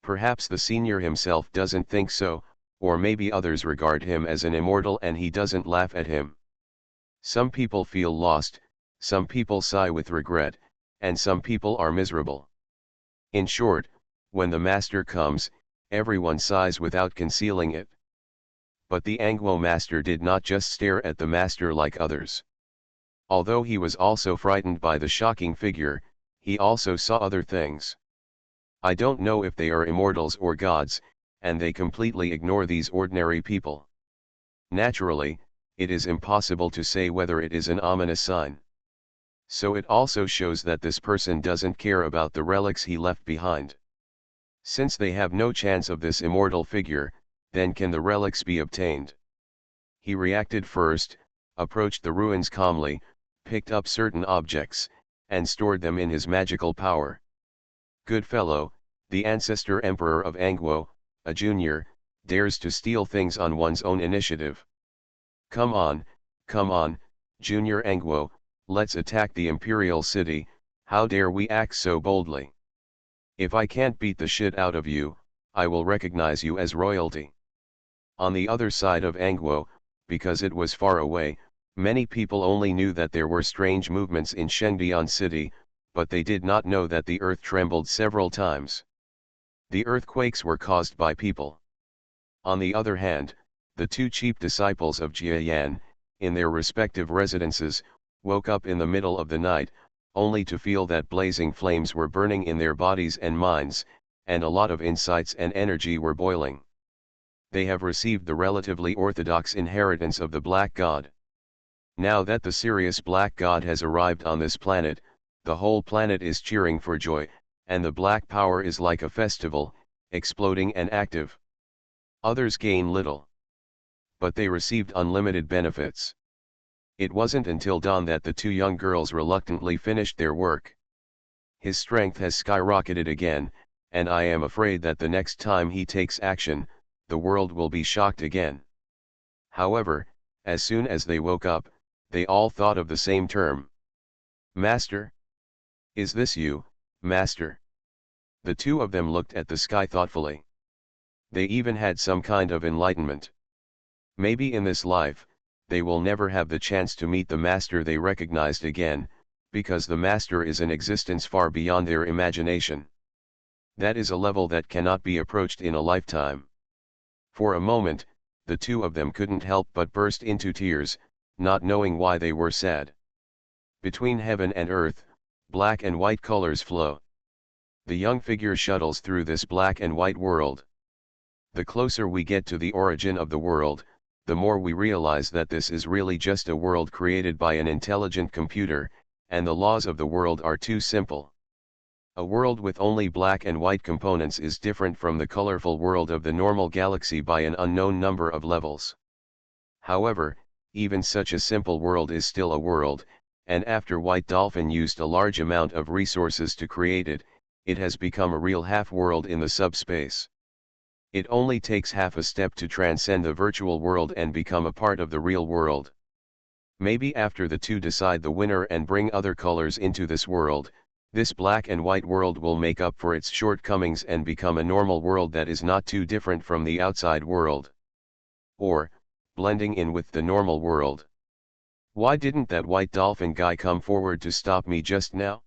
Perhaps the senior himself doesn't think so, or maybe others regard him as an immortal and he doesn't laugh at him. Some people feel lost, some people sigh with regret, and some people are miserable. In short, when the master comes, everyone sighs without concealing it. But the Angwo master did not just stare at the master like others. Although he was also frightened by the shocking figure, he also saw other things. I don't know if they are immortals or gods, and they completely ignore these ordinary people. Naturally, it is impossible to say whether it is an ominous sign. So it also shows that this person doesn't care about the relics he left behind. Since they have no chance of this immortal figure, then can the relics be obtained? He reacted first, approached the ruins calmly, picked up certain objects, and stored them in his magical power. Good fellow, the ancestor emperor of Angwo, a junior, dares to steal things on one's own initiative. Come on, Junior Angwo, let's attack the imperial city, how dare we act so boldly? If I can't beat the shit out of you, I will recognize you as royalty. On the other side of Angwo, because it was far away, many people only knew that there were strange movements in Shengdian city, but they did not know that the earth trembled several times. The earthquakes were caused by people. On the other hand, the two chief disciples of Jiayan, in their respective residences, woke up in the middle of the night, only to feel that blazing flames were burning in their bodies and minds, and a lot of insights and energy were boiling. They have received the relatively orthodox inheritance of the Black God. Now that the serious Black God has arrived on this planet, the whole planet is cheering for joy, and the black power is like a festival, exploding and active. Others gain little. But they received unlimited benefits. It wasn't until dawn that the two young girls reluctantly finished their work. His strength has skyrocketed again, and I am afraid that the next time he takes action, the world will be shocked again. However, as soon as they woke up, they all thought of the same term. Master? Is this you, Master? The two of them looked at the sky thoughtfully. They even had some kind of enlightenment. Maybe in this life, they will never have the chance to meet the Master they recognized again, because the Master is an existence far beyond their imagination. That is a level that cannot be approached in a lifetime. For a moment, the two of them couldn't help but burst into tears, not knowing why they were sad. Between heaven and earth, black and white colors flow. The young figure shuttles through this black and white world. The closer we get to the origin of the world, the more we realize that this is really just a world created by an intelligent computer, and the laws of the world are too simple. A world with only black and white components is different from the colorful world of the normal galaxy by an unknown number of levels. However, even such a simple world is still a world, and after White Dolphin used a large amount of resources to create it, it has become a real half-world in the subspace. It only takes half a step to transcend the virtual world and become a part of the real world. Maybe after the two decide the winner and bring other colors into this world, This black and white world will make up for its shortcomings and become a normal world that is not too different from the outside world. Or, blending in with the normal world. Why didn't that white dolphin guy come forward to stop me just now?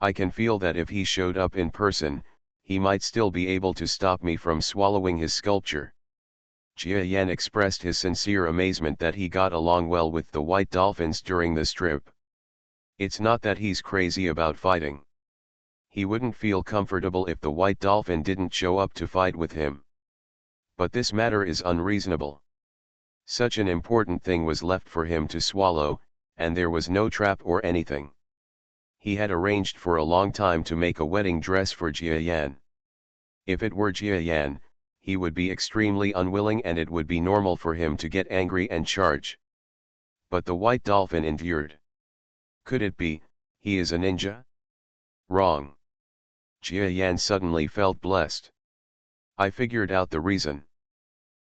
I can feel that if he showed up in person, he might still be able to stop me from swallowing his sculpture. Jia Yan expressed his sincere amazement that he got along well with the white dolphins during this trip. It's not that he's crazy about fighting. He wouldn't feel comfortable if the white dolphin didn't show up to fight with him. But this matter is unreasonable. Such an important thing was left for him to swallow, and there was no trap or anything. He had arranged for a long time to make a wedding dress for Jia Yan. If it were Jia Yan, he would be extremely unwilling and it would be normal for him to get angry and charge. But the white dolphin endured. Could it be, he is a ninja? Wrong. Jia Yan suddenly felt blessed. I figured out the reason.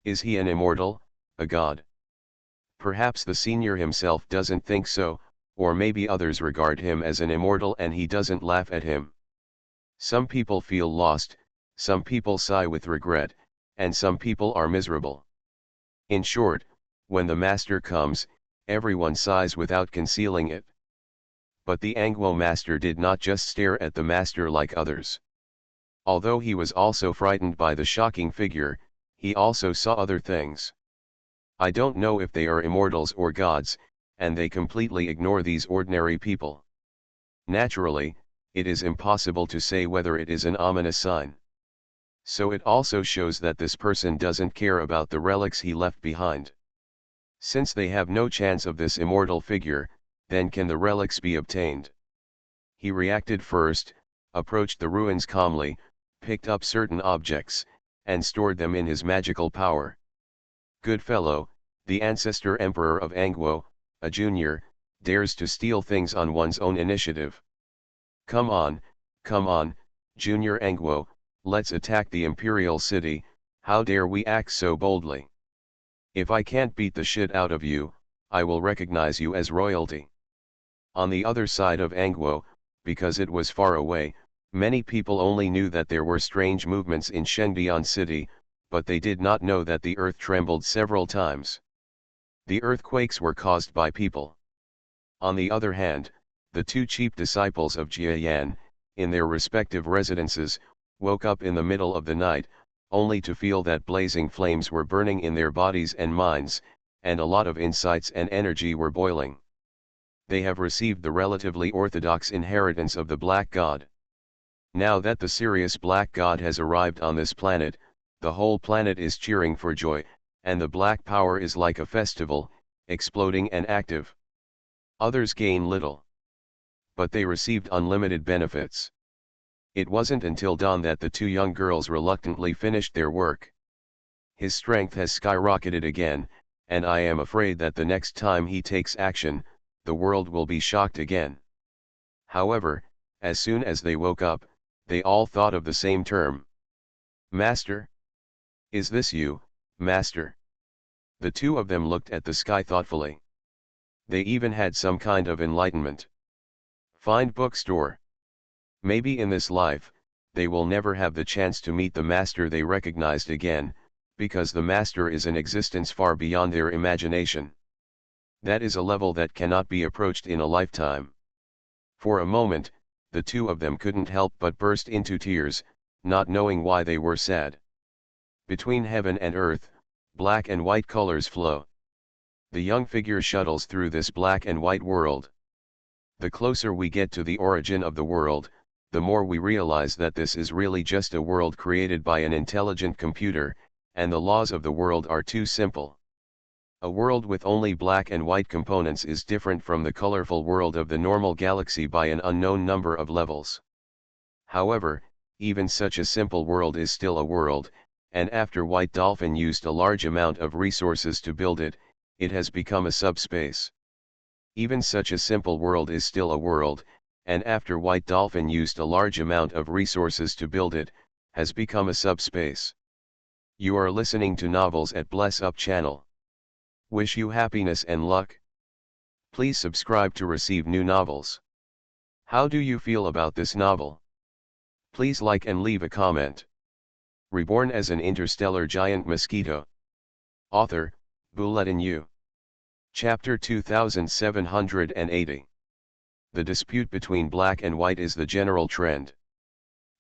Is he an immortal, a god? Perhaps the senior himself doesn't think so, or maybe others regard him as an immortal and he doesn't laugh at him. Some people feel lost, some people sigh with regret, and some people are miserable. In short, when the master comes, everyone sighs without concealing it. But the Angwo master did not just stare at the master like others. Although he was also frightened by the shocking figure, he also saw other things. I don't know if they are immortals or gods, and they completely ignore these ordinary people. Naturally, it is impossible to say whether it is an ominous sign. So it also shows that this person doesn't care about the relics he left behind. Since they have no chance of this immortal figure, then can the relics be obtained? He reacted first, approached the ruins calmly, picked up certain objects, and stored them in his magical power. Good fellow, the ancestor emperor of Angwo, a junior, dares to steal things on one's own initiative. Come on, Junior Angwo, let's attack the imperial city, how dare we act so boldly? If I can't beat the shit out of you, I will recognize you as royalty. On the other side of Angwo, because it was far away, many people only knew that there were strange movements in Shengdian city, but they did not know that the earth trembled several times. The earthquakes were caused by people. On the other hand, the two chief disciples of Jia Yan, in their respective residences, woke up in the middle of the night, only to feel that blazing flames were burning in their bodies and minds, and a lot of insights and energy were boiling. They have received the relatively orthodox inheritance of the Black God. Now that the serious Black God has arrived on this planet, the whole planet is cheering for joy, and the black power is like a festival, exploding and active. Others gain little. But they received unlimited benefits. It wasn't until dawn that the two young girls reluctantly finished their work. His strength has skyrocketed again, and I am afraid that the next time he takes action, the world will be shocked again. However, as soon as they woke up, they all thought of the same term. Master? Is this you, Master? The two of them looked at the sky thoughtfully. They even had some kind of enlightenment. Find bookstore. Maybe in this life, they will never have the chance to meet the master they recognized again, because the master is an existence far beyond their imagination. That is a level that cannot be approached in a lifetime. For a moment, the two of them couldn't help but burst into tears, not knowing why they were sad. Between heaven and earth, black and white colors flow. The young figure shuttles through this black and white world. The closer we get to the origin of the world, the more we realize that this is really just a world created by an intelligent computer, and the laws of the world are too simple. A world with only black and white components is different from the colorful world of the normal galaxy by an unknown number of levels. However, even such a simple world is still a world, and after White Dolphin used a large amount of resources to build it, it has become a subspace. Even such a simple world is still a world, and after White Dolphin used a large amount of resources to build it, has become a subspace. You are listening to Novels at Bless Up channel. Wish you happiness and luck. Please subscribe to receive new novels. How do you feel about this novel? Please like and leave a comment. Reborn as an interstellar giant mosquito. Author, Bulletin U. Chapter 2780. The dispute between black and white is the general trend.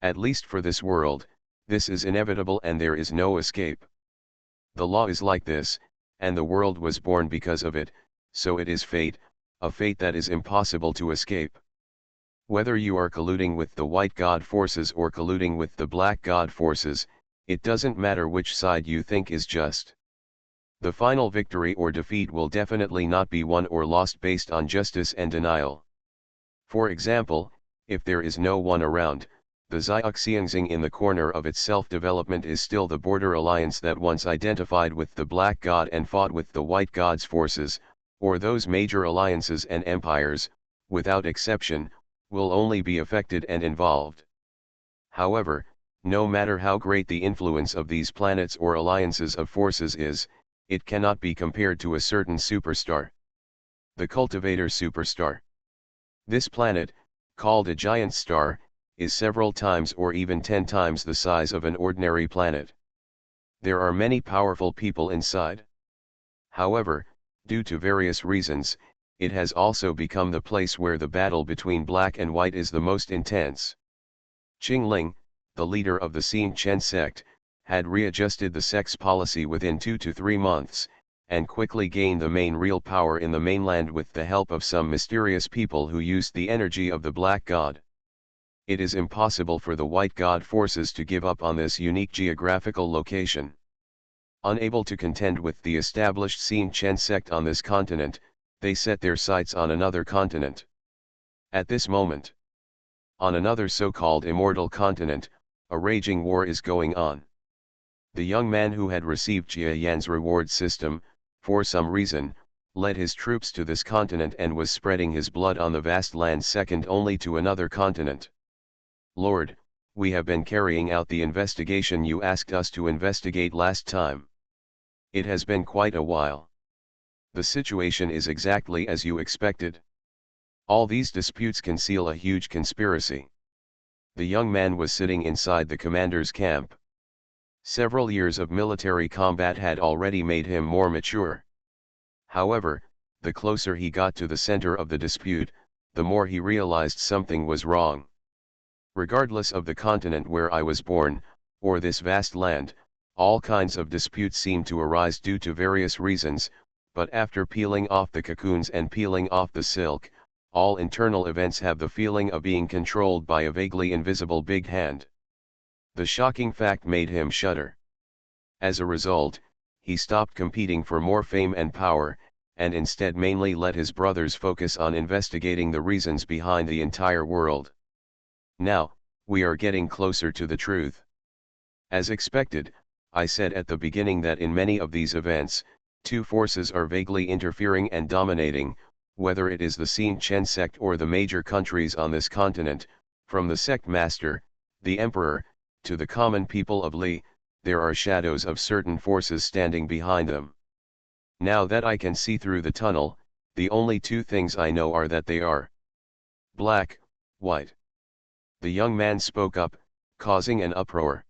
At least for this world, this is inevitable and there is no escape. The law is like this, and the world was born because of it, so it is fate, a fate that is impossible to escape. Whether you are colluding with the white god forces or colluding with the black god forces, it doesn't matter which side you think is just. The final victory or defeat will definitely not be won or lost based on justice and denial. For example, if there is no one around, the Xiaoxiangxing in the corner of its self-development is still the border alliance that once identified with the black god and fought with the white god's forces, or those major alliances and empires, without exception, will only be affected and involved. However, no matter how great the influence of these planets or alliances of forces is, it cannot be compared to a certain superstar. The cultivator superstar. This planet, called a giant star, is several times or even 10 times the size of an ordinary planet. There are many powerful people inside. However, due to various reasons, it has also become the place where the battle between black and white is the most intense. Qingling, the leader of the Xin Chen sect, had readjusted the sect's policy within 2 to 3 months, and quickly gained the main real power in the mainland with the help of some mysterious people who used the energy of the black god. It is impossible for the white god forces to give up on this unique geographical location. Unable to contend with the established Xin Chen sect on this continent, they set their sights on another continent. At this moment, on another so-called immortal continent, a raging war is going on. The young man who had received Jia Yan's reward system, for some reason, led his troops to this continent and was spreading his blood on the vast land second only to another continent. Lord, we have been carrying out the investigation you asked us to investigate last time. It has been quite a while. The situation is exactly as you expected. All these disputes conceal a huge conspiracy. The young man was sitting inside the commander's camp. Several years of military combat had already made him more mature. However, the closer he got to the center of the dispute, the more he realized something was wrong. Regardless of the continent where I was born, or this vast land, all kinds of disputes seem to arise due to various reasons, but after peeling off the cocoons and peeling off the silk, all internal events have the feeling of being controlled by a vaguely invisible big hand. The shocking fact made him shudder. As a result, he stopped competing for more fame and power, and instead mainly let his brothers focus on investigating the reasons behind the entire world. Now, we are getting closer to the truth. As expected, I said at the beginning that in many of these events, two forces are vaguely interfering and dominating, whether it is the Xin Chen sect or the major countries on this continent, from the sect master, the emperor, to the common people of Li, there are shadows of certain forces standing behind them. Now that I can see through the tunnel, the only two things I know are that they are black, white. The young man spoke up, causing an uproar.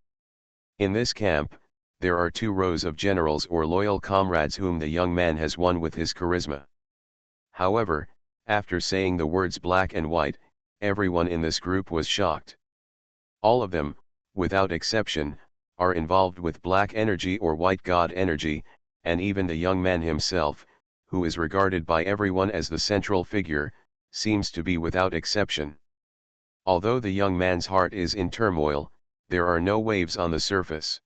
In this camp, there are 2 rows of generals or loyal comrades whom the young man has won with his charisma. However, after saying the words black and white, everyone in this group was shocked. All of them, without exception, are involved with black energy or white god energy, and even the young man himself, who is regarded by everyone as the central figure, seems to be without exception. Although the young man's heart is in turmoil, there are no waves on the surface.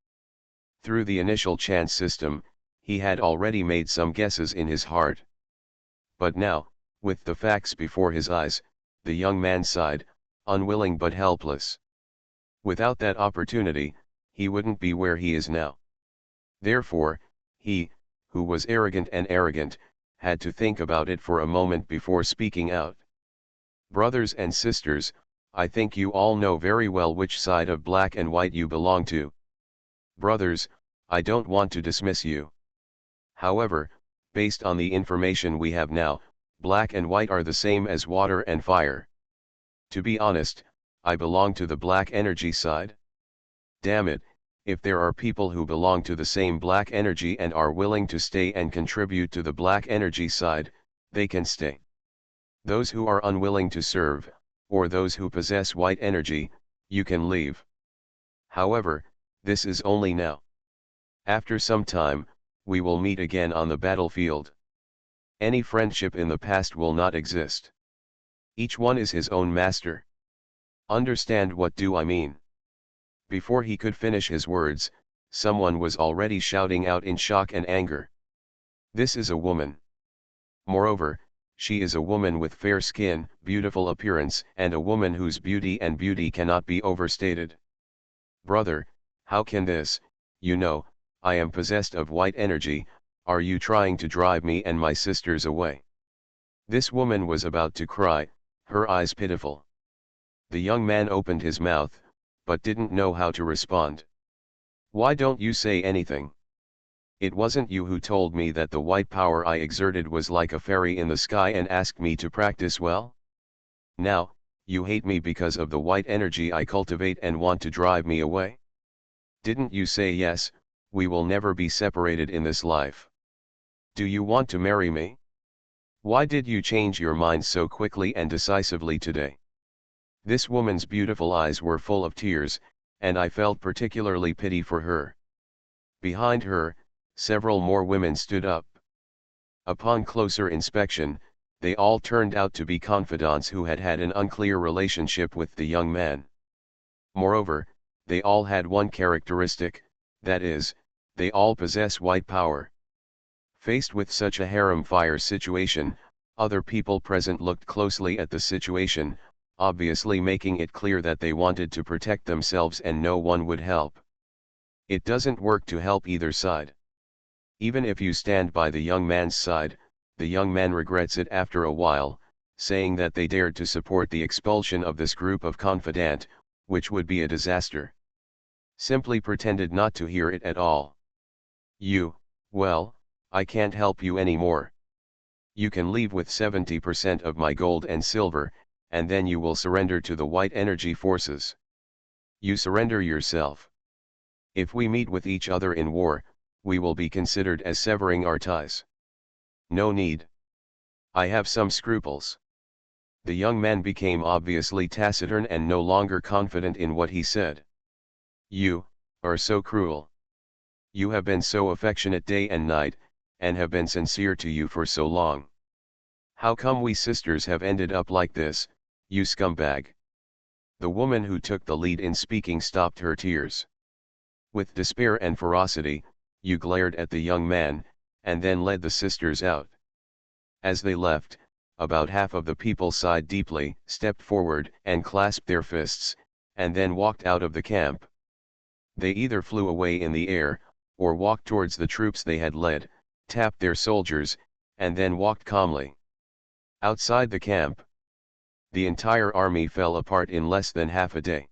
Through the initial chance system, he had already made some guesses in his heart. But now, with the facts before his eyes, the young man sighed, unwilling but helpless. Without that opportunity, he wouldn't be where he is now. Therefore, he, who was arrogant, had to think about it for a moment before speaking out. Brothers and sisters, I think you all know very well which side of black and white you belong to. Brothers, I don't want to dismiss you. However, based on the information we have now, black and white are the same as water and fire. To be honest, I belong to the black energy side. Damn it, if there are people who belong to the same black energy and are willing to stay and contribute to the black energy side, they can stay. Those who are unwilling to serve, or those who possess white energy, you can leave. However, this is only now. After some time, we will meet again on the battlefield. Any friendship in the past will not exist. Each one is his own master. Understand what do I mean? Before he could finish his words, someone was already shouting out in shock and anger. This is a woman. Moreover, she is a woman with fair skin, beautiful appearance, and a woman whose beauty cannot be overstated. Brother, how can this, you know, I am possessed of white energy, are you trying to drive me and my sisters away? This woman was about to cry, her eyes pitiful. The young man opened his mouth, but didn't know how to respond. Why don't you say anything? It wasn't you who told me that the white power I exerted was like a fairy in the sky and asked me to practice well? Now, you hate me because of the white energy I cultivate and want to drive me away? Didn't you say yes, we will never be separated in this life? Do you want to marry me? Why did you change your mind so quickly and decisively today? This woman's beautiful eyes were full of tears, and I felt particularly pity for her. Behind her, several more women stood up. Upon closer inspection, they all turned out to be confidants who had had an unclear relationship with the young man. Moreover, they all had one characteristic, that is, they all possess white power. Faced with such a harem-fire situation, other people present looked closely at the situation, obviously making it clear that they wanted to protect themselves and no one would help. It doesn't work to help either side. Even if you stand by the young man's side, the young man regrets it after a while, saying that they dared to support the expulsion of this group of confidant, which would be a disaster. Simply pretended not to hear it at all. Well, I can't help you anymore. You can leave with 70% of my gold and silver, and then you will surrender to the white energy forces. You surrender yourself. If we meet with each other in war, we will be considered as severing our ties. No need. I have some scruples. The young man became obviously taciturn and no longer confident in what he said. You are so cruel. You have been so affectionate day and night, and have been sincere to you for so long. How come we sisters have ended up like this, you scumbag? The woman who took the lead in speaking stopped her tears. With despair and ferocity, you glared at the young man, and then led the sisters out. As they left, about half of the people sighed deeply, stepped forward and clasped their fists, and then walked out of the camp. They either flew away in the air, or walked towards the troops they had led, tapped their soldiers, and then walked calmly. Outside the camp, the entire army fell apart in less than half a day.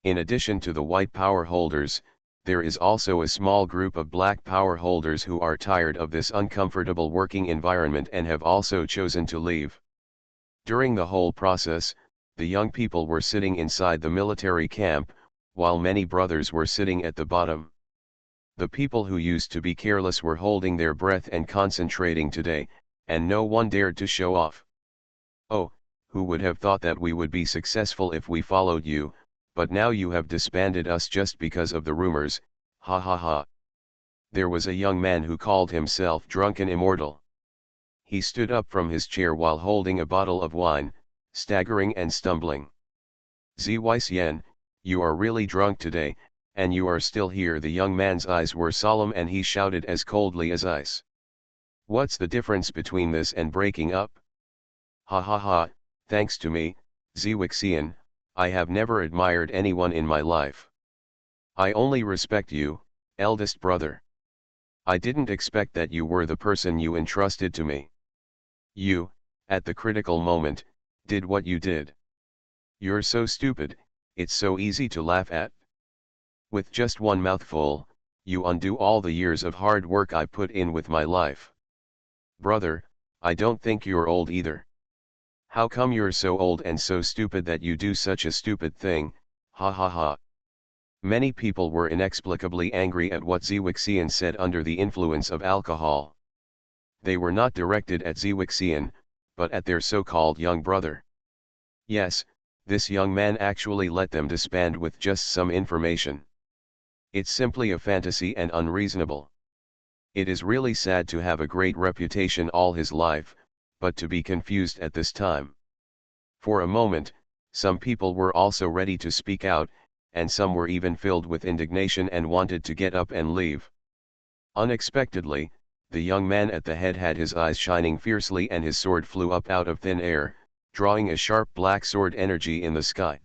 In addition to the white power holders, there is also a small group of black power holders who are tired of this uncomfortable working environment and have also chosen to leave. During the whole process, the young people were sitting inside the military camp, while many brothers were sitting at the bottom. The people who used to be careless were holding their breath and concentrating today, and no one dared to show off. Oh, who would have thought that we would be successful if we followed you, but now you have disbanded us just because of the rumors, ha ha ha. There was a young man who called himself Drunken Immortal. He stood up from his chair while holding a bottle of wine, staggering and stumbling. Yen, you are really drunk today, and you are still here. The young man's eyes were solemn and he shouted as coldly as ice. What's the difference between this and breaking up? Ha ha ha, thanks to me, Yen, I have never admired anyone in my life. I only respect you, eldest brother. I didn't expect that you were the person you entrusted to me. You, at the critical moment, did what you did. You're so stupid, it's so easy to laugh at. With just one mouthful, you undo all the years of hard work I put in with my life. Brother, I don't think you're old either. How come you're so old and so stupid that you do such a stupid thing, ha ha ha. Many people were inexplicably angry at what Zwixian said under the influence of alcohol. They were not directed at Zwixian, but at their so-called young brother. Yes, this young man actually let them disband with just some information. It's simply a fantasy and unreasonable. It is really sad to have a great reputation all his life, but to be confused at this time. For a moment, some people were also ready to speak out, and some were even filled with indignation and wanted to get up and leave. Unexpectedly, the young man at the head had his eyes shining fiercely and his sword flew up out of thin air, drawing a sharp black sword energy in the sky.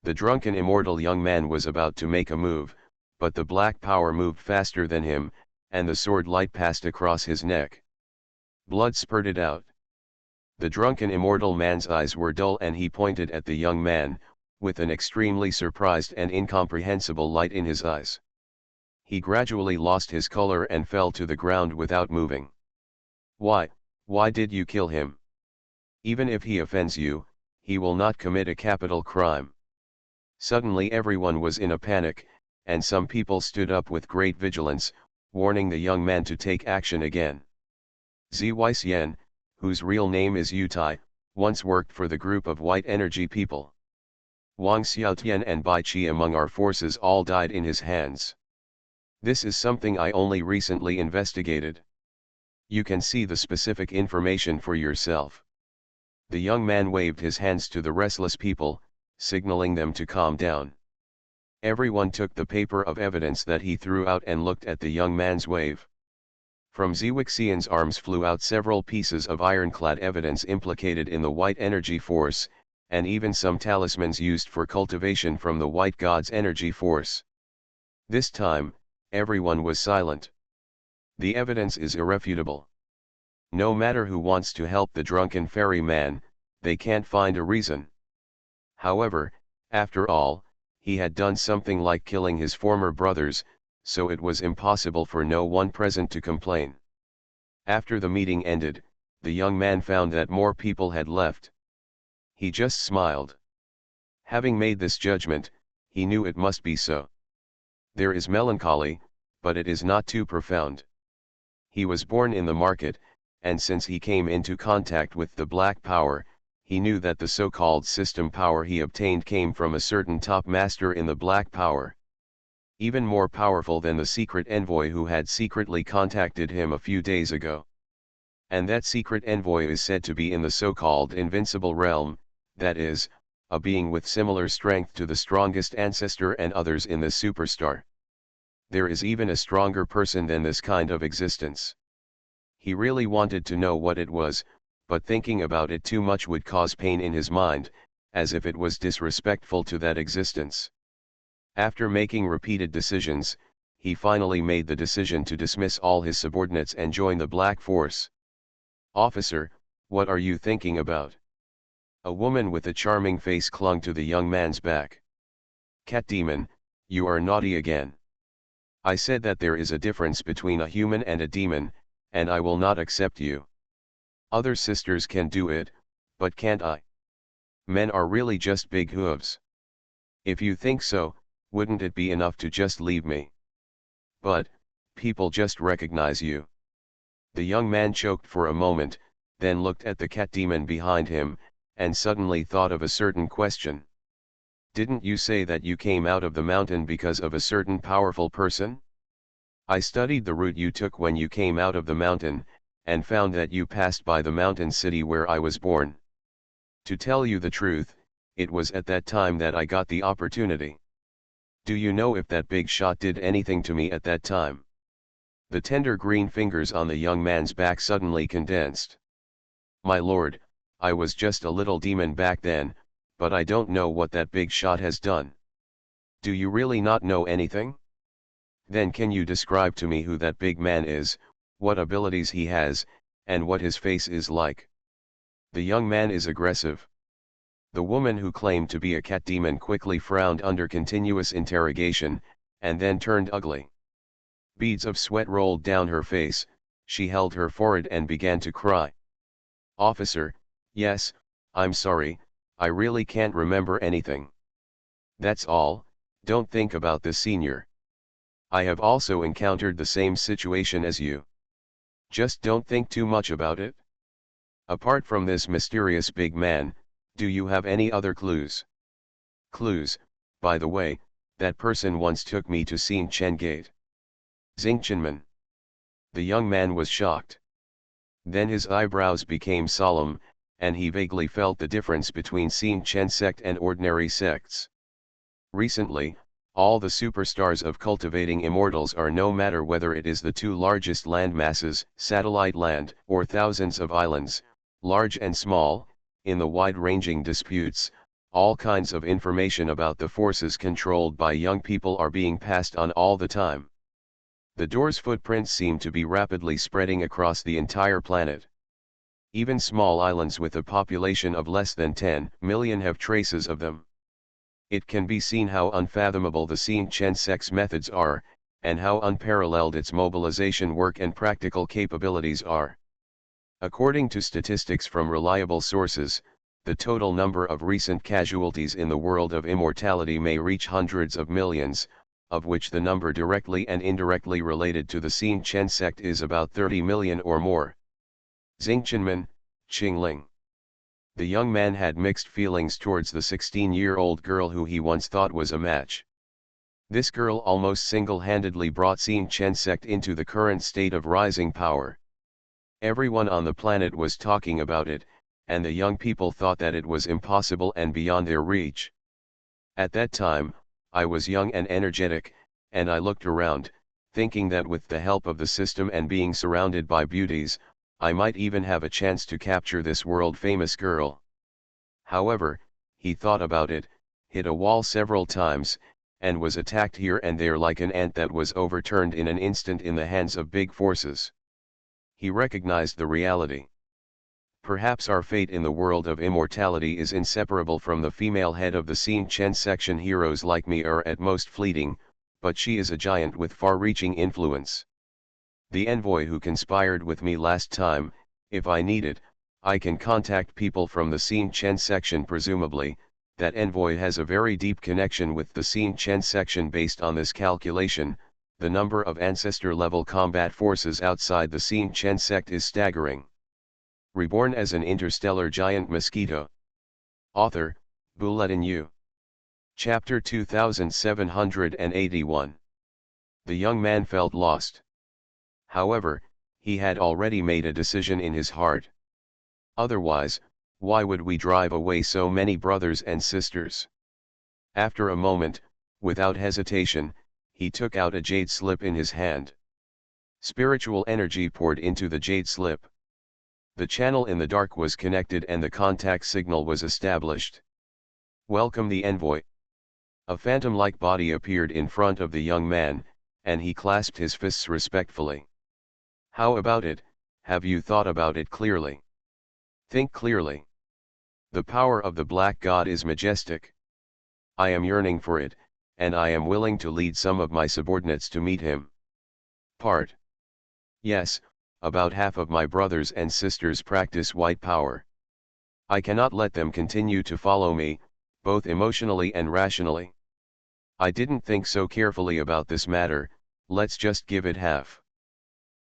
The drunken immortal young man was about to make a move, but the black power moved faster than him, and the sword light passed across his neck. Blood spurted out. The drunken immortal man's eyes were dull and he pointed at the young man, with an extremely surprised and incomprehensible light in his eyes. He gradually lost his color and fell to the ground without moving. Why did you kill him? Even if he offends you, he will not commit a capital crime. Suddenly everyone was in a panic, and some people stood up with great vigilance, warning the young man to take action again. Zwixian, whose real name is Yutai, once worked for the group of white energy people. Wang Xiaotian and Bai Qi among our forces all died in his hands. This is something I only recently investigated. You can see the specific information for yourself. The young man waved his hands to the restless people, signaling them to calm down. Everyone took the paper of evidence that he threw out and looked at the young man's wave. From Zwixian's arms flew out several pieces of ironclad evidence implicated in the white energy force, and even some talismans used for cultivation from the white god's energy force. This time, everyone was silent. The evidence is irrefutable. No matter who wants to help the drunken ferryman, they can't find a reason. However, after all, he had done something like killing his former brothers, so it was impossible for no one present to complain. After the meeting ended, the young man found that more people had left. He just smiled. Having made this judgment, he knew it must be so. There is melancholy, but it is not too profound. He was born in the market, and since he came into contact with the black power, he knew that the so-called system power he obtained came from a certain top master in the black power. Even more powerful than the secret envoy who had secretly contacted him a few days ago. And that secret envoy is said to be in the so-called invincible realm, that is, a being with similar strength to the strongest ancestor and others in this superstar. There is even a stronger person than this kind of existence. He really wanted to know what it was, but thinking about it too much would cause pain in his mind, as if it was disrespectful to that existence. After making repeated decisions, he finally made the decision to dismiss all his subordinates and join the Black Force. "Officer, what are you thinking about?" A woman with a charming face clung to the young man's back. "Cat demon, you are naughty again. I said that there is a difference between a human and a demon, and I will not accept you. Other sisters can do it, but can't I? Men are really just big hooves. If you think so, wouldn't it be enough to just leave me? But, people just recognize you." The young man choked for a moment, then looked at the cat demon behind him, and suddenly thought of a certain question. "Didn't you say that you came out of the mountain because of a certain powerful person? I studied the route you took when you came out of the mountain, and found that you passed by the mountain city where I was born. To tell you the truth, it was at that time that I got the opportunity. Do you know if that big shot did anything to me at that time?" The tender green fingers on the young man's back suddenly condensed. "My lord, I was just a little demon back then, but I don't know what that big shot has done." "Do you really not know anything? Then can you describe to me who that big man is, what abilities he has, and what his face is like?" "The young man is aggressive." The woman who claimed to be a cat demon quickly frowned under continuous interrogation, and then turned ugly. Beads of sweat rolled down her face, she held her forehead and began to cry. "Officer, yes, I'm sorry, I really can't remember anything. That's all, don't think about this, senior. I have also encountered the same situation as you. Just don't think too much about it. Apart from this mysterious big man, do you have any other clues? Clues, by the way, that person once took me to Sien Chen Gate. Xingqianmen. The young man was shocked. Then his eyebrows became solemn, and he vaguely felt the difference between Sien Chen sect and ordinary sects. Recently, all the superstars of cultivating immortals are, no matter whether it is the two largest land masses, satellite land, or thousands of islands, large and small, in the wide-ranging disputes, all kinds of information about the forces controlled by young people are being passed on all the time. The door's footprints seem to be rapidly spreading across the entire planet. Even small islands with a population of less than 10 million have traces of them. It can be seen how unfathomable the Sien Chen sect's methods are, and how unparalleled its mobilization work and practical capabilities are. According to statistics from reliable sources, the total number of recent casualties in the world of immortality may reach hundreds of millions, of which the number directly and indirectly related to the Sien Chen sect is about 30 million or more. Xingqianmen, Qingling. The young man had mixed feelings towards the 16-year-old girl who he once thought was a match. This girl almost single-handedly brought Sien Chen sect into the current state of rising power. Everyone on the planet was talking about it, and the young people thought that it was impossible and beyond their reach. At that time, I was young and energetic, and I looked around, thinking that with the help of the system and being surrounded by beauties, I might even have a chance to capture this world-famous girl. However, he thought about it, hit a wall several times, and was attacked here and there like an ant that was overturned in an instant in the hands of big forces. He recognized the reality. Perhaps our fate in the world of immortality is inseparable from the female head of the Sien Chen section. Heroes like me are at most fleeting, but she is a giant with far-reaching influence. The envoy who conspired with me last time, if I need it, I can contact people from the Sien Chen section. Presumably, that envoy has a very deep connection with the Sien Chen section. Based on this calculation, the number of ancestor-level combat forces outside the Sien Chen sect is staggering. Reborn as an interstellar giant mosquito. Author, Bulletin U. Chapter 2781. The young man felt lost. However, he had already made a decision in his heart. Otherwise, why would we drive away so many brothers and sisters? After a moment, without hesitation, he took out a jade slip in his hand. Spiritual energy poured into the jade slip. The channel in the dark was connected and the contact signal was established. Welcome, the envoy. A phantom-like body appeared in front of the young man, and he clasped his fists respectfully. How about it? Have you thought about it clearly? Think clearly. The power of the Black God is majestic. I am yearning for it, and I am willing to lead some of my subordinates to meet him. Yes, about half of my brothers and sisters practice white power. I cannot let them continue to follow me, both emotionally and rationally. I didn't think so carefully about this matter, let's just give it half.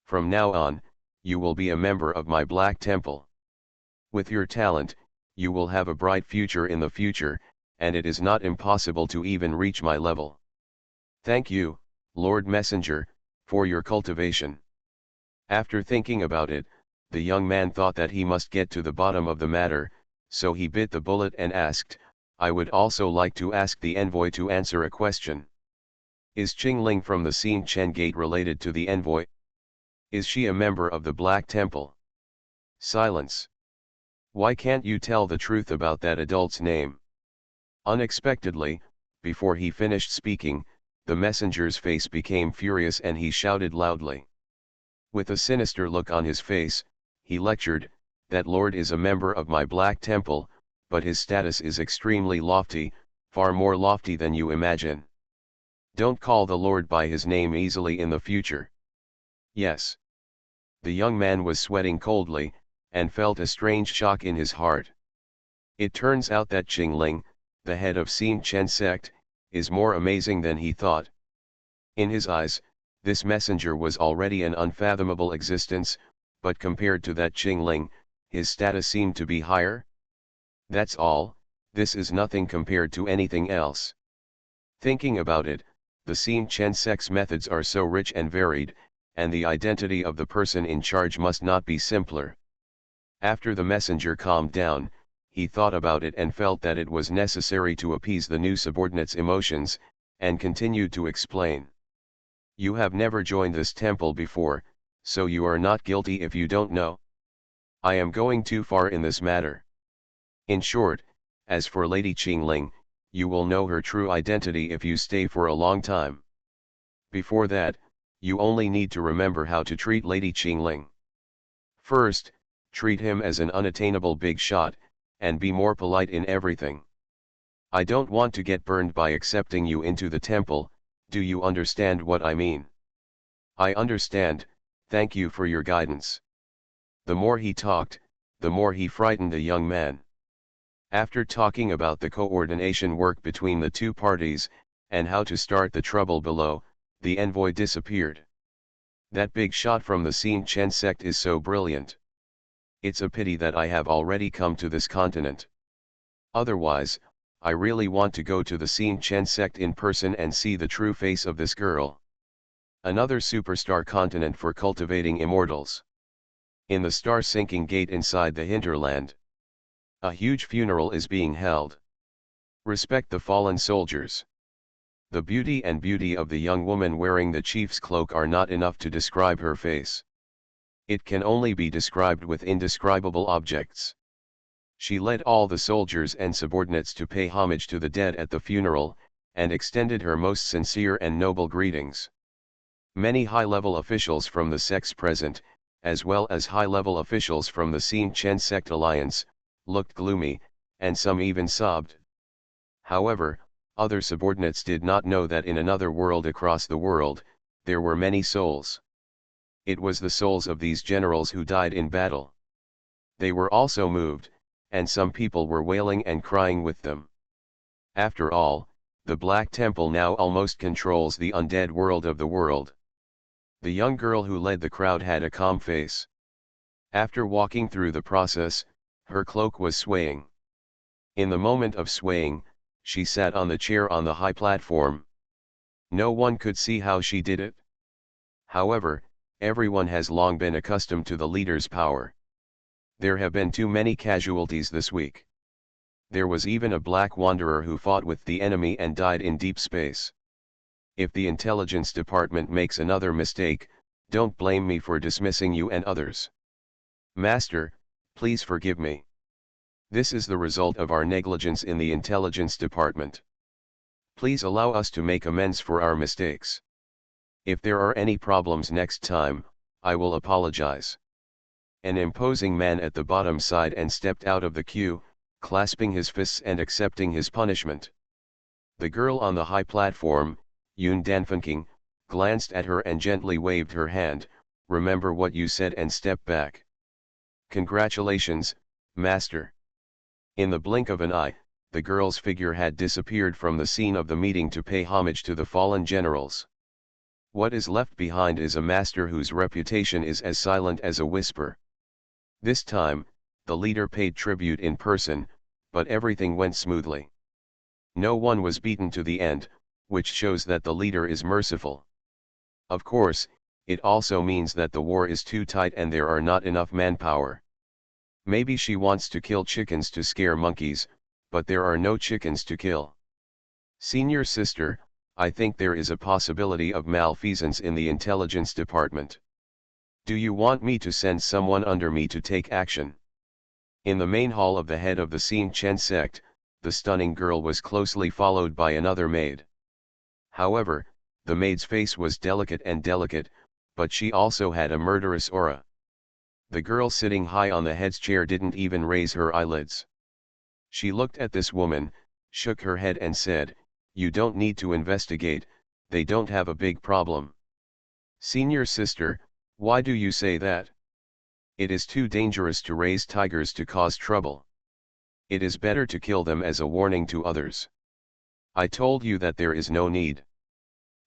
From now on, you will be a member of my Black Temple. With your talent, you will have a bright future in the future, and it is not impossible to even reach my level. Thank you, Lord Messenger, for your cultivation. After thinking about it, the young man thought that he must get to the bottom of the matter, so he bit the bullet and asked, I would also like to ask the envoy to answer a question. Is Qingling from the Sien Chen Gate related to the envoy? Is she a member of the Black Temple? Silence. Why can't you tell the truth about that adult's name? Unexpectedly, before he finished speaking, the messenger's face became furious and he shouted loudly. With a sinister look on his face, he lectured, that lord is a member of my Black Temple, but his status is extremely lofty, far more lofty than you imagine. Don't call the lord by his name easily in the future. Yes. The young man was sweating coldly, and felt a strange shock in his heart. It turns out that Qingling, the head of Xin Chen sect, is more amazing than he thought. In his eyes, this messenger was already an unfathomable existence, but compared to that Qingling, his status seemed to be higher. That's all, this is nothing compared to anything else. Thinking about it, the Xin Chen sect's methods are so rich and varied, and the identity of the person in charge must not be simpler. After the messenger calmed down, he thought about it and felt that it was necessary to appease the new subordinate's emotions, and continued to explain. You have never joined this temple before, so you are not guilty if you don't know. I am going too far in this matter. In short, as for Lady Qingling, you will know her true identity if you stay for a long time. Before that, you only need to remember how to treat Lady Qingling. First, treat him as an unattainable big shot, and be more polite in everything. I don't want to get burned by accepting you into the temple, do you understand what I mean? I understand, thank you for your guidance. The more he talked, the more he frightened the young man. After talking about the coordination work between the two parties, and how to start the trouble below, the envoy disappeared. That big shot from the Xin Chen sect is so brilliant. It's a pity that I have already come to this continent. Otherwise, I really want to go to the Xin Chen sect in person and see the true face of this girl. Another superstar continent for cultivating immortals. In the star-sinking gate inside the hinterland, a huge funeral is being held. Respect the fallen soldiers. The beauty of the young woman wearing the chief's cloak are not enough to describe her face. It can only be described with indescribable objects. She led all the soldiers and subordinates to pay homage to the dead at the funeral, and extended her most sincere and noble greetings. Many high-level officials from the sects present, as well as high-level officials from the Xin Chen sect alliance, looked gloomy, and some even sobbed. However, other subordinates did not know that in another world across the world, there were many souls. It was the souls of these generals who died in battle. They were also moved, and some people were wailing and crying with them. After all, the Black Temple now almost controls the undead world of the world. The young girl who led the crowd had a calm face. After walking through the process, her cloak was swaying. In the moment of swaying, she sat on the chair on the high platform. No one could see how she did it. However, everyone has long been accustomed to the leader's power. There have been too many casualties this week. There was even a black wanderer who fought with the enemy and died in deep space. If the intelligence department makes another mistake, don't blame me for dismissing you and others. Master, please forgive me. This is the result of our negligence in the intelligence department. Please allow us to make amends for our mistakes. If there are any problems next time, I will apologize. An imposing man at the bottom sighed and stepped out of the queue, clasping his fists and accepting his punishment. The girl on the high platform, Yun Danfunking, glanced at her and gently waved her hand, remember what you said and step back. Congratulations, Master. In the blink of an eye, the girl's figure had disappeared from the scene of the meeting to pay homage to the fallen generals. What is left behind is a master whose reputation is as silent as a whisper. This time, the leader paid tribute in person, but everything went smoothly. No one was beaten to the end, which shows that the leader is merciful. Of course, it also means that the war is too tight and there are not enough manpower. Maybe she wants to kill chickens to scare monkeys, but there are no chickens to kill. Senior sister, I think there is a possibility of malfeasance in the intelligence department. Do you want me to send someone under me to take action? In the main hall of the head of the Xin Chen sect, the stunning girl was closely followed by another maid. However, the maid's face was delicate, but she also had a murderous aura. The girl sitting high on the head's chair didn't even raise her eyelids. She looked at this woman, shook her head and said, "You don't need to investigate, they don't have a big problem." Senior sister, why do you say that? It is too dangerous to raise tigers to cause trouble. It is better to kill them as a warning to others. I told you that there is no need.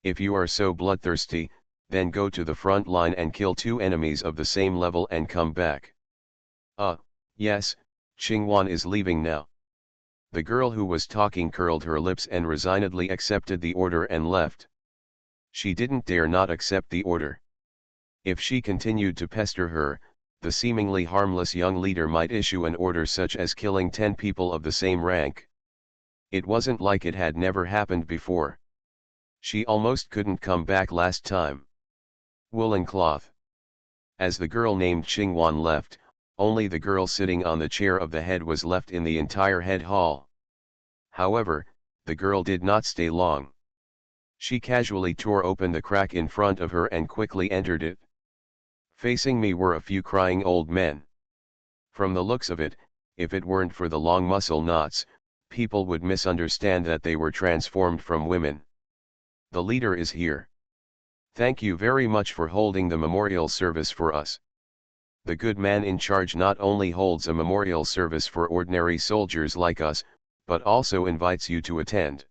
If you are so bloodthirsty, then go to the front line and kill 2 enemies of the same level and come back. Yes, Qingwan is leaving now. The girl who was talking curled her lips and resignedly accepted the order and left. She didn't dare not accept the order. If she continued to pester her, the seemingly harmless young leader might issue an order such as killing 10 people of the same rank. It wasn't like it had never happened before. She almost couldn't come back last time. Woolen cloth. As the girl named Qingwan left, only the girl sitting on the chair of the head was left in the entire head hall. However, the girl did not stay long. She casually tore open the crack in front of her and quickly entered it. Facing me were a few crying old men. From the looks of it, if it weren't for the long muscle knots, people would misunderstand that they were transformed from women. The leader is here. Thank you very much for holding the memorial service for us. The good man in charge not only holds a memorial service for ordinary soldiers like us, but also invites you to attend.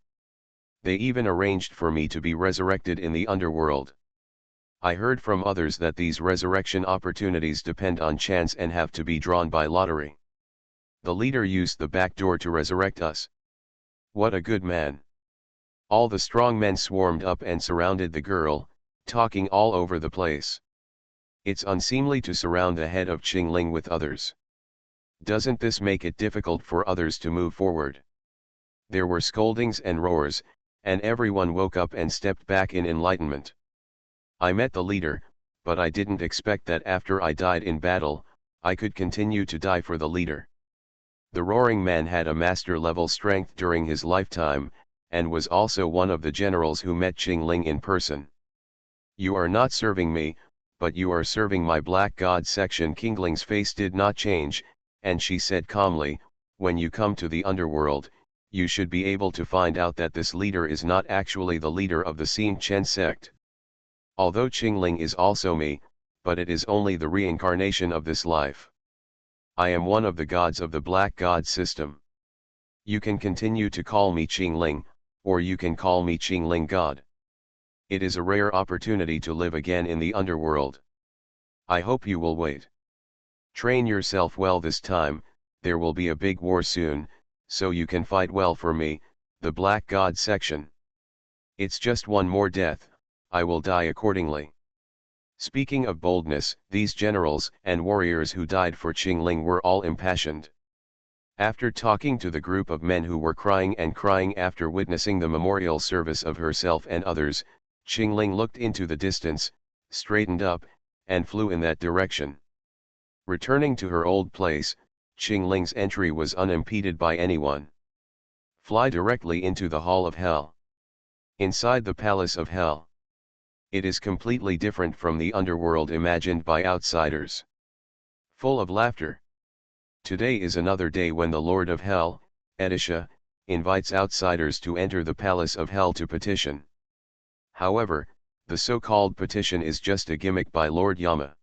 They even arranged for me to be resurrected in the underworld. I heard from others that these resurrection opportunities depend on chance and have to be drawn by lottery. The leader used the back door to resurrect us. What a good man. All the strong men swarmed up and surrounded the girl, talking all over the place. It's unseemly to surround the head of Qingling with others. Doesn't this make it difficult for others to move forward? There were scoldings and roars, and everyone woke up and stepped back in enlightenment. I met the leader, but I didn't expect that after I died in battle, I could continue to die for the leader. The roaring man had a master-level strength during his lifetime, and was also one of the generals who met Qingling in person. You are not serving me, but you are serving my black god section. Qingling's face did not change, and she said calmly, when you come to the underworld, you should be able to find out that this leader is not actually the leader of the Xing Chen sect. Although Qingling is also me, but it is only the reincarnation of this life. I am one of the gods of the black god system. You can continue to call me Qingling, or you can call me Qingling God. It is a rare opportunity to live again in the underworld. I hope you will wait. Train yourself well this time, there will be a big war soon, so you can fight well for me, the black god section. It's just one more death, I will die accordingly. Speaking of boldness, these generals and warriors who died for Qingling were all impassioned. After talking to the group of men who were crying after witnessing the memorial service of herself and others, Qingling looked into the distance, straightened up, and flew in that direction. Returning to her old place, Qingling's entry was unimpeded by anyone. Fly directly into the Hall of Hell. Inside the Palace of Hell. It is completely different from the underworld imagined by outsiders. Full of laughter. Today is another day when the Lord of Hell, Edisha, invites outsiders to enter the Palace of Hell to petition. However, the so-called petition is just a gimmick by Lord Yama.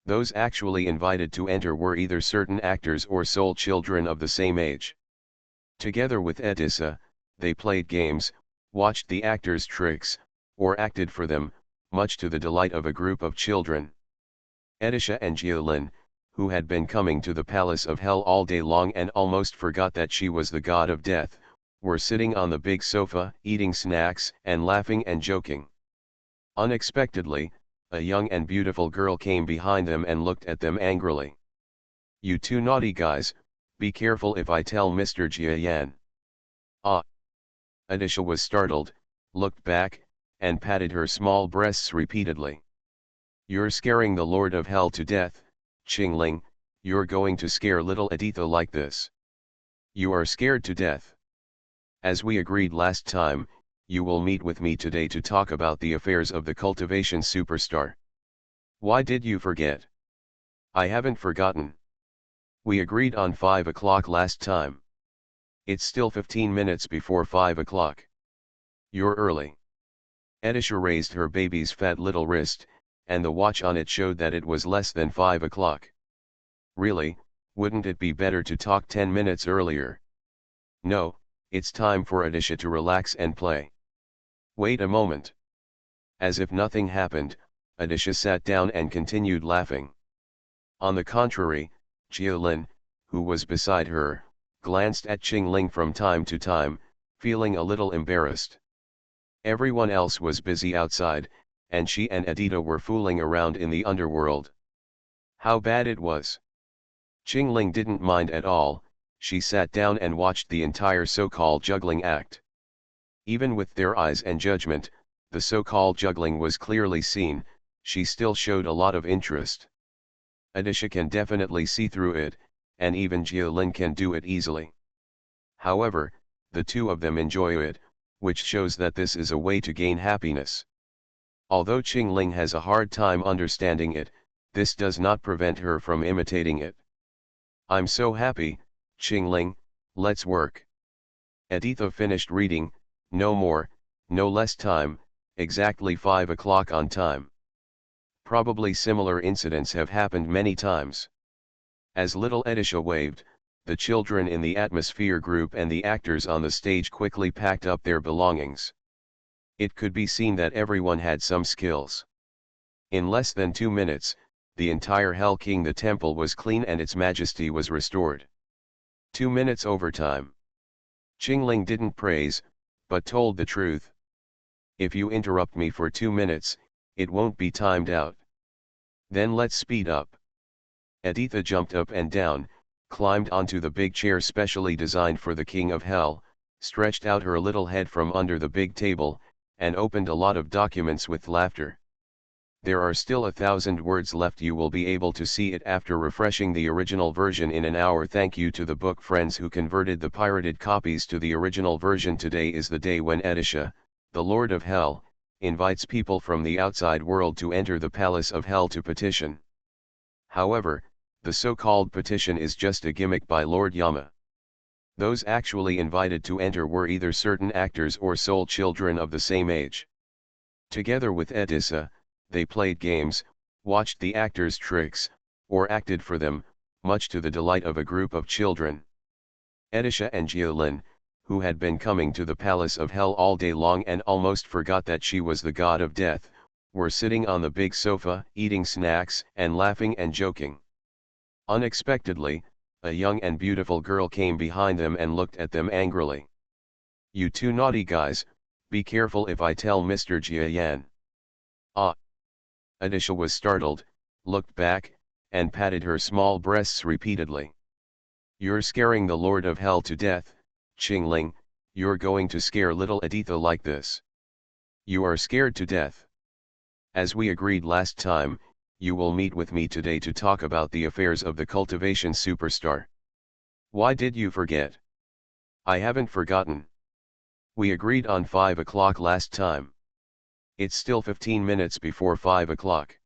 Those actually invited to enter were either certain actors or soul children of the same age. Together with Edissa, they played games, watched the actors' tricks, or acted for them, much to the delight of a group of children. Edisha and Jiolin, who had been coming to the Palace of Hell all day long and almost forgot that she was the god of death, were sitting on the big sofa, eating snacks and laughing and joking. Unexpectedly, a young and beautiful girl came behind them and looked at them angrily. You two naughty guys, be careful if I tell Mr. Jiayan. Ah! Edisha was startled, looked back, and patted her small breasts repeatedly. You're scaring the Lord of Hell to death, Qingling, you're going to scare little Editha like this. You are scared to death. As we agreed last time, you will meet with me today to talk about the affairs of the cultivation superstar. Why did you forget? I haven't forgotten. We agreed on 5 o'clock last time. It's still 15 minutes before 5 o'clock. You're early. Edisha raised her baby's fat little wrist, and the watch on it showed that it was less than 5 o'clock. Really, Wouldn't it be better to talk 10 minutes earlier? No, it's time for Adisha to relax and play. Wait a moment. As if nothing happened, Adisha sat down and continued laughing. On the contrary, Jialin, who was beside her, glanced at Qingling from time to time, feeling a little embarrassed. Everyone else was busy outside, and she and Adita were fooling around in the underworld. How bad it was. Qingling didn't mind at all. She sat down and watched the entire so-called juggling act. Even with their eyes and judgment, the so-called juggling was clearly seen. She still showed a lot of interest. Adisha can definitely see through it, and even Jialin can do it easily. However, the two of them enjoy it, which shows that this is a way to gain happiness. Although Qingling has a hard time understanding it, this does not prevent her from imitating it. I'm so happy, Qingling, let's work. Aditha finished reading, no more, no less time, exactly 5 o'clock on time. Probably similar incidents have happened many times. As little Adisha waved, the children in the atmosphere group and the actors on the stage quickly packed up their belongings. It could be seen that everyone had some skills. In less than 2 minutes, the entire Hell King the temple was clean and its majesty was restored. 2 minutes overtime. Qingling didn't praise, but told the truth. If you interrupt me for 2 minutes, it won't be timed out. Then let's speed up. Aditha jumped up and down, climbed onto the big chair specially designed for the King of Hell, stretched out her little head from under the big table, and opened a lot of documents with laughter. There are still 1,000 words left. You will be able to see it after refreshing the original version in an hour. Thank you to the book friends who converted the pirated copies to the original version. Today is the day when Adisha, the Lord of Hell, invites people from the outside world to enter the Palace of Hell to petition. However, the so-called petition is just a gimmick by Lord Yama. Those actually invited to enter were either certain actors or soul children of the same age. Together with Adisa, they played games, watched the actors' tricks, or acted for them, much to the delight of a group of children. Adisha and Jialin, who had been coming to the Palace of Hell all day long and almost forgot that she was the god of death, were sitting on the big sofa, eating snacks and laughing and joking. Unexpectedly, a young and beautiful girl came behind them and looked at them angrily. "You two naughty guys, be careful if I tell Mr. Jiayan." Ah! Adisha was startled, looked back, and patted her small breasts repeatedly. "You're scaring the Lord of Hell to death, Qingling. You're going to scare little Aditha like this. You are scared to death. As we agreed last time, you will meet with me today to talk about the affairs of the cultivation superstar. Why did you forget?" "I haven't forgotten. We agreed on 5 o'clock last time. It's still 15 minutes before 5 o'clock.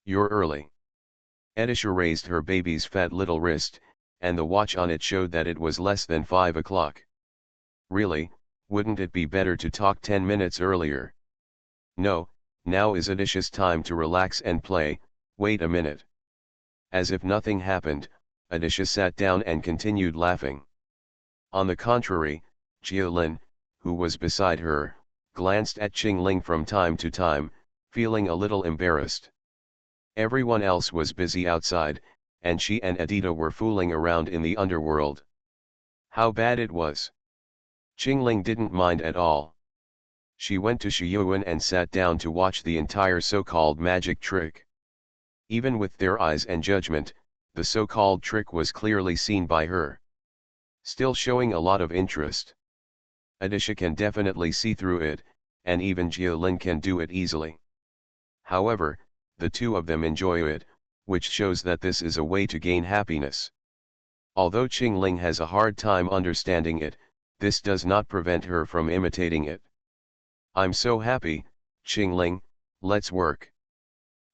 You're early." Adisha raised her baby's fat little wrist, and the watch on it showed that it was less than 5 o'clock. "Really, wouldn't it be better to talk 10 minutes earlier?" "No, now is Adisha's time to relax and play. Wait a minute." As if nothing happened, Adisha sat down and continued laughing. On the contrary, Jialin, who was beside her, glanced at Qingling from time to time, feeling a little embarrassed. Everyone else was busy outside, and she and Adita were fooling around in the underworld. How bad it was. Qingling didn't mind at all. She went to Shiyuan and sat down to watch the entire so-called magic trick. Even with their eyes and judgment, the so-called trick was clearly seen by her. Still showing a lot of interest. Adisha can definitely see through it, and even Jialin can do it easily. However, the two of them enjoy it, which shows that this is a way to gain happiness. Although Qingling has a hard time understanding it, this does not prevent her from imitating it. I'm so happy, Qingling, let's work.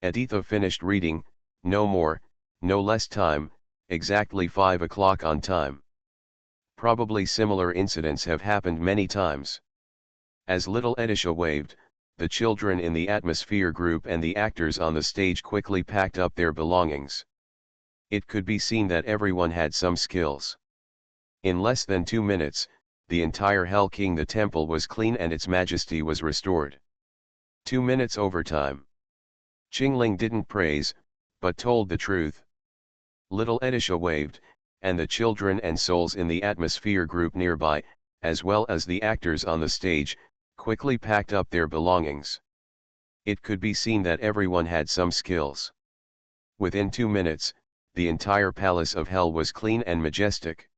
Aditha finished reading, no more, no less time, exactly 5 o'clock on time. Probably similar incidents have happened many times. As little Adisha waved, the children in the atmosphere group and the actors on the stage quickly packed up their belongings. It could be seen that everyone had some skills. In less than 2 minutes, the entire Hell King the temple was clean and its majesty was restored. 2 minutes overtime. Qingling didn't praise, but told the truth. Little Edisha waved, and the children and souls in the atmosphere group nearby, as well as the actors on the stage, quickly packed up their belongings. It could be seen that everyone had some skills. Within 2 minutes, the entire palace of hell was clean and majestic.